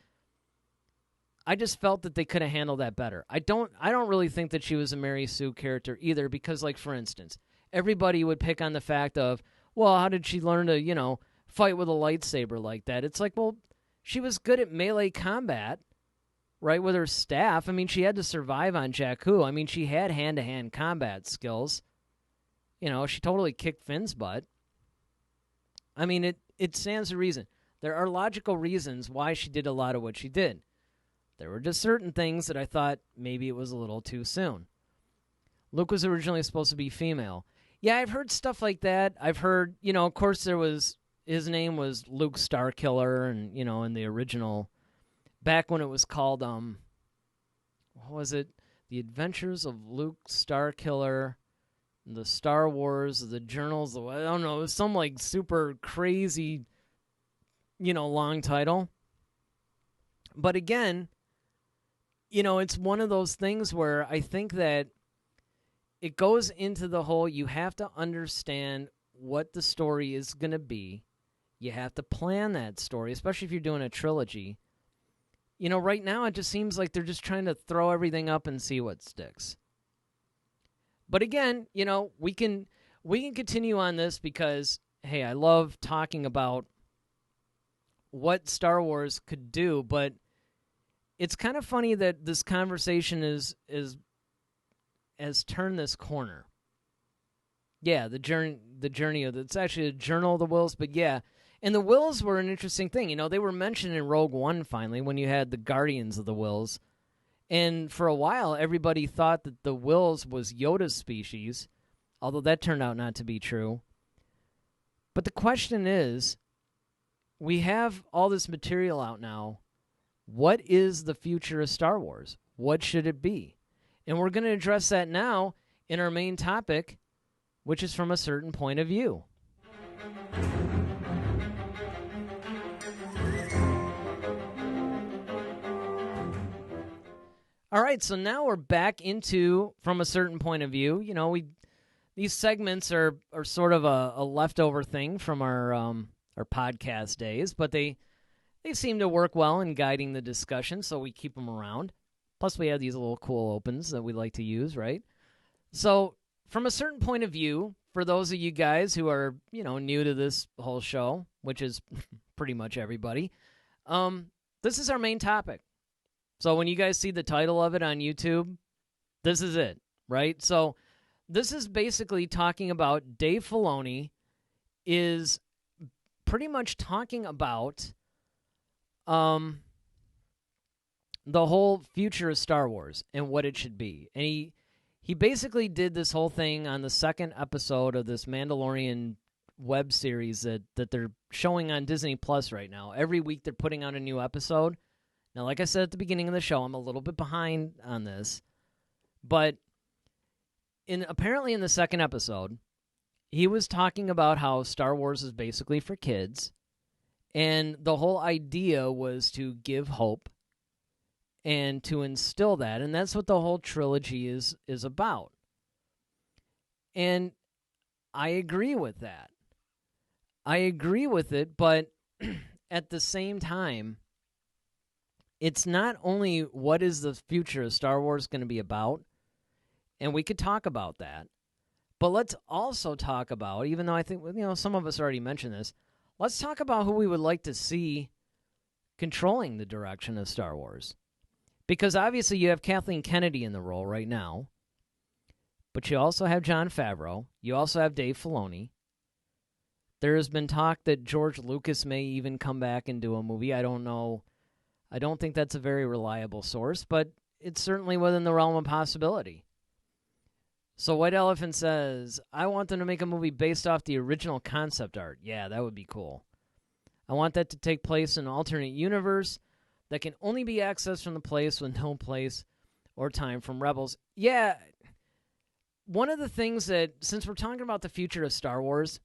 I just felt that they could have handled that better. I don't really think that she was a Mary Sue character either, because, like, for instance, everybody would pick on the fact of, well, how did she learn to, fight with a lightsaber like that? It's like, well, she was good at melee combat, right, with her staff. I mean, she had to survive on Jakku. I mean, she had hand-to-hand combat skills. She totally kicked Finn's butt. I mean, it stands to reason. There are logical reasons why she did a lot of what she did. There were just certain things that I thought maybe it was a little too soon. Luke was originally supposed to be female. Yeah, I've heard stuff like that. I've heard, of course his name was Luke Starkiller, and, in the original, back when it was called, what was it? The Adventures of Luke Starkiller, the Star Wars, the Journals, I don't know, it was some, like, super crazy, long title. But again, it's one of those things where I think that it goes into the whole, you have to understand what the story is going to be. You have to plan that story, especially if you're doing a trilogy. Right now it just seems like they're just trying to throw everything up and see what sticks. But again, we can continue on this because, hey, I love talking about what Star Wars could do, but it's kind of funny that this conversation has turned this corner. Yeah, the journey of it's actually a journal of the Wills, but yeah. And the Wills were an interesting thing. They were mentioned in Rogue One finally when you had the Guardians of the Wills. And for a while, everybody thought that the Wills was Yoda's species, although that turned out not to be true. But the question is, we have all this material out now. What is the future of Star Wars? What should it be? And we're going to address that now in our main topic, which is from a certain point of view. All right, so now we're back into From a Certain Point of View. These segments are sort of a leftover thing from our podcast days, but they seem to work well in guiding the discussion, so we keep them around. Plus, we have these little cool opens that we like to use, right? So, from a certain point of view, for those of you guys who are, new to this whole show, which is pretty much everybody, this is our main topic. So when you guys see the title of it on YouTube, this is it, right? So this is basically talking about Dave Filoni is pretty much talking about the whole future of Star Wars and what it should be. And he basically did this whole thing on the second episode of this Mandalorian web series that they're showing on Disney Plus right now. Every week they're putting out a new episode. Now, like I said at the beginning of the show, I'm a little bit behind on this, but apparently in the second episode, he was talking about how Star Wars is basically for kids, and the whole idea was to give hope and to instill that, and that's what the whole trilogy is about. And I agree with that. I agree with it, but at the same time, it's not only what is the future of Star Wars going to be about, and we could talk about that, but let's also talk about, even though I think some of us already mentioned this, let's talk about who we would like to see controlling the direction of Star Wars. Because obviously you have Kathleen Kennedy in the role right now, but you also have Jon Favreau, you also have Dave Filoni. There has been talk that George Lucas may even come back and do a movie. I don't know. I don't think that's a very reliable source, but it's certainly within the realm of possibility. So White Elephant says, I want them to make a movie based off the original concept art. Yeah, that would be cool. I want that to take place in an alternate universe that can only be accessed from the place with no place or time from Rebels. Yeah, one of the things that, since we're talking about the future of Star Wars,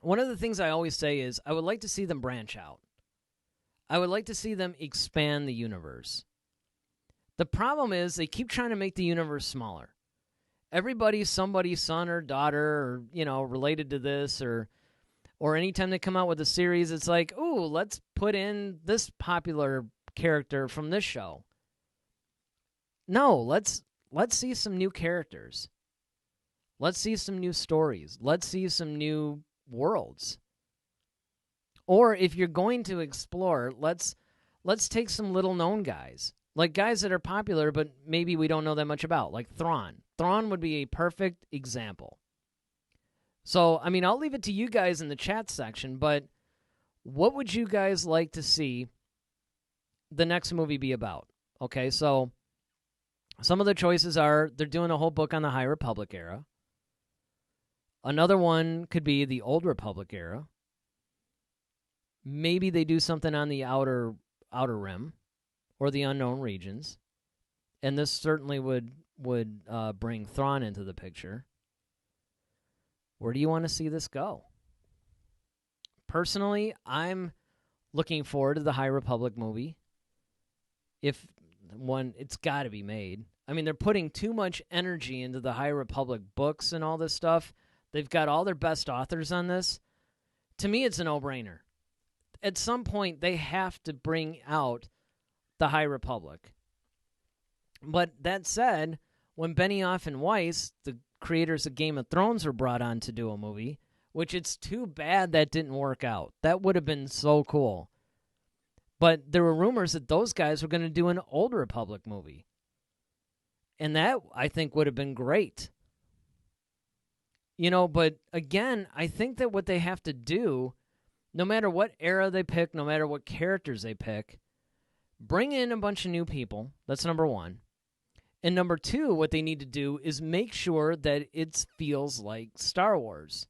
one of the things I always say is I would like to see them branch out. I would like to see them expand the universe. The problem is they keep trying to make the universe smaller. Everybody's somebody's son or daughter or, related to this or anytime they come out with a series, it's like, ooh, let's put in this popular character from this show. No, let's see some new characters. Let's see some new stories. Let's see some new worlds. Or if you're going to explore, let's take some little-known guys. Like guys that are popular, but maybe we don't know that much about, like Thrawn. Thrawn would be a perfect example. So, I'll leave it to you guys in the chat section, but what would you guys like to see the next movie be about? Okay, so some of the choices are they're doing a whole book on the High Republic era. Another one could be the Old Republic era. Maybe they do something on the outer rim or the unknown regions. And this certainly would bring Thrawn into the picture. Where do you want to see this go? Personally, I'm looking forward to the High Republic movie. If one, it's got to be made. They're putting too much energy into the High Republic books and all this stuff They've got all their best authors on this. To me, it's a no-brainer. At some point, they have to bring out the High Republic. But that said, when Benioff and Weiss, the creators of Game of Thrones, were brought on to do a movie, which it's too bad that didn't work out. That would have been so cool. But there were rumors that those guys were going to do an Old Republic movie. And that, I think, would have been great. But again, I think that what they have to do, no matter what era they pick, no matter what characters they pick, bring in a bunch of new people. That's number one. And number two, what they need to do is make sure that it feels like Star Wars.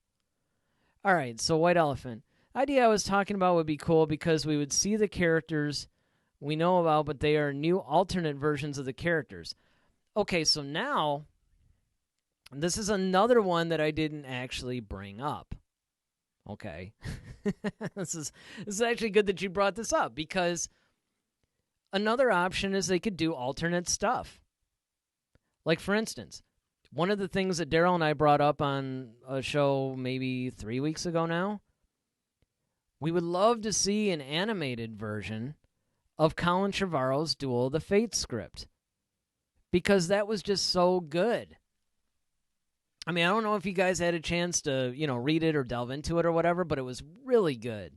All right, so White Elephant. Idea I was talking about would be cool because we would see the characters we know about, but they are new alternate versions of the characters. Okay, so now, this is another one that I didn't actually bring up. Okay. This is actually good that you brought this up, because another option is they could do alternate stuff. Like, for instance, one of the things that Daryl and I brought up on a show maybe 3 weeks ago now, we would love to see an animated version of Colin Trevorrow's Duel of the Fates script, because that was just so good. I mean, I don't know if you guys had a chance to, read it or delve into it or whatever, but it was really good.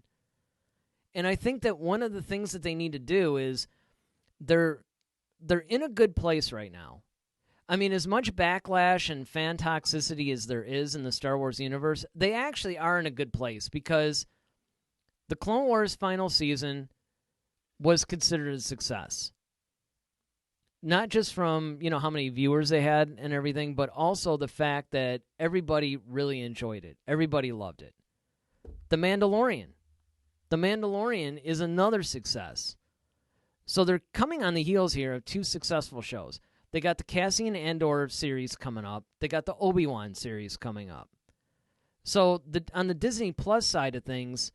And I think that one of the things that they need to do is they're in a good place right now. I mean, as much backlash and fan toxicity as there is in the Star Wars universe, they actually are in a good place, because the Clone Wars final season was considered a success. Not just from, how many viewers they had and everything, but also the fact that everybody really enjoyed it. Everybody loved it. The Mandalorian. The Mandalorian is another success. So they're coming on the heels here of two successful shows. They got the Cassian Andor series coming up. They got the Obi-Wan series coming up. So on the Disney Plus side of things,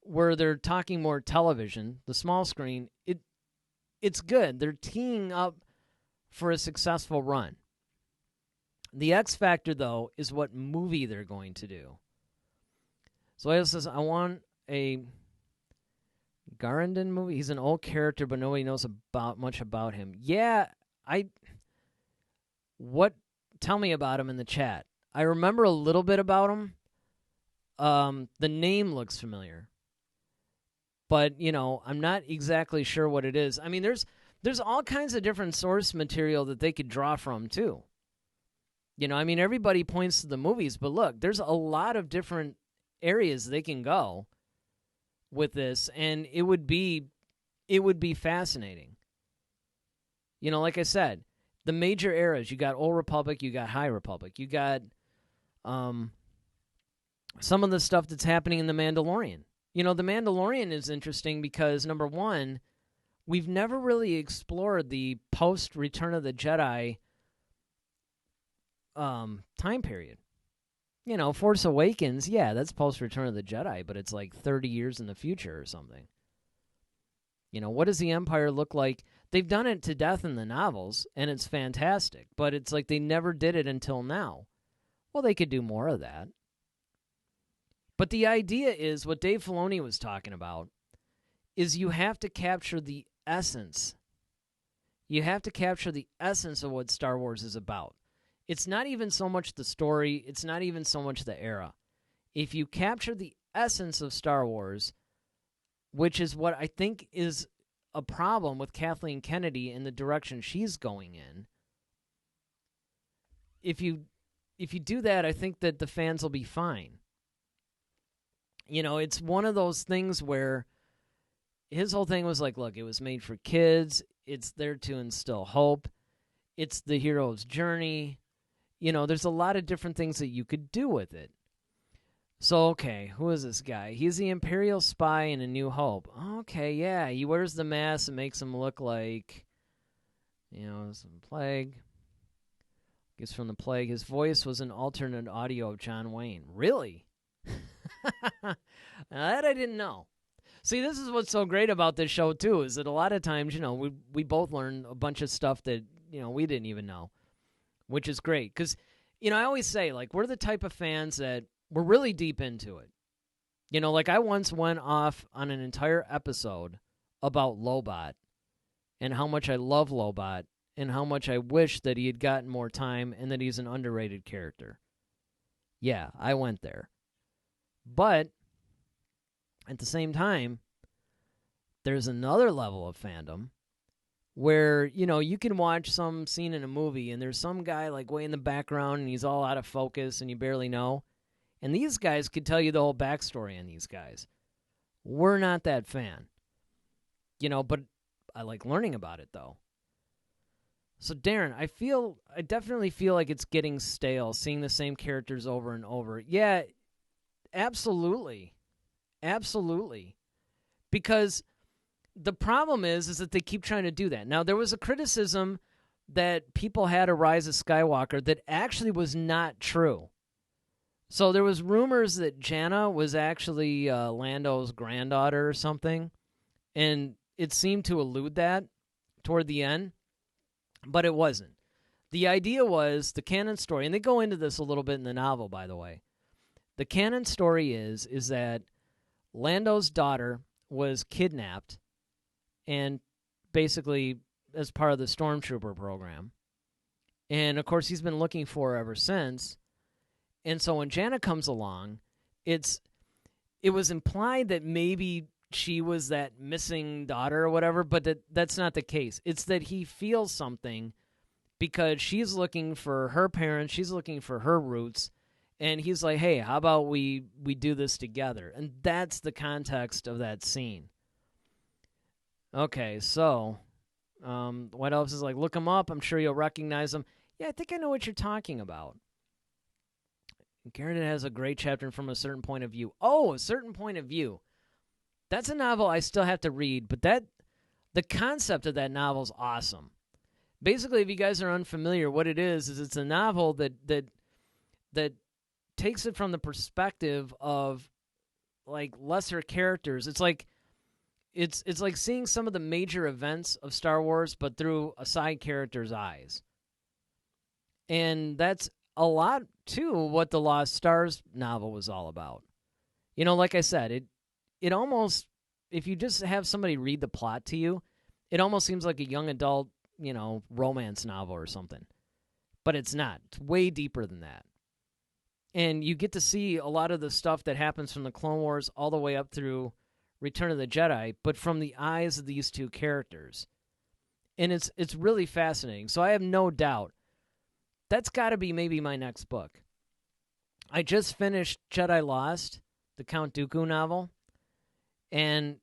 where they're talking more television, the small screen, it's good. They're teeing up for a successful run. The X factor, though, is what movie they're going to do. So I says, I want a Garandon movie. He's an old character, but nobody knows much about him. Yeah, tell me about him in the chat. I remember a little bit about him. The name looks familiar. But, I'm not exactly sure what it is. I mean, there's all kinds of different source material that they could draw from, too. Everybody points to the movies, but look, there's a lot of different areas they can go with this, and it would be fascinating. Like I said, the major eras, you got Old Republic, you got High Republic, you got some of the stuff that's happening in The Mandalorian. The Mandalorian is interesting because, number one, we've never really explored the post-Return of the Jedi time period. Force Awakens, yeah, that's post-Return of the Jedi, but it's like 30 years in the future or something. What does the Empire look like? They've done it to death in the novels, and it's fantastic, but it's like they never did it until now. Well, they could do more of that. But the idea is, what Dave Filoni was talking about, is you have to capture the essence. You have to capture the essence of what Star Wars is about. It's not even so much the story. It's not even so much the era. If you capture the essence of Star Wars, which is what I think is a problem with Kathleen Kennedy and the direction she's going in, if you do that, I think that the fans will be fine. It's one of those things where his whole thing was like, look, it was made for kids. It's there to instill hope. It's the hero's journey. There's a lot of different things that you could do with it. So, okay, who is this guy? He's the Imperial spy in A New Hope. Okay, yeah, he wears the mask and makes him look like, some plague. Guess from the plague. His voice was an alternate audio of John Wayne. Really? Now, that I didn't know. See, this is what's so great about this show, too, is that a lot of times, we both learn a bunch of stuff that, we didn't even know, which is great. Because I always say, like, we're the type of fans that we're really deep into it. Like I once went off on an entire episode about Lobot and how much I love Lobot and how much I wish that he had gotten more time and that he's an underrated character. Yeah, I went there. But at the same time, there's another level of fandom where, you can watch some scene in a movie and there's some guy like way in the background and he's all out of focus and you barely know. And these guys could tell you the whole backstory on these guys. We're not that fan. But I like learning about it though. So Darren, I definitely feel like it's getting stale seeing the same characters over and over. Yeah, absolutely. Absolutely. Because the problem is that they keep trying to do that. Now, there was a criticism that people had of Rise of Skywalker that actually was not true. So there was rumors that Janna was actually Lando's granddaughter or something, and it seemed to allude that toward the end, but it wasn't. The idea was the canon story, and they go into this a little bit in the novel, by the way. The canon story is that Lando's daughter was kidnapped and basically as part of the Stormtrooper program. And, of course, he's been looking for her ever since. And so when Janna comes along, it was implied that maybe she was that missing daughter or whatever, but that's not the case. It's that he feels something because she's looking for her parents, she's looking for her roots, and he's like, hey, how about we do this together? And that's the context of that scene. Okay, so White Elves is like, look him up. I'm sure you'll recognize him. Yeah, I think I know what you're talking about. Garrett has a great chapter from a certain point of view. Oh, a certain point of view. That's a novel I still have to read, but the concept of that novel is awesome. Basically, if you guys are unfamiliar, what it is it's a novel that takes it from the perspective of like lesser characters. It's like seeing some of the major events of Star Wars, but through a side character's eyes. And that's a lot, too, what the Lost Stars novel was all about. Like I said, it almost, if you just have somebody read the plot to you, it almost seems like a young adult, romance novel or something. But it's not. It's way deeper than that. And you get to see a lot of the stuff that happens from the Clone Wars all the way up through Return of the Jedi, but from the eyes of these two characters. And it's really fascinating. So I have no doubt that's got to be maybe my next book. I just finished Jedi Lost, the Count Dooku novel. And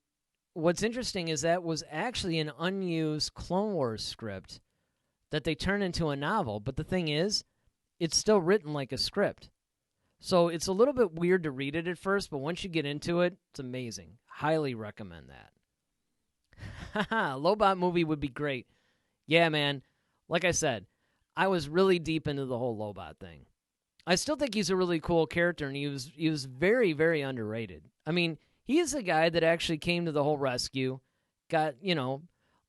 what's interesting is that was actually an unused Clone Wars script that they turned into a novel. But the thing is, it's still written like a script. So it's a little bit weird to read it at first, but once you get into it, it's amazing. Highly recommend that. Haha, Lobot movie would be great. Yeah, man. Like I said, I was really deep into the whole Lobot thing. I still think he's a really cool character, and he was very, very underrated. I mean, he is a guy that actually came to the whole rescue, got,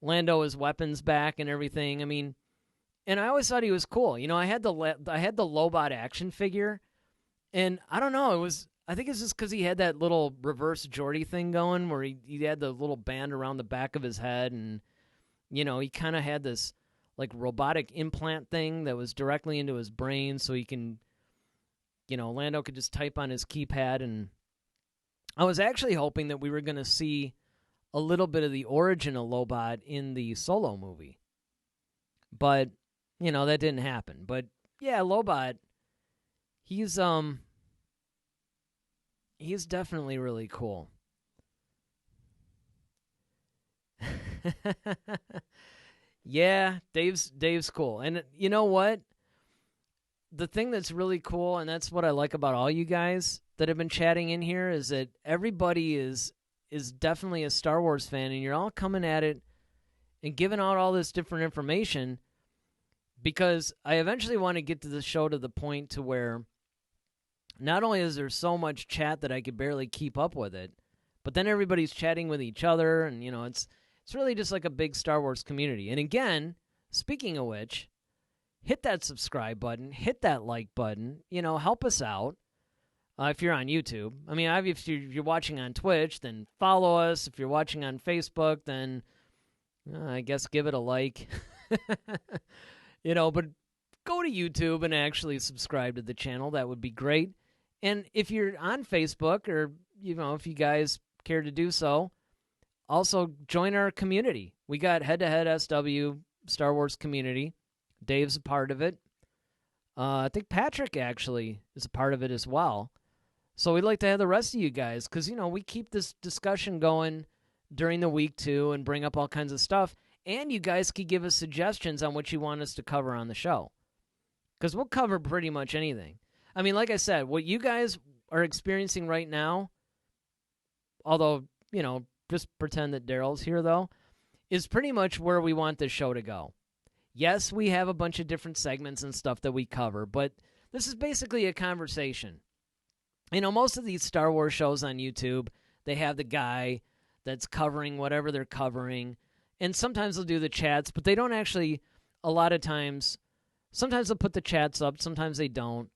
Lando his weapons back and everything. I mean, and I always thought he was cool. I had the Lobot action figure, and I don't know, I think it's just because he had that little reverse Geordie thing going where he had the little band around the back of his head, and, he kind of had this, like, robotic implant thing that was directly into his brain so he can, Lando could just type on his keypad. And I was actually hoping that we were going to see a little bit of the origin of Lobot in the Solo movie. But, that didn't happen. But, yeah, Lobot, he's definitely really cool. Yeah, Dave's cool. And you know what? The thing that's really cool, and that's what I like about all you guys that have been chatting in here, is that everybody is definitely a Star Wars fan, and you're all coming at it and giving out all this different information, because I eventually want to get to the show to the point to where not only is there so much chat that I could barely keep up with it, but then everybody's chatting with each other, and, it's really just like a big Star Wars community. And again, speaking of which, hit that subscribe button, hit that like button, help us out. If you're on YouTube. I mean, if you're watching on Twitch, then follow us. If you're watching on Facebook, then I guess give it a like. But go to YouTube and actually subscribe to the channel. That would be great. And if you're on Facebook or, if you guys care to do so, also join our community. We got Head to Head SW Star Wars community. Dave's a part of it. I think Patrick actually is a part of it as well. So we'd like to have the rest of you guys because, we keep this discussion going during the week, too, and bring up all kinds of stuff. And you guys can give us suggestions on what you want us to cover on the show because we'll cover pretty much anything. I mean, like I said, what you guys are experiencing right now, although, just pretend that Daryl's here, though, is pretty much where we want this show to go. Yes, we have a bunch of different segments and stuff that we cover, but this is basically a conversation. Most of these Star Wars shows on YouTube, they have the guy that's covering whatever they're covering, and sometimes they'll do the chats, but they don't actually, a lot of times, sometimes they'll put the chats up, sometimes they don't,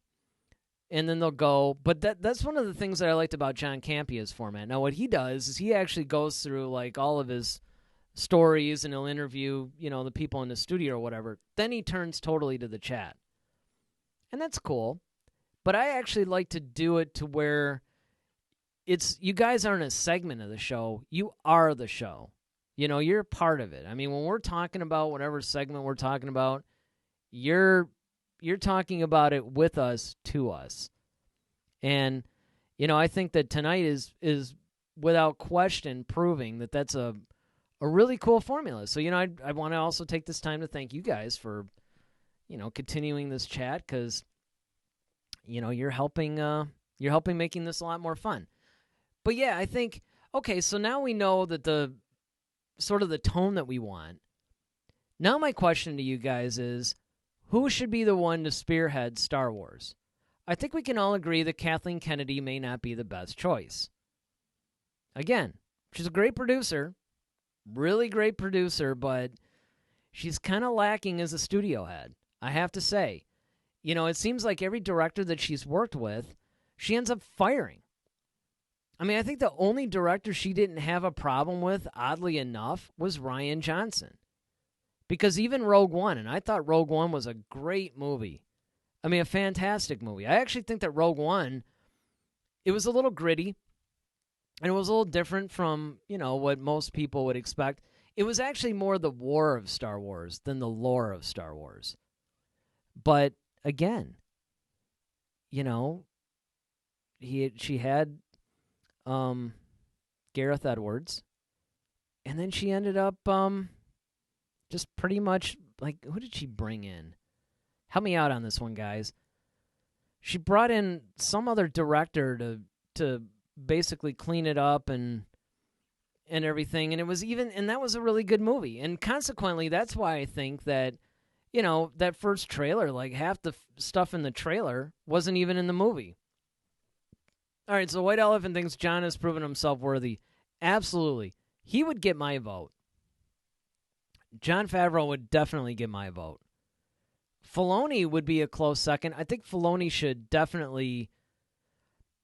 and then they'll go, but that's one of the things that I liked about John Campia's format. Now, what he does is he actually goes through, like, all of his stories, and he'll interview, the people in the studio or whatever. Then he turns totally to the chat. And that's cool. But I actually like to do it to where you guys aren't a segment of the show. You are the show. You're a part of it. I mean, when we're talking about whatever segment we're talking about, you're talking about it with us, to us. And, I think that tonight is without question proving that that's a really cool formula. So, I want to also take this time to thank you guys for, continuing this chat because, you're helping making this a lot more fun. But yeah, I think, okay, so now we know that the sort of the tone that we want. Now my question to you guys is, who should be the one to spearhead Star Wars? I think we can all agree that Kathleen Kennedy may not be the best choice. Again, she's a great producer, really great producer, but she's kind of lacking as a studio head, I have to say. It seems like every director that she's worked with, she ends up firing. I mean, I think the only director she didn't have a problem with, oddly enough, was Rian Johnson. Because even Rogue One, and I thought Rogue One was a great movie. I mean, a fantastic movie. I actually think that Rogue One, it was a little gritty, and it was a little different from, what most people would expect. It was actually more the war of Star Wars than the lore of Star Wars. But again, she had Gareth Edwards, and then she ended up just pretty much, like, who did she bring in? Help me out on this one, guys. She brought in some other director to basically clean it up and everything, and that was a really good movie. And consequently, that's why I think that that first trailer, like half the stuff in the trailer wasn't even in the movie. All right, so White Elephant thinks John has proven himself worthy. Absolutely. He would get my vote. Jon Favreau would definitely get my vote. Filoni would be a close second. I think Filoni should definitely,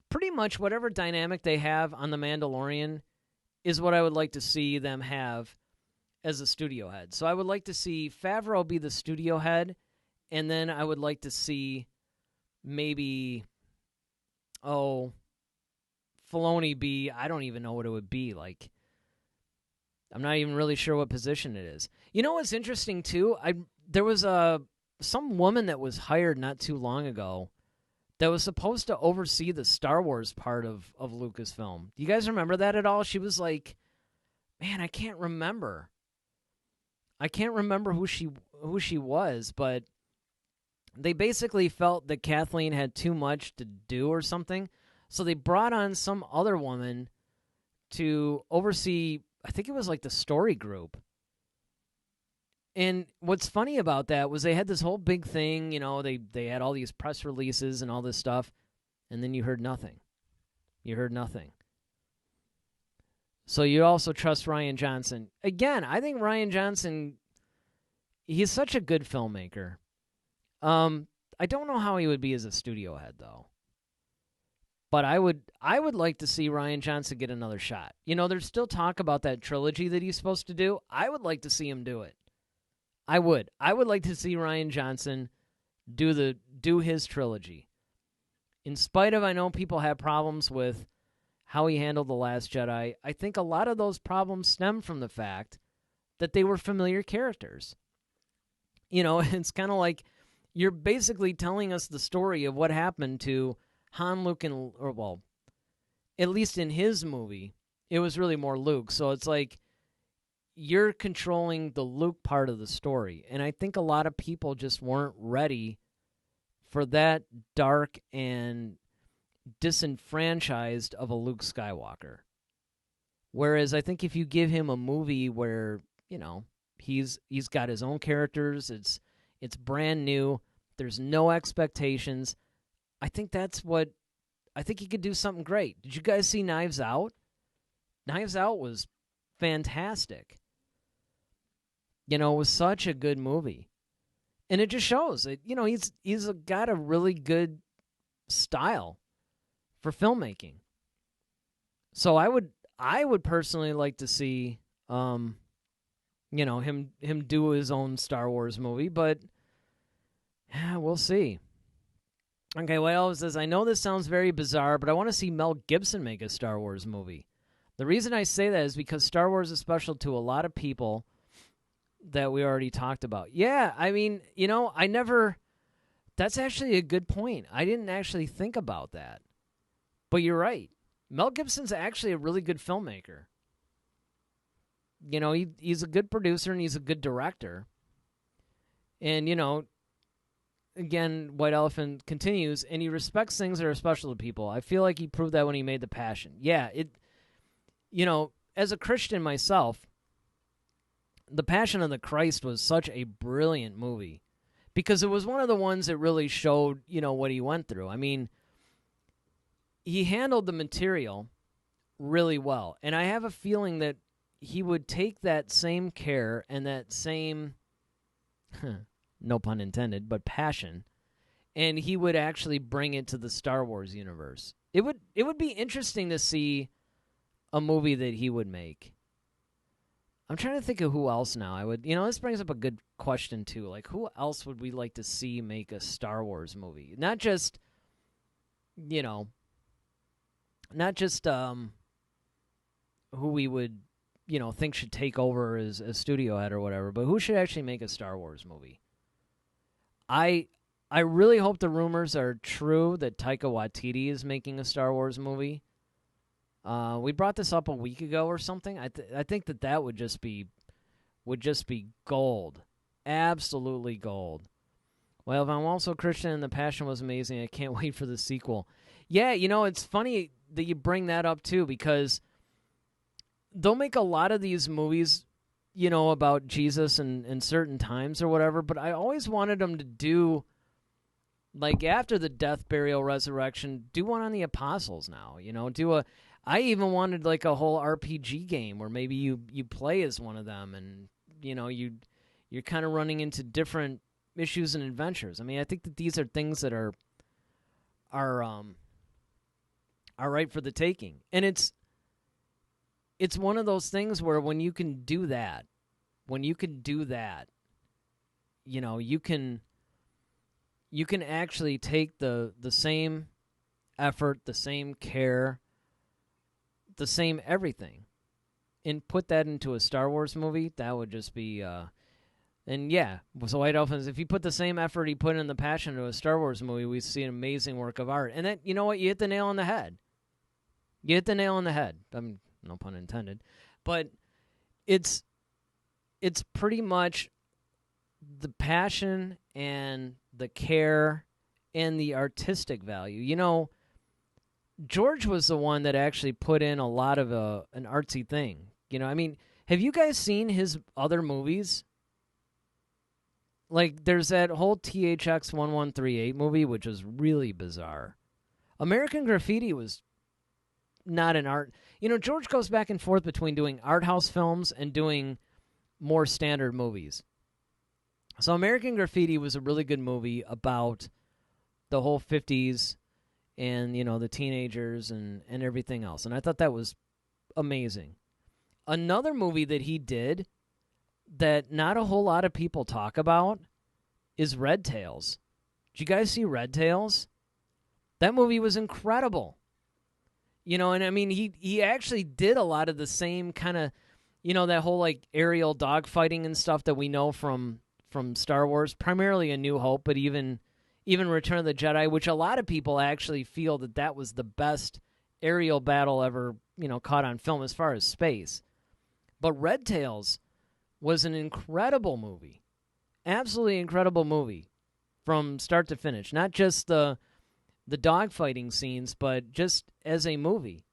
pretty much whatever dynamic they have on The Mandalorian is what I would like to see them have as a studio head. So I would like to see Favreau be the studio head, and then I would like to see maybe, Filoni be, I don't even know what it would be. Like, I'm not even really sure what position it is. You know what's interesting, too? There was some woman that was hired not too long ago that was supposed to oversee the Star Wars part of Lucasfilm. Do you guys remember that at all? She was like, man, I can't remember. I can't remember who she was, but they basically felt that Kathleen had too much to do or something. So they brought on some other woman to oversee, I think it was like the story group. And what's funny about that was they had this whole big thing, they had all these press releases and all this stuff, and then you heard nothing. You heard nothing. So you also trust Rian Johnson. Again, I think Rian Johnson, he's such a good filmmaker. I don't know how he would be as a studio head, though. But I would like to see Rian Johnson get another shot. There's still talk about that trilogy that he's supposed to do. I would like to see him do it. I would like to see Rian Johnson do his trilogy. In spite of, I know people have problems with how he handled The Last Jedi, I think a lot of those problems stem from the fact that they were familiar characters. It's kind of like you're basically telling us the story of what happened to Han, Luke, at least in his movie, it was really more Luke. So it's like you're controlling the Luke part of the story. And I think a lot of people just weren't ready for that dark and disenfranchised of a Luke Skywalker. Whereas I think if you give him a movie where, he's got his own characters, it's brand new, there's no expectations, I think he could do something great. Did you guys see Knives Out? Knives Out was fantastic. It was such a good movie. And it just shows that, he's got a really good style for filmmaking. So I would personally like to see him do his own Star Wars movie, but we'll see. Okay, well, it says, I know this sounds very bizarre, but I want to see Mel Gibson make a Star Wars movie. The reason I say that is because Star Wars is special to a lot of people that we already talked about. Yeah, I mean, that's actually a good point. I didn't actually think about that. But you're right. Mel Gibson's actually a really good filmmaker. He's a good producer and he's a good director. And, again, White Elephant continues, and he respects things that are special to people. I feel like he proved that when he made The Passion. Yeah, as a Christian myself, The Passion of the Christ was such a brilliant movie because it was one of the ones that really showed, what he went through. I mean, he handled the material really well, and I have a feeling that he would take that same care and that same, no pun intended, but passion, and he would actually bring it to the Star Wars universe. It would be interesting to see a movie that he would make. I'm trying to think of who else now I would... this brings up a good question, too. Like, who else would we like to see make a Star Wars movie? Not just, who we would, think should take over as studio head or whatever, but who should actually make a Star Wars movie? I really hope the rumors are true that Taika Waititi is making a Star Wars movie. We brought this up a week ago or something. I think that would just be gold, absolutely gold. Well, if I'm also Christian and The Passion was amazing, I can't wait for the sequel. Yeah, it's funny that you bring that up too, because they'll make a lot of these movies, about Jesus and certain times or whatever. But I always wanted them to do, like, after the death, burial, resurrection, do one on the apostles now. I even wanted like a whole RPG game where maybe you play as one of them, and you're kind of running into different issues and adventures. I mean, I think that these are things that are right for the taking, and it's one of those things where when you can do that, you can actually take the same effort, the same care, the same everything, and put that into a Star Wars movie. That would just be and yeah, so White Elephants, if you put the same effort he put in The Passion into a Star Wars movie, we see an amazing work of art. And that, you know what, you hit the nail on the head. No pun intended. But it's pretty much the passion and the care and the artistic value. George was the one that actually put in a lot of an artsy thing. I mean, have you guys seen his other movies? Like, there's that whole THX 1138 movie, which was really bizarre. American Graffiti was not an art... George goes back and forth between doing art house films and doing more standard movies. So American Graffiti was a really good movie about the whole 50s and, the teenagers and everything else. And I thought that was amazing. Another movie that he did that not a whole lot of people talk about is Red Tails. Did you guys see Red Tails? That movie was incredible. And I mean, he actually did a lot of the same kind of, that whole like aerial dogfighting and stuff that we know from Star Wars, primarily A New Hope, but even Return of the Jedi, which a lot of people actually feel that was the best aerial battle ever, caught on film as far as space. But Red Tails was an incredible movie. Absolutely incredible movie from start to finish. Not just the dogfighting scenes, but just as a movie.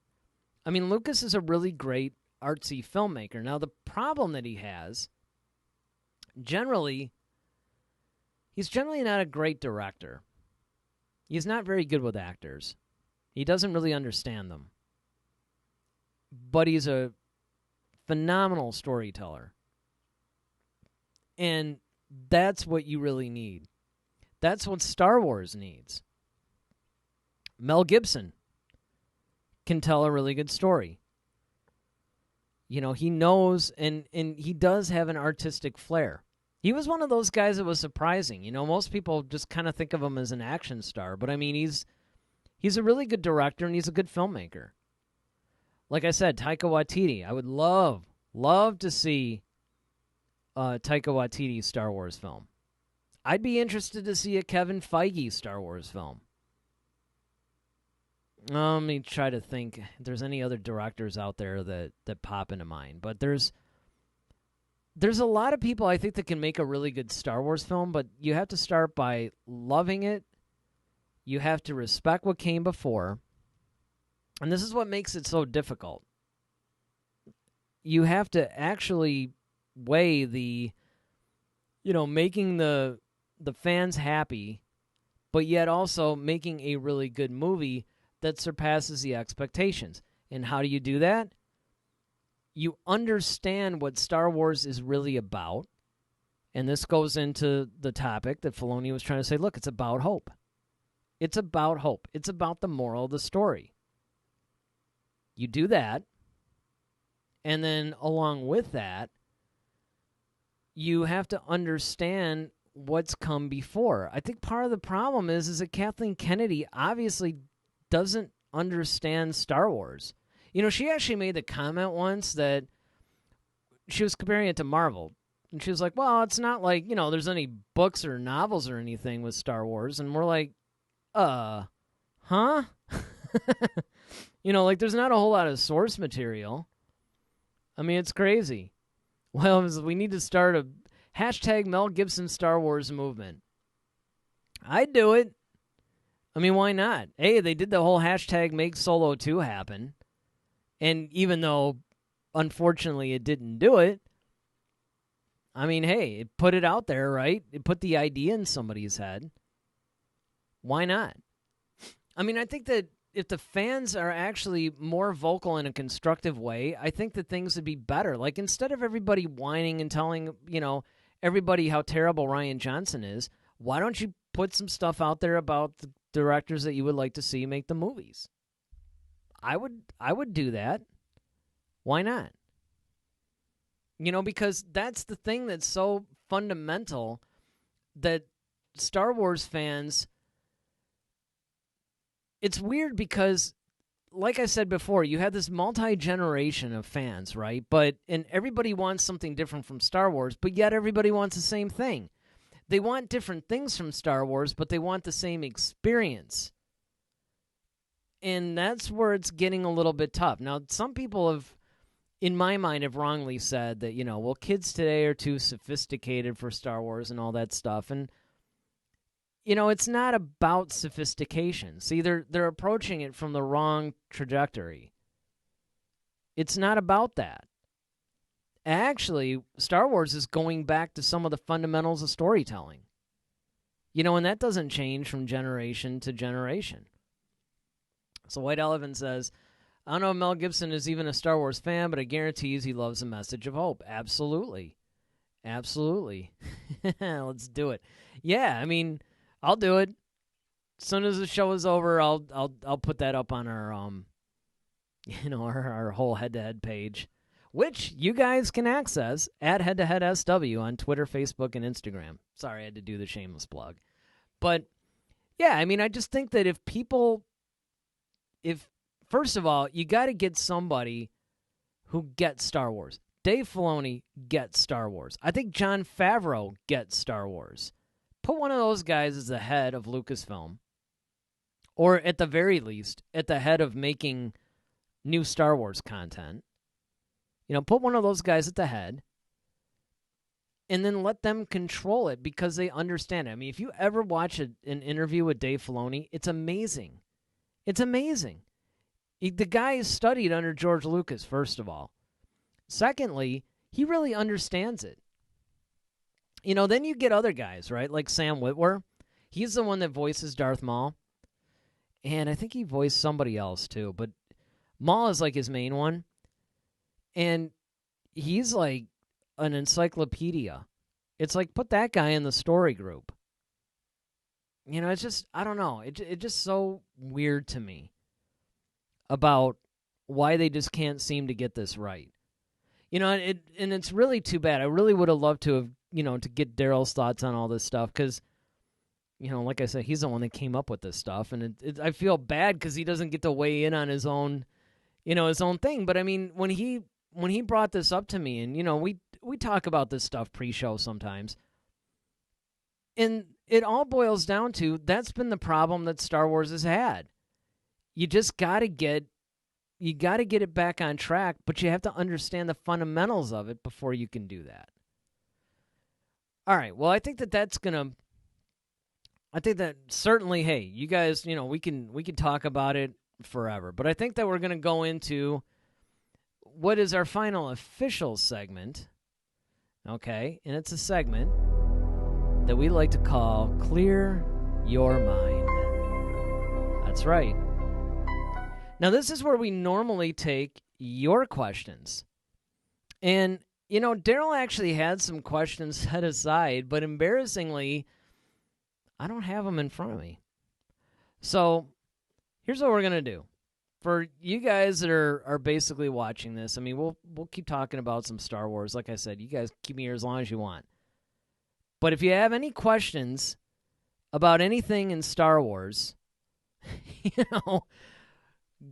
I mean, Lucas is a really great artsy filmmaker. Now, the problem that he has, he's generally not a great director. He's not very good with actors. He doesn't really understand them. But he's a phenomenal storyteller. And that's what you really need. That's what Star Wars needs. Mel Gibson can tell a really good story. He knows, and he does have an artistic flair. He was one of those guys that was surprising. Most people just kind of think of him as an action star, but I mean, he's a really good director and he's a good filmmaker. Like I said, Taika Waititi. I would love to see Taika Waititi's Star Wars film. I'd be interested to see a Kevin Feige Star Wars film. Let me try to think if there's any other directors out there that pop into mind. But there's a lot of people I think that can make a really good Star Wars film, but you have to start by loving it. You have to respect what came before. And this is what makes it so difficult. You have to actually weigh the, making the fans happy, but yet also making a really good movie that surpasses the expectations. And how do you do that? You understand what Star Wars is really about. And this goes into the topic that Filoni was trying to say, look, it's about hope. It's about hope. It's about the moral of the story. You do that, and then along with that, you have to understand what's come before. I think part of the problem is that Kathleen Kennedy obviously doesn't understand Star Wars. She actually made the comment once that she was comparing it to Marvel. And she was like, well, it's not like, there's any books or novels or anything with Star Wars. And we're like, huh? Like there's not a whole lot of source material. I mean, it's crazy. Well, we need to start a hashtag Mel Gibson Star Wars movement. I'd do it. I mean, why not? Hey, they did the whole hashtag Make Solo 2 happen. And even though, unfortunately, it didn't do it, I mean, hey, it put it out there, right? It put the idea in somebody's head. Why not? I mean, I think that if the fans are actually more vocal in a constructive way, I think that things would be better. Like, instead of everybody whining and telling, everybody how terrible Rian Johnson is, why don't you put some stuff out there about the directors that you would like to see make the movies? I would do that. Why not? Because that's the thing that's so fundamental, that Star Wars fans, it's weird because, like I said before, you have this multi-generation of fans, right? And everybody wants something different from Star Wars, but yet everybody wants the same thing. They want different things from Star Wars, but they want the same experience. And that's where it's getting a little bit tough. Now, some people have, in my mind, have wrongly said that, well, kids today are too sophisticated for Star Wars and all that stuff. And, it's not about sophistication. See, they're approaching it from the wrong trajectory. It's not about that. Actually, Star Wars is going back to some of the fundamentals of storytelling. And that doesn't change from generation to generation. So White Elephant says, I don't know if Mel Gibson is even a Star Wars fan, but I guarantee he loves the message of hope. Absolutely. Absolutely. Let's do it. Yeah, I mean, I'll do it. As soon as the show is over, I'll put that up on our our whole head-to-head page, which you guys can access at head-to-head SW on Twitter, Facebook, and Instagram. Sorry, I had to do the shameless plug. But yeah, I mean, I just think that if first of all, you got to get somebody who gets Star Wars. Dave Filoni gets Star Wars. I think Jon Favreau gets Star Wars. Put one of those guys as the head of Lucasfilm, or at the very least, at the head of making new Star Wars content. Put one of those guys at the head, and then let them control it because they understand it. I mean, if you ever watch an interview with Dave Filoni, it's amazing. It's amazing. The guy studied under George Lucas, first of all. Secondly, he really understands it. Then you get other guys, right? Like Sam Witwer. He's the one that voices Darth Maul. And I think he voiced somebody else too. But Maul is like his main one. And he's like an encyclopedia. It's like, put that guy in the story group. It's just, I don't know. It's just so weird to me about why they just can't seem to get this right. And it's really too bad. I really would have loved to have, to get Daryl's thoughts on all this stuff because, like I said, he's the one that came up with this stuff. And I feel bad because he doesn't get to weigh in on his own, his own thing. But I mean, when he brought this up to me, and, we talk about this stuff pre-show sometimes, and it all boils down to that's been the problem that Star Wars has had. You just got to get it back on track, but you have to understand the fundamentals of it before you can do that. All right, well, I think that certainly, hey, you guys, we can talk about it forever, but I think that we're going to go into what is our final official segment, okay? And it's a segment that we like to call Clear Your Mind. That's right. Now, this is where we normally take your questions. And, Daryl actually had some questions set aside, but embarrassingly, I don't have them in front of me. So, here's what we're going to do. For you guys that are basically watching this, I mean, we'll keep talking about some Star Wars. Like I said, you guys keep me here as long as you want. But if you have any questions about anything in Star Wars,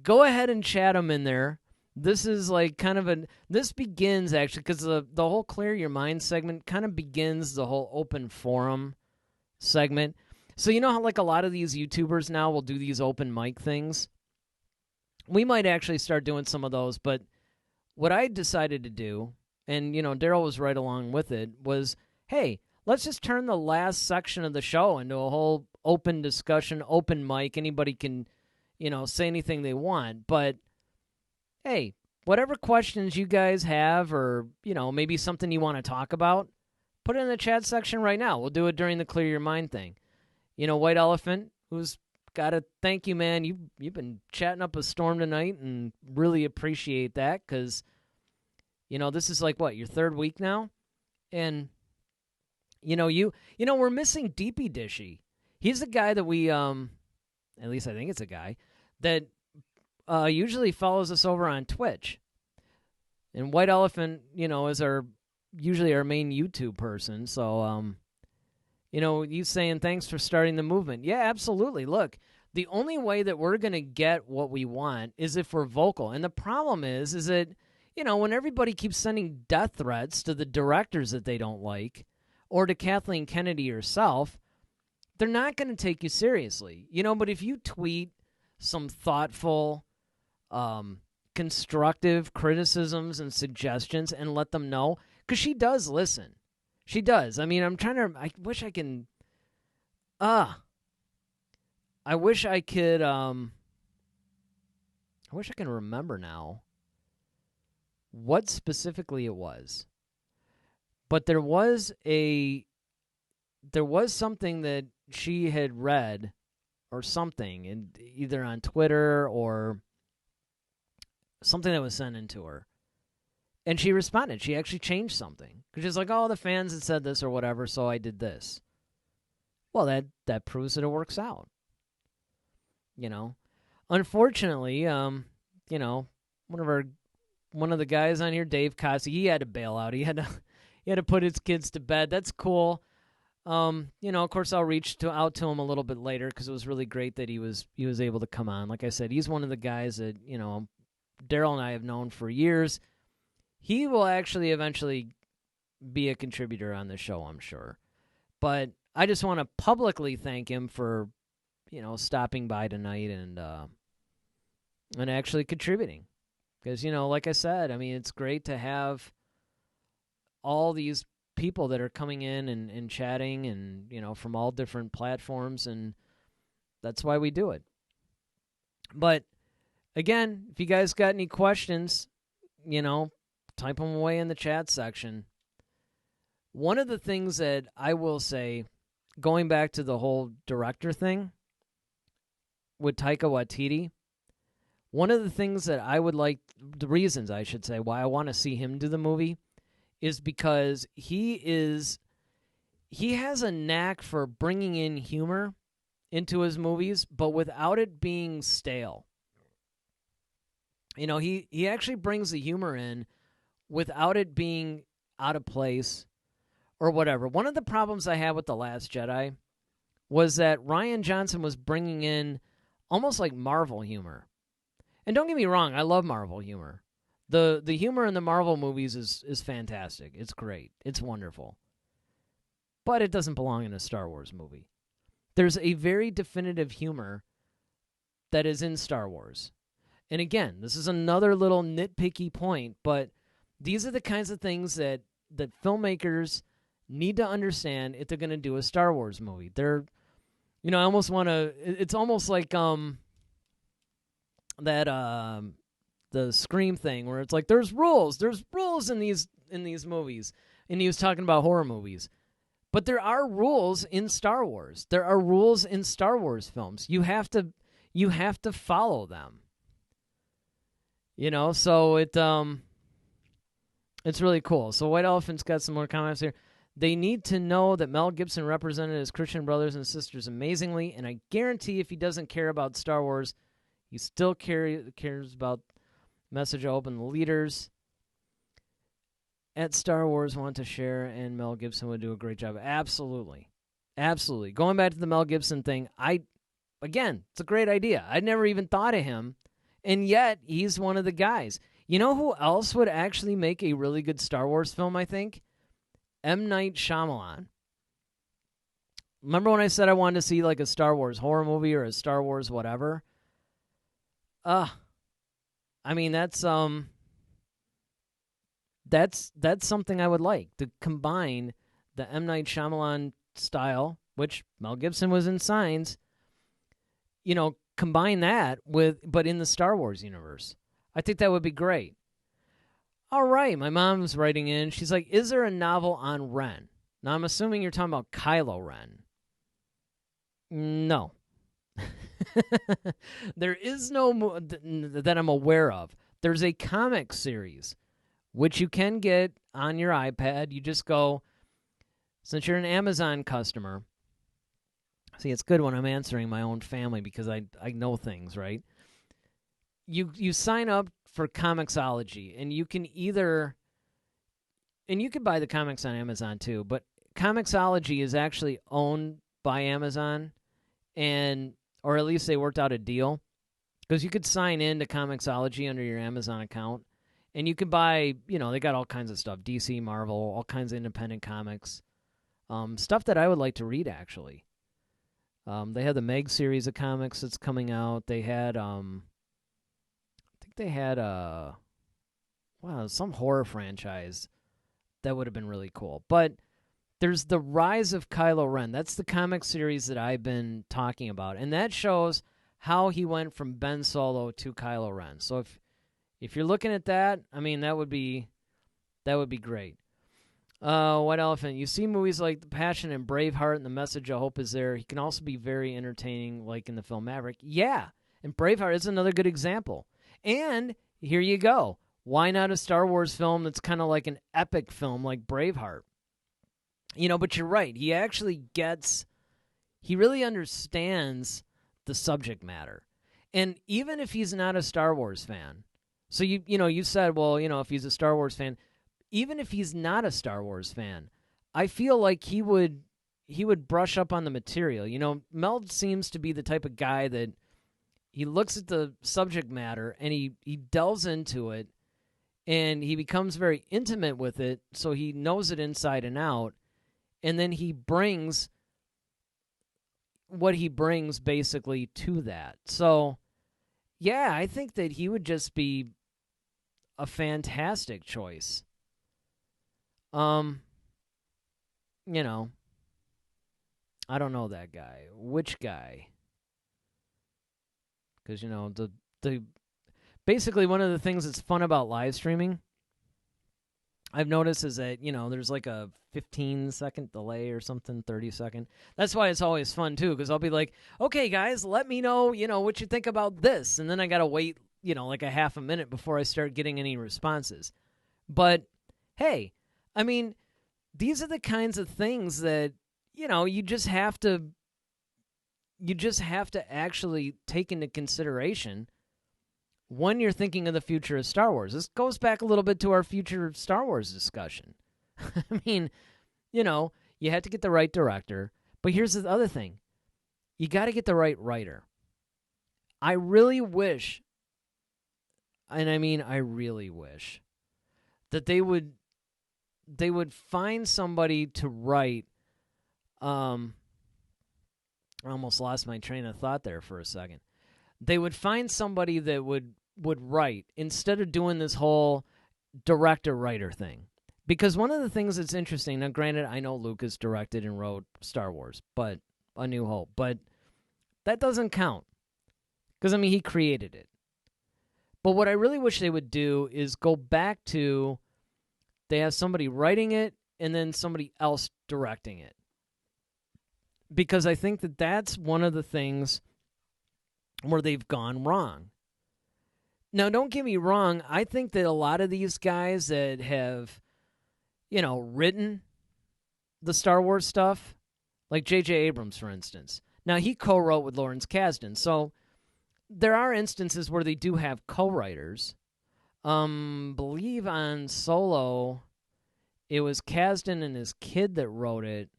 go ahead and chat them in there. This is like kind of this begins actually because the whole Clear Your Mind segment kind of begins the whole open forum segment. So how like a lot of these YouTubers now will do these open mic things? We might actually start doing some of those, but what I decided to do, and Daryl was right along with it, was, hey, let's just turn the last section of the show into a whole open discussion, open mic. Anybody can say anything they want. But, hey, whatever questions you guys have or, maybe something you want to talk about, put it in the chat section right now. We'll do it during the Clear Your Mind thing. White Elephant, who's got to thank you, man. You've been chatting up a storm tonight and really appreciate that because, this is like, what, your third week now? And, we're missing Deepy Dishy. He's the guy that we, at least I think it's a guy, that usually follows us over on Twitch. And White Elephant, is usually our main YouTube person. So, you saying thanks for starting the movement. Yeah, absolutely. Look, the only way that we're going to get what we want is if we're vocal. And the problem is that, when everybody keeps sending death threats to the directors that they don't like or to Kathleen Kennedy herself, they're not going to take you seriously. But if you tweet some thoughtful, constructive criticisms and suggestions and let them know, because she does listen. She does. I mean, I wish I can, I wish I could, I wish I can remember now what specifically it was. But there was something that she had read or something, either on Twitter or something that was sent in to her. And she responded. She actually changed something. Because she's like, oh, the fans had said this or whatever, so I did this. Well, that proves that it works out. You know? Unfortunately, one of the guys on here, Dave Cossey, he had to bail out. He had to put his kids to bed. That's cool. Of course, I'll reach out to him a little bit later because it was really great that he was able to come on. Like I said, he's one of the guys that Daryl and I have known for years. He will actually eventually be a contributor on the show, I'm sure. But I just want to publicly thank him for stopping by tonight and actually contributing. Because, like I said, I mean, it's great to have all these people that are coming in and chatting and, from all different platforms, and that's why we do it. But, again, if you guys got any questions, type them away in the chat section. One of the things that I will say, going back to the whole director thing with Taika Waititi, one of the things that I would like, the reasons I should say, why I want to see him do the movie is because he has a knack for bringing in humor into his movies, but without it being stale. He actually brings the humor in without it being out of place or whatever. One of the problems I had with The Last Jedi was that Rian Johnson was bringing in almost like Marvel humor. And don't get me wrong, I love Marvel humor. The humor in the Marvel movies is fantastic. It's great. It's wonderful. But it doesn't belong in a Star Wars movie. There's a very definitive humor that is in Star Wars. And again, this is another little nitpicky point, but these are the kinds of things that filmmakers need to understand if they're going to do a Star Wars movie. They're, I almost want to, it's almost like the Scream thing where it's like there's rules in these movies, and he was talking about horror movies, but there are rules in Star Wars. There are rules in Star Wars films. You have to follow them. So it's really cool. So White Elephant's got some more comments here. They need to know that Mel Gibson represented his Christian brothers and sisters amazingly, and I guarantee if he doesn't care about Star Wars, he still cares about message of open leaders at Star Wars want to share, and Mel Gibson would do a great job. Absolutely. Absolutely. Going back to the Mel Gibson thing, again, it's a great idea. I'd never even thought of him, and yet he's one of the guys. You know who else would actually make a really good Star Wars film, I think? M. Night Shyamalan. Remember when I said I wanted to see like a Star Wars horror movie or a Star Wars whatever? I mean, that's something I would like, to combine the M. Night Shyamalan style, which Mel Gibson was in Signs, combine that but in the Star Wars universe. I think that would be great. All right, my mom's writing in. She's like, is there a novel on Ren? Now, I'm assuming you're talking about Kylo Ren. No. There is no that I'm aware of. There's a comic series, which you can get on your iPad. You just go, since you're an Amazon customer. See, it's good when I'm answering my own family because I know things, right? You sign up for Comixology, and you can buy the comics on Amazon too, but Comixology is actually owned by Amazon, or at least they worked out a deal, because you could sign in to Comixology under your Amazon account, and you can buy, they got all kinds of stuff, DC, Marvel, all kinds of independent comics, stuff that I would like to read, actually. They had the Meg series of comics that's coming out. They had, some horror franchise that would have been really cool. But there's The Rise of Kylo Ren. That's the comic series that I've been talking about, and that shows how he went from Ben Solo to Kylo Ren. So if you're looking at that, I mean, that would be great. White Elephant, you see movies like The Passion and Braveheart, and the message I hope is there. He can also be very entertaining, like in the film Maverick. Yeah, and Braveheart is another good example. And here you go. Why not a Star Wars film that's kind of like an epic film like Braveheart? But you're right. He really understands the subject matter. And even if he's not a Star Wars fan, so you said, well, if he's a Star Wars fan, even if he's not a Star Wars fan, I feel like he would brush up on the material. Mel seems to be the type of guy that he looks at the subject matter and he delves into it and he becomes very intimate with it, so he knows it inside and out, and then he brings what he brings basically to that. So, yeah, I think that he would just be a fantastic choice. I don't know that guy. Which guy? Because, the basically one of the things that's fun about live streaming, I've noticed, is that, there's like a 15-second delay or something, 30-second. That's why it's always fun, too, because I'll be like, okay, guys, let me know, what you think about this. And then I got to wait, like a half a minute before I start getting any responses. But, hey, I mean, these are the kinds of things that, you just have to actually take into consideration when you're thinking of the future of Star Wars. This goes back a little bit to our future Star Wars discussion. I mean, you had to get the right director, but here's the other thing. You got to get the right writer. I really wish, and I mean I really wish, that they would find somebody to write. I almost lost my train of thought there for a second. They would find somebody that would write instead of doing this whole director-writer thing. Because one of the things that's interesting, now granted, I know Lucas directed and wrote Star Wars, but A New Hope, but that doesn't count. Because, he created it. But what I really wish they would do is go back to, they have somebody writing it and then somebody else directing it. Because I think that that's one of the things where they've gone wrong. Now, don't get me wrong. I think that a lot of these guys that have, written the Star Wars stuff, like J.J. Abrams, for instance. Now, he co-wrote with Lawrence Kasdan, so there are instances where they do have co-writers. Believe on Solo, it was Kasdan and his kid that wrote it.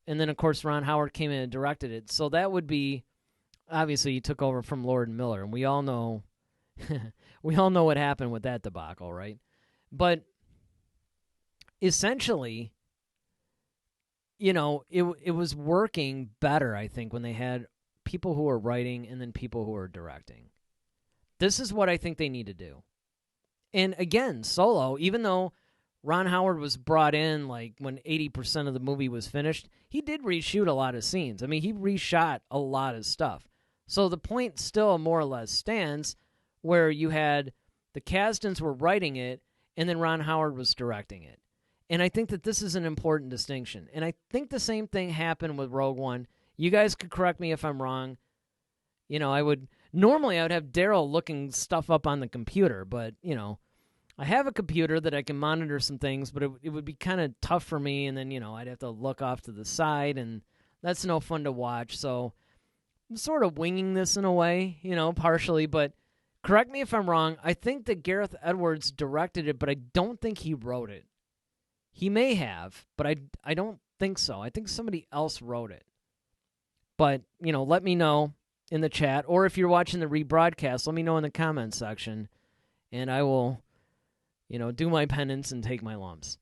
And then, of course, Ron Howard came in and directed it. So that would be, obviously, he took over from Lord and Miller. And we all know what happened with that debacle, right? But essentially, it was working better, I think, when they had people who are writing and then people who are directing. This is what I think they need to do. And again, Solo, even though Ron Howard was brought in like when 80% of the movie was finished, he did reshoot a lot of scenes. He reshot a lot of stuff. So the point still more or less stands, where you had the Kasdans were writing it and then Ron Howard was directing it. And I think that this is an important distinction. And I think the same thing happened with Rogue One. You guys could correct me if I'm wrong. I would have Daryl looking stuff up on the computer, but, I have a computer that I can monitor some things, but it would be kind of tough for me, and then, I'd have to look off to the side, and that's no fun to watch. So I'm sort of winging this in a way, partially, but correct me if I'm wrong. I think that Gareth Edwards directed it, but I don't think he wrote it. He may have, but I don't think so. I think somebody else wrote it. But, let me know in the chat, or if you're watching the rebroadcast, let me know in the comments section, and I will, do my penance and take my lumps.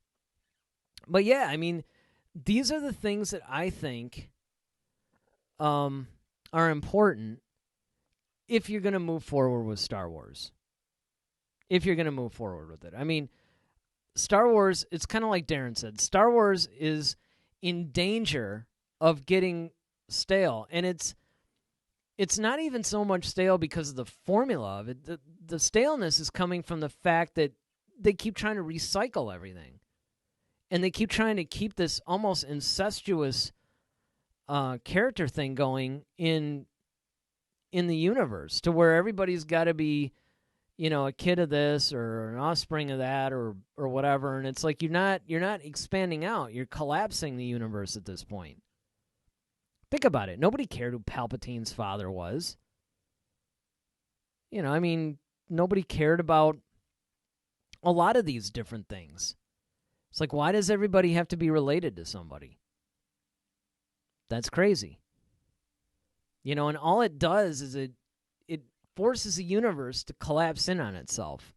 But yeah, these are the things that I think are important if you're going to move forward with Star Wars. If you're going to move forward with it. Star Wars, it's kind of like Darren said, Star Wars is in danger of getting stale. And it's not even so much stale because of the formula of it. The staleness is coming from the fact that they keep trying to recycle everything. And they keep trying to keep this almost incestuous character thing going in the universe, to where everybody's got to be, a kid of this or an offspring of that or whatever, and it's like you're not expanding out. You're collapsing the universe at this point. Think about it. Nobody cared who Palpatine's father was. Nobody cared about a lot of these different things. It's like, why does everybody have to be related to somebody? That's crazy. And all it does is it forces the universe to collapse in on itself.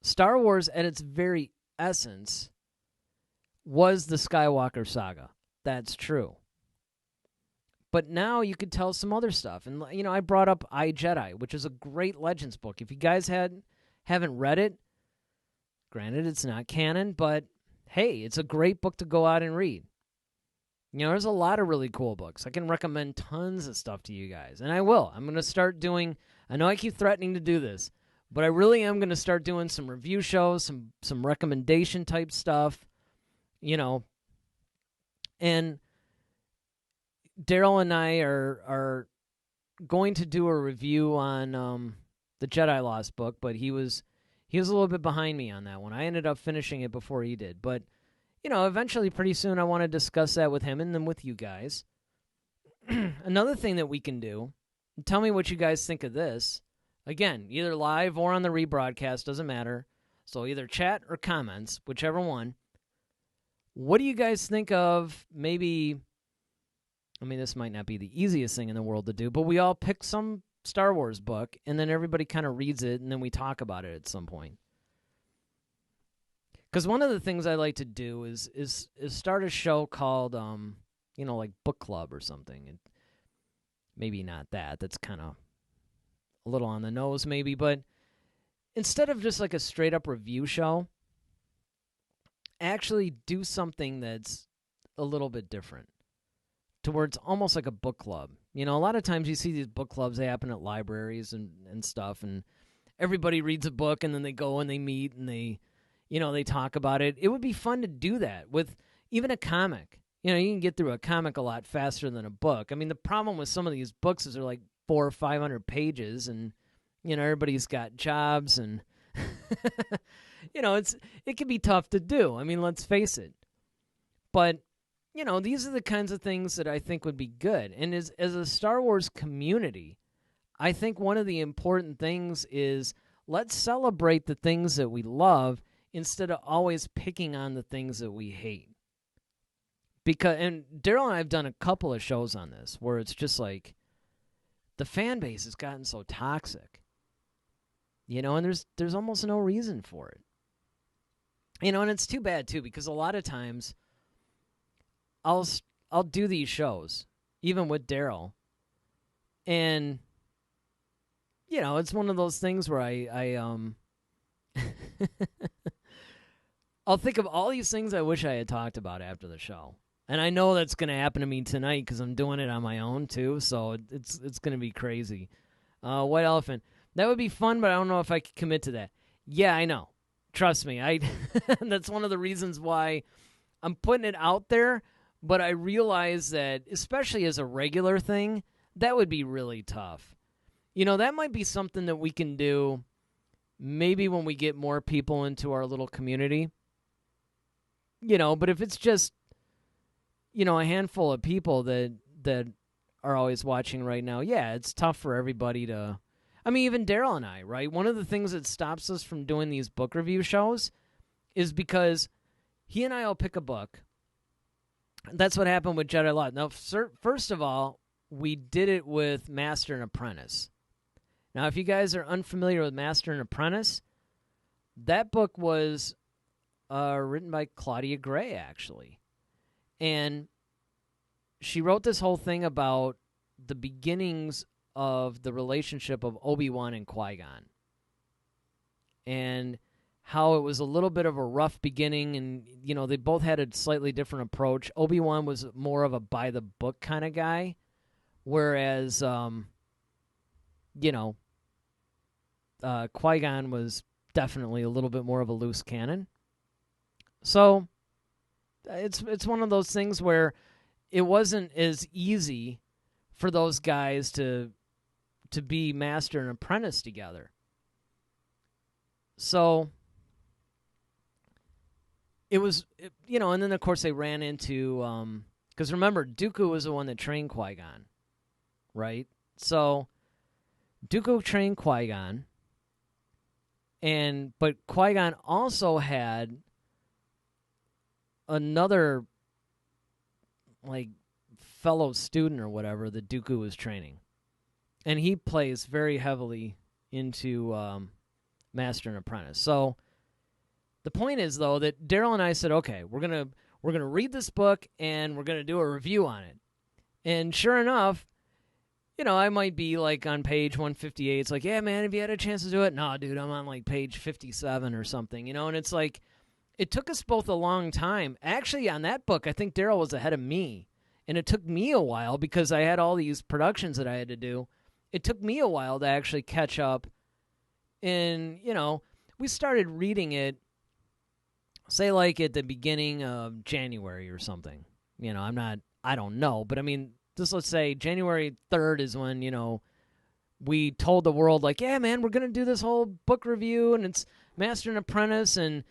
Star Wars, at its very essence, was the Skywalker saga. That's true. But now you could tell some other stuff. And, I brought up I, Jedi, which is a great Legends book. If you guys haven't read it, granted it's not canon, but hey, it's a great book to go out and read. There's a lot of really cool books. I can recommend tons of stuff to you guys, and I will. I'm going to start doing, I know I keep threatening to do this, but I really am going to start doing some review shows, some recommendation type stuff, and Daryl and I are going to do a review on the Jedi Lost book, but he was a little bit behind me on that one. I ended up finishing it before he did, but eventually pretty soon I want to discuss that with him and then with you guys. Another thing that we can do, tell me what you guys think of this. Again, either live or on the rebroadcast, doesn't matter. So either chat or comments, whichever one. What do you guys think of maybe, this might not be the easiest thing in the world to do, but we all pick some Star Wars book and then everybody kind of reads it and then we talk about it at some point. Because one of the things I like to do is start a show called, like book club or something. And maybe not that. That's kind of a little on the nose maybe. But instead of just like a straight up review show, actually do something that's a little bit different. To where it's almost like a book club. A lot of times you see these book clubs, they happen at libraries and stuff. And everybody reads a book and then they go and they meet and they talk about it. It would be fun to do that with even a comic. You can get through a comic a lot faster than a book. The problem with some of these books is they're like 400 or 500 pages and, everybody's got jobs and, it can be tough to do. Let's face it. But, these are the kinds of things that I think would be good. And as a Star Wars community, I think one of the important things is let's celebrate the things that we love instead of always picking on the things that we hate. And Daryl and I have done a couple of shows on this where it's just like the fan base has gotten so toxic. And there's almost no reason for it. And it's too bad too, because a lot of times I'll do these shows, even with Daryl, and it's one of those things where I I'll think of all these things I wish I had talked about after the show. And I know that's going to happen to me tonight because I'm doing it on my own too, so it's going to be crazy. White Elephant. That would be fun, but I don't know if I could commit to that. Yeah, I know. Trust me. That's one of the reasons why I'm putting it out there, but I realize that, especially as a regular thing, that would be really tough. That might be something that we can do maybe when we get more people into our little community. But if it's just, a handful of people that are always watching right now, yeah, it's tough for everybody to... even Daryl and I, right? One of the things that stops us from doing these book review shows is because he and I will pick a book. That's what happened with Jedi Lost. Now, first of all, we did it with Master and Apprentice. Now, if you guys are unfamiliar with Master and Apprentice, that book was written by Claudia Gray, actually. And she wrote this whole thing about the beginnings of the relationship of Obi-Wan and Qui-Gon. And how it was a little bit of a rough beginning, and, they both had a slightly different approach. Obi-Wan was more of a by-the-book kind of guy, whereas, Qui-Gon was definitely a little bit more of a loose cannon. So it's one of those things where it wasn't as easy for those guys to to be master and apprentice together. So it was, and then of course they ran into, because remember, Dooku was the one that trained Qui-Gon, right? So Dooku trained Qui-Gon, but Qui-Gon also had another, like, fellow student or whatever that Dooku was training. And he plays very heavily into Master and Apprentice. So the point is, though, that Daryl and I said, okay, we're gonna read this book and we're gonna do a review on it. And sure enough, I might be like on page 158. It's like, yeah, man, have you had a chance to do it? No, dude, I'm on like page 57 or something, and it's like, it took us both a long time. Actually, on that book, I think Daryl was ahead of me. And it took me a while because I had all these productions that I had to do. It took me a while to actually catch up. And, we started reading it, say, like at the beginning of January or something. I don't know. But, I mean, just let's say January 3rd is when, we told the world, like, yeah, man, we're going to do this whole book review, and it's Master and Apprentice, and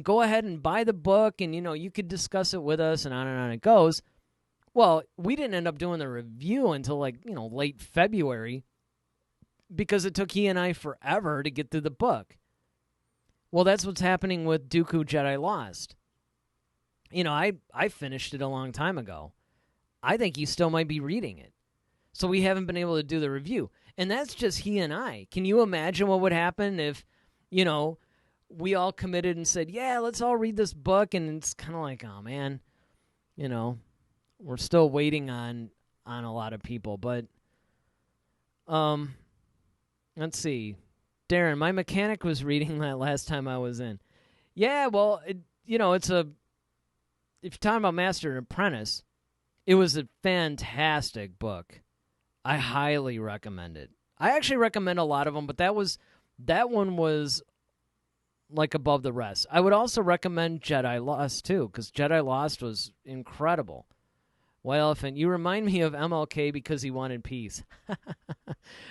go ahead and buy the book, and, you could discuss it with us, and on it goes. Well, we didn't end up doing the review until, like, late February because it took he and I forever to get through the book. Well, that's what's happening with Dooku Jedi Lost. I finished it a long time ago. I think you still might be reading it. So we haven't been able to do the review. And that's just he and I. Can you imagine what would happen if, we all committed and said, yeah, let's all read this book, and it's kind of like, oh, man, we're still waiting on a lot of people. But let's see. Darren, my mechanic was reading that last time I was in. Yeah, well, if you're talking about Master and Apprentice, it was a fantastic book. I highly recommend it. I actually recommend a lot of them, but that one was like above the rest. I would also recommend Jedi Lost too, because Jedi Lost was incredible. White Elephant, you remind me of MLK because he wanted peace.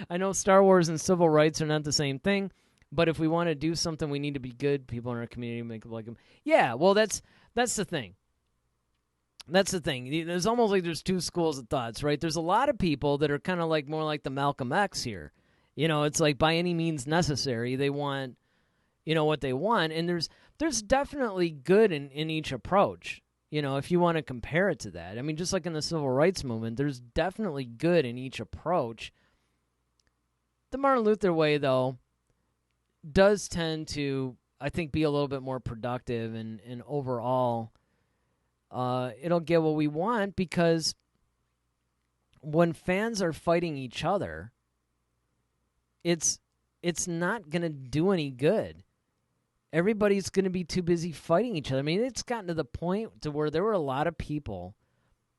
I know Star Wars and civil rights are not the same thing, but if we want to do something, we need to be good. People in our community make it like them. Yeah, well, that's the thing. That's the thing. There's almost like there's two schools of thoughts, right? There's a lot of people that are kind of like more like the Malcolm X here. It's like by any means necessary. They want, what they want, and there's definitely good in each approach. If you want to compare it to that. I mean, just like in the civil rights movement, there's definitely good in each approach. The Martin Luther way, though, does tend to, I think, be a little bit more productive, and overall, it'll get what we want, because when fans are fighting each other, it's not going to do any good. Everybody's going to be too busy fighting each other. I mean, it's gotten to the point to where there were a lot of people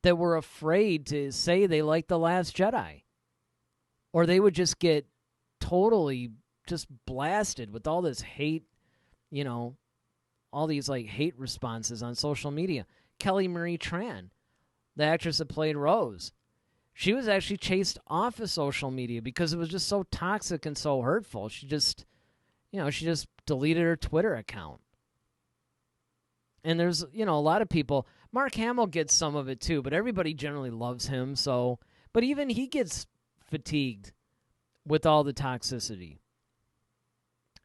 that were afraid to say they liked The Last Jedi. Or they would just get totally just blasted with all this hate, all these like hate responses on social media. Kelly Marie Tran, the actress that played Rose, she was actually chased off of social media because it was just so toxic and so hurtful. She just deleted her Twitter account. And there's, a lot of people. Mark Hamill gets some of it too, but everybody generally loves him. So, but even he gets fatigued with all the toxicity.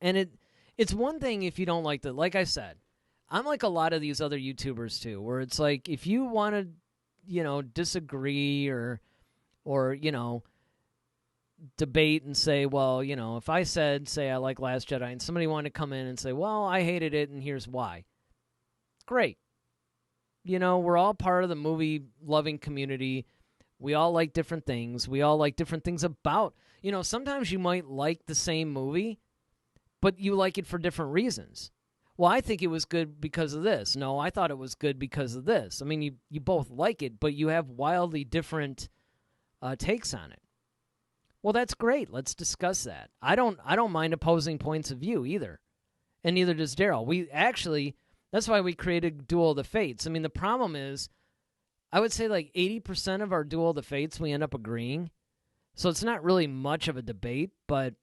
And it's one thing if you don't like the, like I said, I'm like a lot of these other YouTubers too, where it's like, if you want to, disagree or, debate and say, well, if I say I like Last Jedi and somebody wanted to come in and say, well, I hated it and here's why. Great. We're all part of the movie-loving community. We all like different things. We all like different things about, sometimes you might like the same movie, but you like it for different reasons. Well, I think it was good because of this. No, I thought it was good because of this. I mean, you both like it, but you have wildly different takes on it. Well, that's great. Let's discuss that. I don't mind opposing points of view either. And neither does Daryl. That's why we created Duel of the Fates. I mean, the problem is, I would say like 80% of our Duel of the Fates we end up agreeing. So it's not really much of a debate, but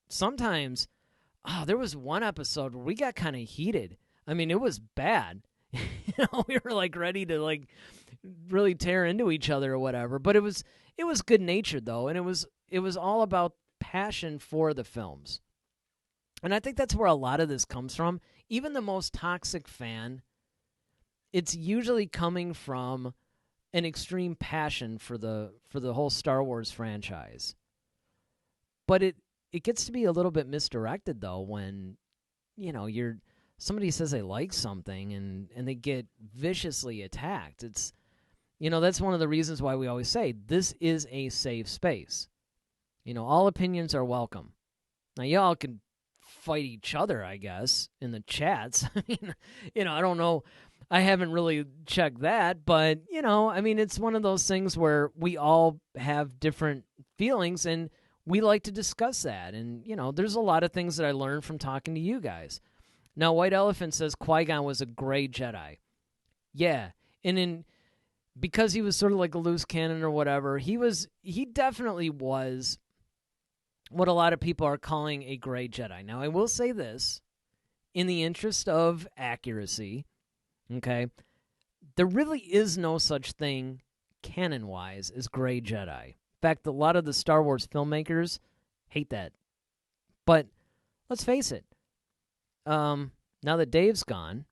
sometimes, there was one episode where we got kind of heated. I mean, it was bad. We were like ready to like really tear into each other or whatever. But it was good natured though, and it was all about passion for the films. And I think that's where a lot of this comes from. Even the most toxic fan, it's usually coming from an extreme passion for the whole Star Wars franchise. But it gets to be a little bit misdirected though when somebody says they like something and they get viciously attacked. It's that's one of the reasons why we always say this is a safe space. All opinions are welcome. Now y'all can fight each other, I guess, in the chats. I mean, I don't know. I haven't really checked that, but, it's one of those things where we all have different feelings and we like to discuss that. And, there's a lot of things that I learned from talking to you guys. Now, White Elephant says Qui-Gon was a gray Jedi. Yeah, and because he was sort of like a loose cannon or whatever, he definitely was what a lot of people are calling a gray Jedi. Now, I will say this, in the interest of accuracy, okay, there really is no such thing canon-wise as gray Jedi. In fact, a lot of the Star Wars filmmakers hate that. But let's face it, now that Dave's gone,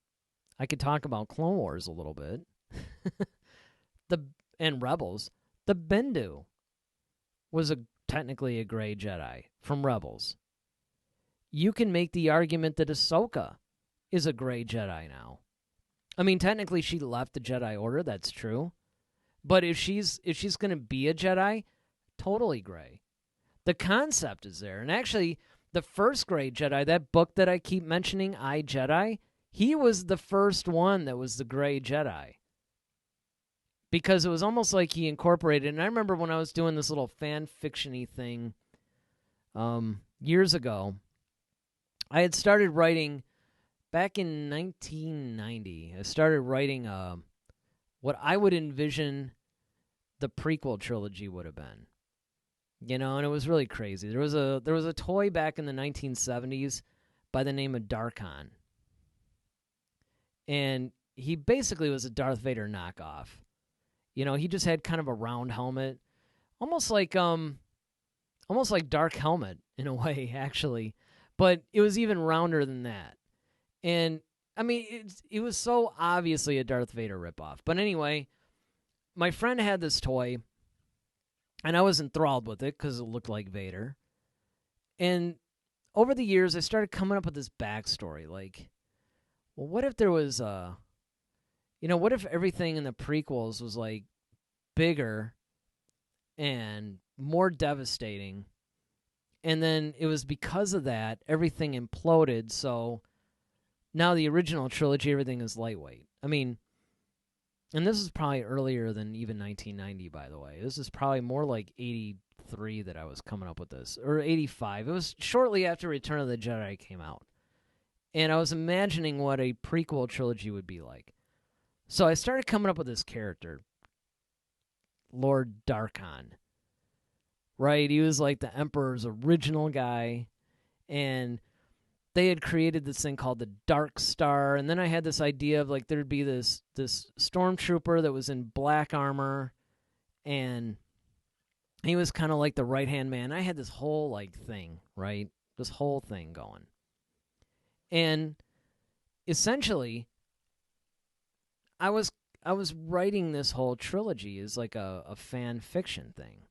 I could talk about Clone Wars a little bit. And Rebels. The Bendu was technically a gray Jedi from Rebels. You can make the argument that Ahsoka is a gray Jedi now. I mean, technically she left the Jedi Order, that's true. But if she's going to be a Jedi, totally gray. The concept is there. And actually, the first gray Jedi, that book that I keep mentioning, I, Jedi, he was the first one that was the gray Jedi. Because it was almost like he incorporated, and I remember when I was doing this little fan fiction-y thing years ago, I had started writing, back in 1990, I started writing what I would envision the prequel trilogy would have been. And it was really crazy. There was a toy back in the 1970s by the name of Darkon. And he basically was a Darth Vader knockoff. He just had kind of a round helmet, almost like Dark Helmet in a way, actually. But it was even rounder than that. And, I mean, it was so obviously a Darth Vader ripoff. But anyway, my friend had this toy, and I was enthralled with it because it looked like Vader. And over the years, I started coming up with this backstory. Like, well, what if there was what if everything in the prequels was, like, bigger and more devastating, and then it was because of that, everything imploded, so now the original trilogy, everything is lightweight. I mean, and this is probably earlier than even 1990, by the way. This is probably more like 83 that I was coming up with this, or 85. It was shortly after Return of the Jedi came out. And I was imagining what a prequel trilogy would be like. So I started coming up with this character, Lord Darkon. Right? He was like the Emperor's original guy. And they had created this thing called the Dark Star. And then I had this idea of like there'd be this stormtrooper that was in black armor. And he was kind of like the right-hand man. I had this whole like thing, right? This whole thing going. And essentially, I was writing this whole trilogy as like a fan fiction thing.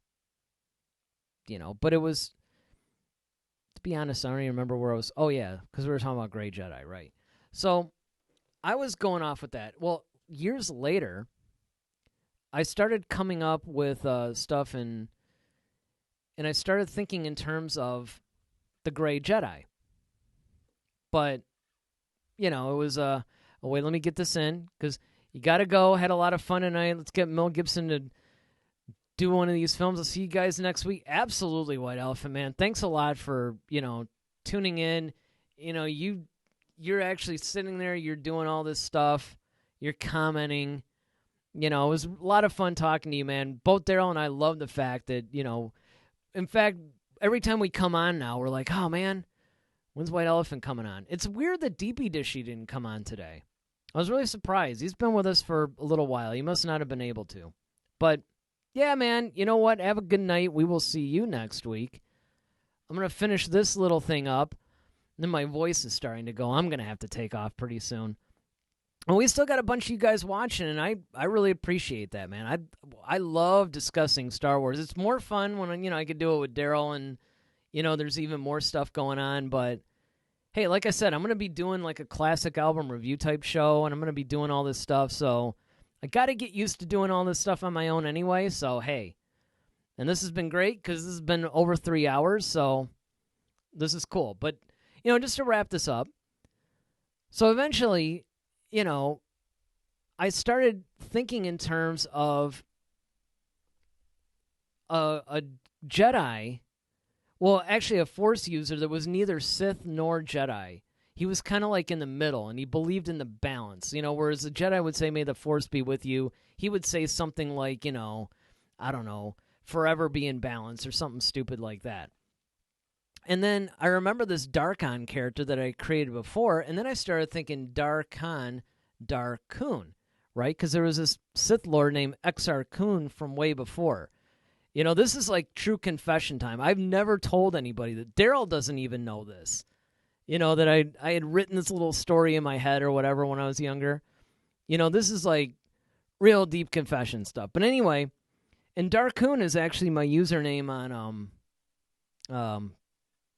But it was, to be honest, I don't even remember where I was. Oh, yeah, because we were talking about Grey Jedi, right? So I was going off with that. Well, years later, I started coming up with stuff, and I started thinking in terms of the Grey Jedi. But, it was, oh, wait, let me get this in, because you got to go. Had a lot of fun tonight. Let's get Mel Gibson to do one of these films. I'll see you guys next week. Absolutely, White Elephant, man. Thanks a lot for, tuning in. You're actually sitting there. You're doing all this stuff. You're commenting. It was a lot of fun talking to you, man. Both Daryl and I love the fact that, in fact, every time we come on now, we're like, oh man, when's White Elephant coming on? It's weird that Deepy Dishy didn't come on today. I was really surprised. He's been with us for a little while. He must not have been able to. But, yeah, man, you know what? Have a good night. We will see you next week. I'm going to finish this little thing up. Then my voice is starting to go. I'm going to have to take off pretty soon. And we still got a bunch of you guys watching, and I really appreciate that, man. I love discussing Star Wars. It's more fun when, I could do it with Daryl and, there's even more stuff going on. But, hey, like I said, I'm going to be doing like a classic album review type show, and I'm going to be doing all this stuff. So I got to get used to doing all this stuff on my own anyway. So, hey, and this has been great because this has been over 3 hours. So this is cool. But, just to wrap this up. So eventually, I started thinking in terms of a Jedi, well, actually a Force user that was neither Sith nor Jedi. He was kind of like in the middle, and he believed in the balance. Whereas a Jedi would say, may the Force be with you, he would say something like, I don't know, forever be in balance or something stupid like that. And then I remember this Darkon character that I created before, and then I started thinking Darkon, Darkoon, right? Because there was this Sith Lord named Exar Kun from way before. This is like true confession time. I've never told anybody that. Daryl doesn't even know this. That I had written this little story in my head or whatever when I was younger. This is like real deep confession stuff. But anyway, and Darkoon is actually my username on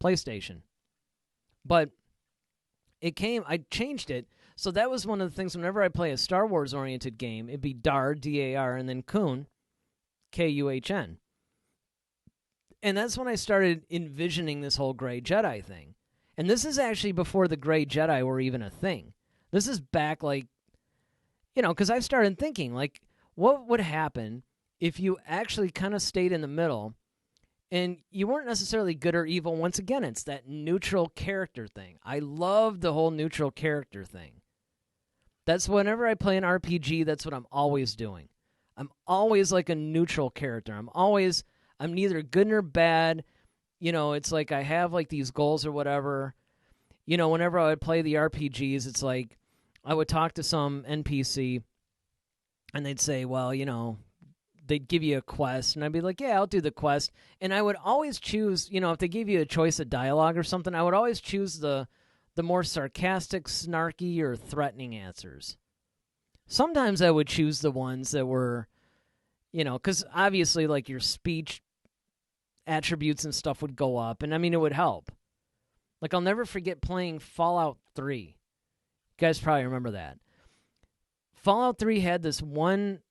PlayStation. But I changed it. So that was one of the things whenever I play a Star Wars oriented game, it'd be Dar, D-A-R, and then Kuhn, K-U-H-N. And that's when I started envisioning this whole Grey Jedi thing. And this is actually before the Grey Jedi were even a thing. This is back because I started thinking, what would happen if you actually kind of stayed in the middle and you weren't necessarily good or evil. Once again, it's that neutral character thing. I love the whole neutral character thing. That's whenever I play an RPG, that's what I'm always doing. I'm always like a neutral character. I'm neither good nor bad. It's like I have like these goals or whatever. Whenever I would play the RPGs, it's like I would talk to some NPC and they'd say, well, they'd give you a quest, and I'd be like, yeah, I'll do the quest. And I would always choose, if they gave you a choice of dialogue or something, I would always choose the more sarcastic, snarky, or threatening answers. Sometimes I would choose the ones that were, because obviously, like, your speech attributes and stuff would go up, and, it would help. Like, I'll never forget playing Fallout 3. You guys probably remember that. Fallout 3 had this one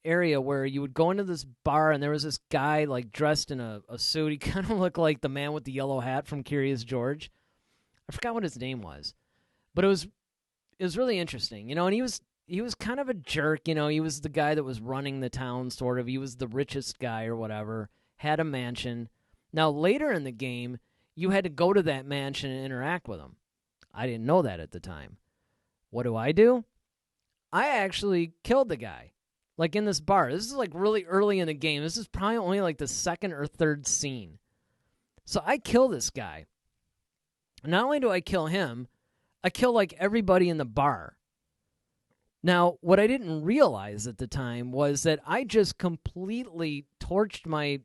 area where you would go into this bar and there was this guy like dressed in a suit. He kind of looked like the man with the yellow hat from Curious George. I forgot what his name was, but it was really interesting, and he was kind of a jerk, he was the guy that was running the town, sort of. He was the richest guy or whatever, had a mansion. Now later in the game, you had to go to that mansion and interact with him. I didn't know that at the time. What do? I actually killed the guy. Like in this bar. This is like really early in the game. This is probably only like the second or third scene. So I kill this guy. Not only do I kill him, I kill like everybody in the bar. Now, what I didn't realize at the time was that I just completely torched my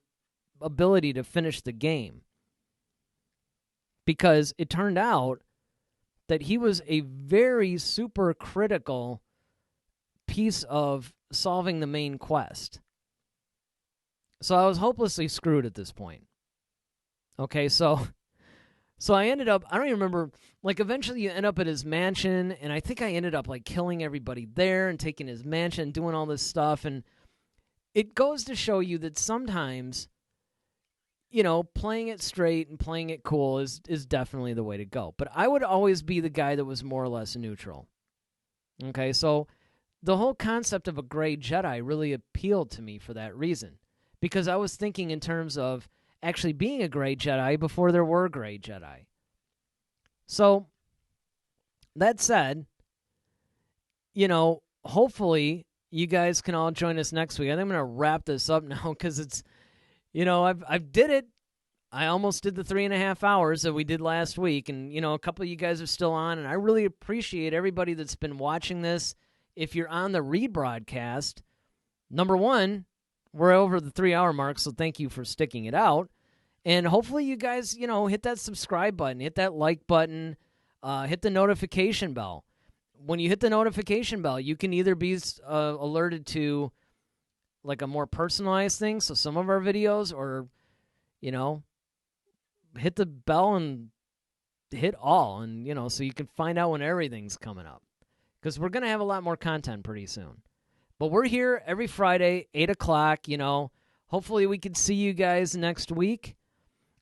ability to finish the game. Because it turned out that he was a very super critical piece of solving the main quest. So I was hopelessly screwed at this point. Okay, so I ended up, I don't even remember, like eventually you end up at his mansion, and I think I ended up like killing everybody there and taking his mansion and doing all this stuff, and it goes to show you that sometimes, playing it straight and playing it cool is definitely the way to go. But I would always be the guy that was more or less neutral. Okay, so the whole concept of a Grey Jedi really appealed to me for that reason. Because I was thinking in terms of actually being a Grey Jedi before there were Grey Jedi. So, that said, hopefully you guys can all join us next week. I think I'm going to wrap this up now because it's I've did it. I almost did the 3.5 hours that we did last week, and, a couple of you guys are still on, and I really appreciate everybody that's been watching this. If you're on the rebroadcast, number one, we're over the 3-hour mark, so thank you for sticking it out. And hopefully you guys, hit that subscribe button, hit that like button, hit the notification bell. When you hit the notification bell, you can either be alerted to like a more personalized thing, so some of our videos, or, hit the bell and hit all, and, so you can find out when everything's coming up. Because we're going to have a lot more content pretty soon. But we're here every Friday, 8 o'clock, Hopefully we can see you guys next week.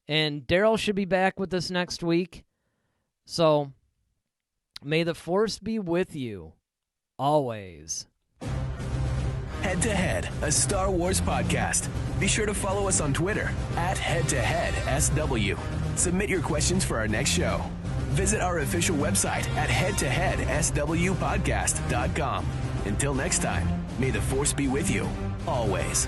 And Daryl should be back with us next week. So, may the Force be with you, always. Head to Head, a Star Wars podcast. Be sure to follow us on Twitter @HeadToHeadSW. Submit your questions for our next show. Visit our official website at headtoheadswpodcast.com. Until next time, may the Force be with you, always.